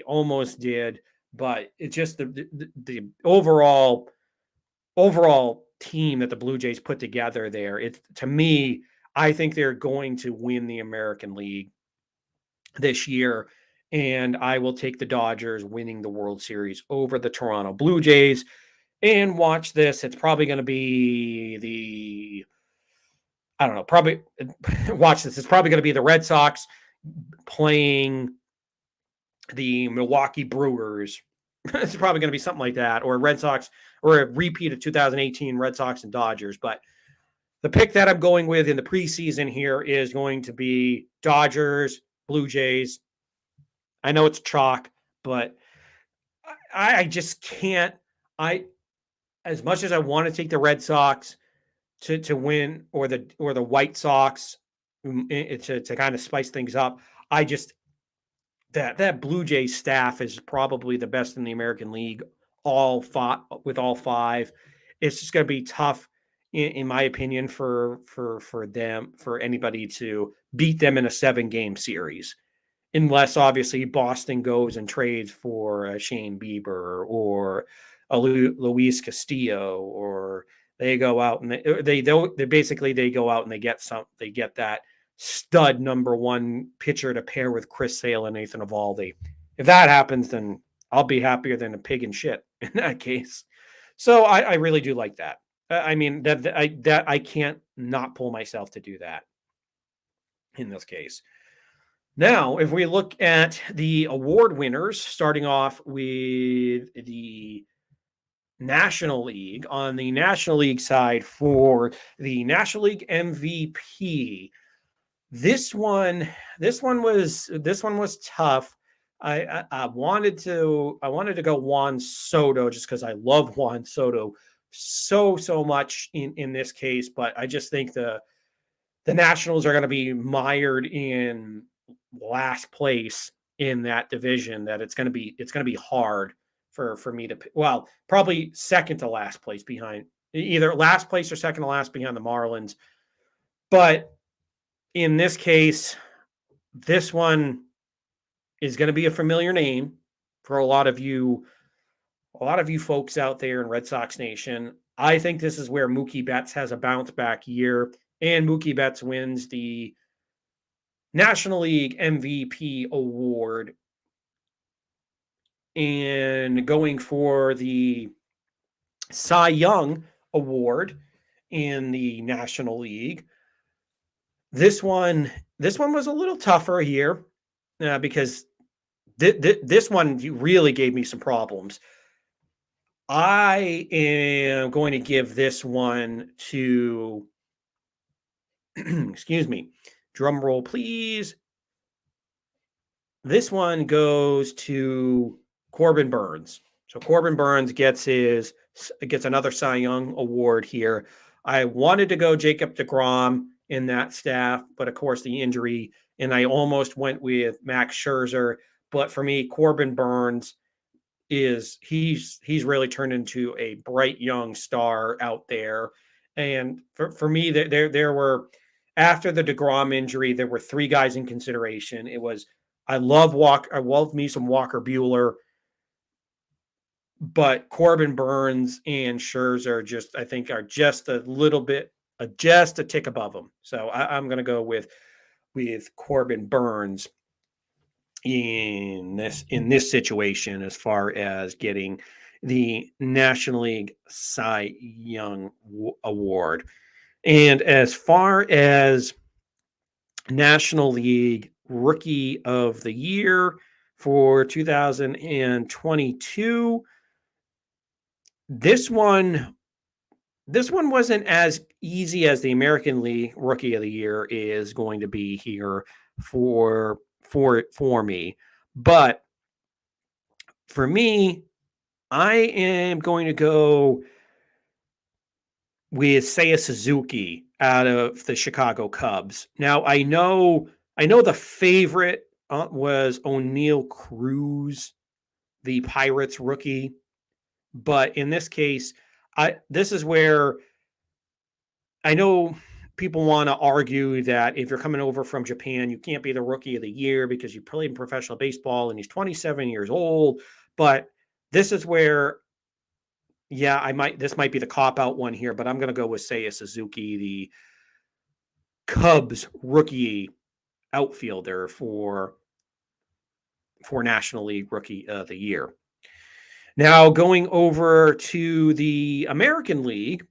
almost did, but it's just the overall team that the Blue Jays put together there. To me, I think they're going to win the American League this year, and I will take the Dodgers winning the World Series over the Toronto Blue Jays. And watch this. It's probably going to be I don't know, probably watch this. It's probably going to be the Red Sox playing the Milwaukee Brewers. It's probably going to be something like that, or Red Sox, or a repeat of 2018 Red Sox and Dodgers. But the pick that I'm going with in the preseason here is going to be Dodgers, Blue Jays. I know it's chalk, but I just can't. I as much as I want to take the Red Sox to win, or the White Sox to kind of spice things up, I just that Blue Jays staff is probably the best in the American League. With all five, it's just going to be tough, in my opinion, for anybody to beat them in a 7-game series, unless obviously Boston goes and trades for Shane Bieber or a Luis Castillo, or they go out and they go out and they get that stud number one pitcher to pair with Chris Sale and Nathan Eovaldi. If that happens, then I'll be happier than a pig in shit in that case. So I really do like that. I mean that I can't not pull myself to do that in this case. Now, if we look at the award winners, starting off with the National League, on the National League side for the National League MVP, this one was tough. I wanted to go Juan Soto just because I love Juan Soto so much in this case, but I just think the Nationals are going to be mired in last place in that division, that it's going to be hard for me to, well, probably second to last place, behind either last place or second to last behind the Marlins. But in this case, this one is going to be a familiar name for a lot of you folks out there in Red Sox Nation. I think this is where Mookie Betts has a bounce back year, and Mookie Betts wins the National League MVP award, and going for the Cy Young award in the National League. This one was a little tougher here, because this one really gave me some problems. I am going to give this one to excuse me, drum roll please. This one goes to Corbin Burns. So Corbin Burns gets another Cy Young award here. I wanted to go Jacob deGrom in that staff, but of course the injury, and I almost went with Max Scherzer. But for me, Corbin Burns he's really turned into a bright young star out there. And for me, there were, after the deGrom injury, there were 3 guys in consideration. It was, I love me some Walker Buehler, but Corbin Burns and Scherzer I think are just a little bit, just a tick above them. So I'm going to go with Corbin Burns in this situation, as far as getting the National League Cy Young award. And as far as National League Rookie of the Year for 2022, this one wasn't as easy as the American League Rookie of the Year is going to be here for me. But for me, I am going to go with Seiya Suzuki out of the Chicago Cubs. Now, I know the favorite was O'Neal Cruz, the Pirates rookie, but in this case, this is where I know people want to argue that if you're coming over from Japan, you can't be the Rookie of the Year because you played in professional baseball and he's 27 years old. But this is where, this might be the cop-out one here, but I'm going to go with Seiya Suzuki, the Cubs rookie outfielder for National League Rookie of the Year. Now, going over to the American League,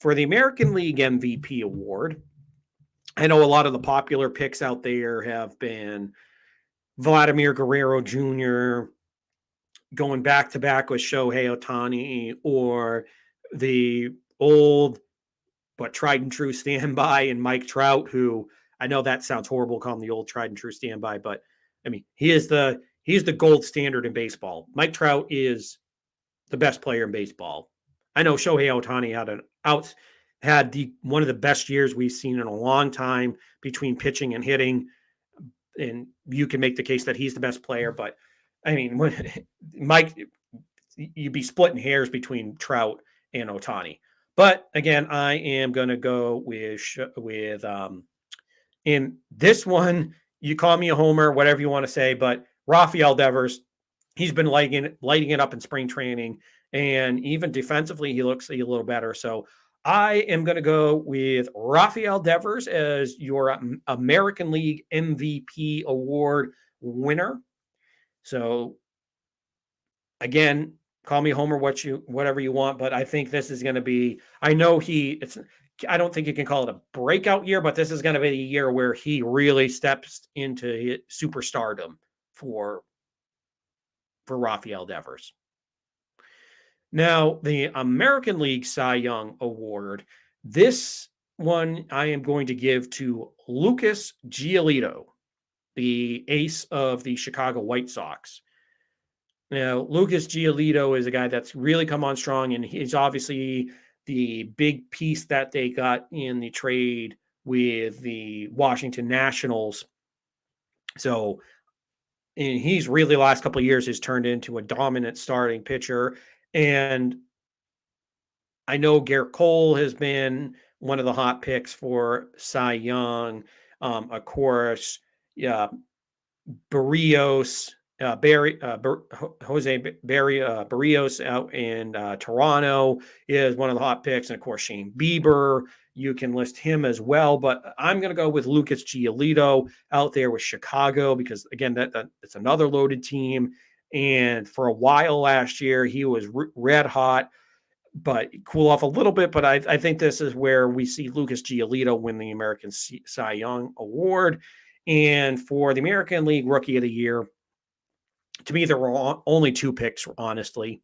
for the American League MVP award, I know a lot of the popular picks out there have been Vladimir Guerrero Jr., going back to back with Shohei Ohtani, or the old but tried and true standby and Mike Trout, who I know that sounds horrible calling the old tried and true standby, but I mean he's the gold standard in baseball. Mike Trout is the best player in baseball. I know Shohei Ohtani had the one of the best years we've seen in a long time between pitching and hitting, and you can make the case that he's the best player. But I mean, when Mike, you'd be splitting hairs between Trout and Ohtani. But again, I am going to go with in this one. You call me a homer, whatever you want to say, but Rafael Devers, he's been lighting it up in spring training, and even defensively, he looks a little better. So I am going to go with Rafael Devers as your American League MVP award winner. So again, call me homer, whatever you want, but I think this is going to be. I know it's. I don't think you can call it a breakout year, but this is going to be a year where he really steps into superstardom for Rafael Devers. Now, the American League Cy Young Award, this one I am going to give to Lucas Giolito, the ace of the Chicago White Sox. Now, Lucas Giolito is a guy that's really come on strong, and he's obviously the big piece that they got in the trade with the Washington Nationals. So, and he's really, the last couple of years has turned into a dominant starting pitcher. And I know Garrett Cole has been one of the hot picks for Cy Young. Of course, yeah, Barrios, Jose Barrios out in Toronto is one of the hot picks. And of course, Shane Bieber, you can list him as well. But I'm going to go with Lucas Giolito out there with Chicago because, again, it's another loaded team. And for a while last year, he was red hot, but cool off a little bit. But I think this is where we see Lucas Giolito win the American Cy Young Award. And for the American League Rookie of the Year, to me, there were only two picks, honestly,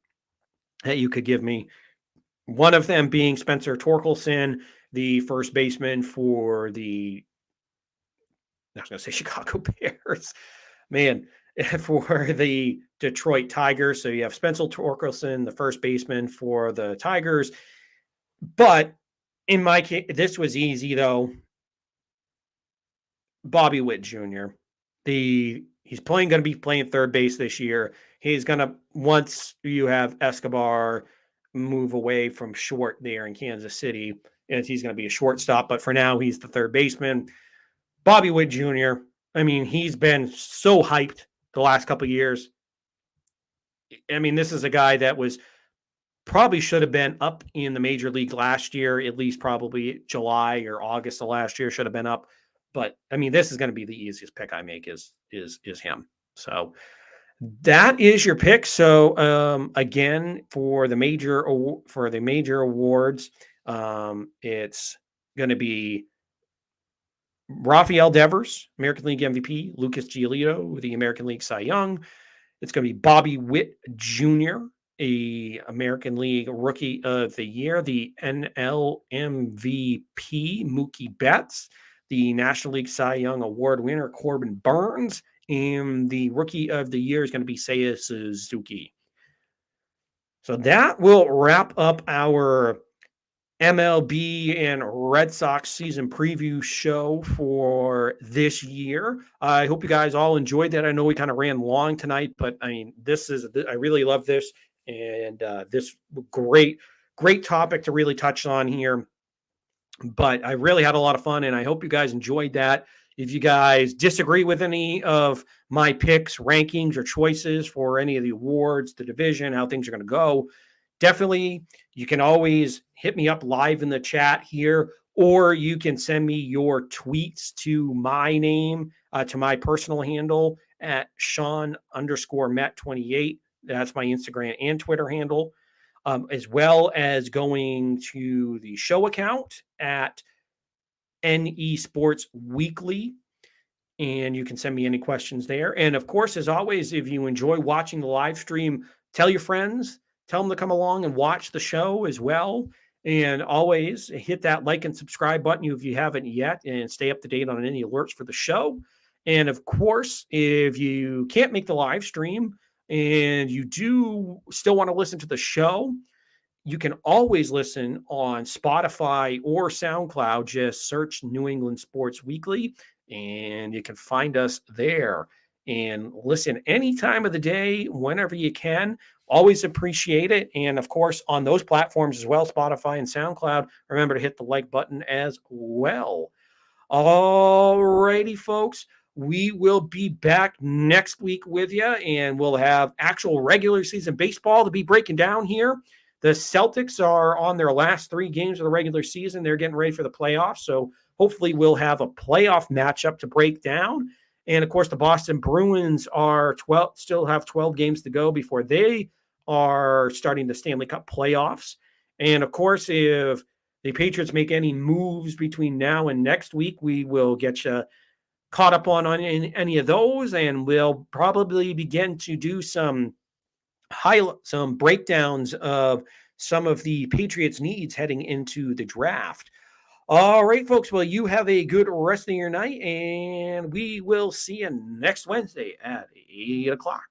that you could give me. One of them being Spencer Torkelson, the first baseman for I was going to say Chicago Bears. Man, for the Detroit Tigers. So you have Spencer Torkelson, the first baseman for the Tigers. But in my case, this was easy, though. Bobby Witt Jr. He's going to be playing third base this year. He's going to, once you have Escobar move away from short there in Kansas City, and he's going to be a shortstop. But for now, he's the third baseman. Bobby Witt Jr., I mean, he's been so hyped the last couple of years. I mean, this is a guy that probably should have been up in the major league last year, at least probably July or August of last year should have been up. But I mean, this is going to be the easiest pick I make is him. So that is your pick. So again, for the major awards, it's going to be Rafael Devers, American League MVP, Lucas Giolito, the American League Cy Young. It's going to be Bobby Witt Jr., a American League Rookie of the Year, the NL MVP, Mookie Betts, the National League Cy Young Award winner, Corbin Burns, and the Rookie of the Year is going to be Seiya Suzuki. So that will wrap up our MLB and Red Sox season preview show for this year. I hope you guys all enjoyed that. I know we kind of ran long tonight, but I mean, I really love this, and this great topic to really touch on here. But I really had a lot of fun, and I hope you guys enjoyed that. If you guys disagree with any of my picks, rankings, or choices for any of the awards, the division, how things are going to go, definitely you can always hit me up live in the chat here, or you can send me your tweets to my name, to my personal handle at Sean_Met28. That's my Instagram and Twitter handle, as well as going to the show account at NE Sports Weekly. And you can send me any questions there. And of course, as always, if you enjoy watching the live stream, tell your friends, tell them to come along and watch the show as well. And always hit that like and subscribe button if you haven't yet, and stay up to date on any alerts for the show. And of course, if you can't make the live stream and you do still want to listen to the show, you can always listen on Spotify or SoundCloud. Just search New England Sports Weekly and you can find us there and listen any time of the day, whenever you can. Always appreciate it. And of course, on those platforms as well, Spotify and SoundCloud, remember to hit the like button as well. All righty, folks. We will be back next week with you, and we'll have actual regular season baseball to be breaking down here. The Celtics are on their last 3 games of the regular season. They're getting ready for the playoffs. So hopefully we'll have a playoff matchup to break down. And of course, the Boston Bruins are still have 12 games to go before they are starting the Stanley Cup playoffs. And of course, if the Patriots make any moves between now and next week, we will get you caught up on any of those, and we'll probably begin to do some breakdowns of some of the Patriots' needs heading into the draft. All right, folks. Well, you have a good rest of your night, and we will see you next Wednesday at 8 o'clock.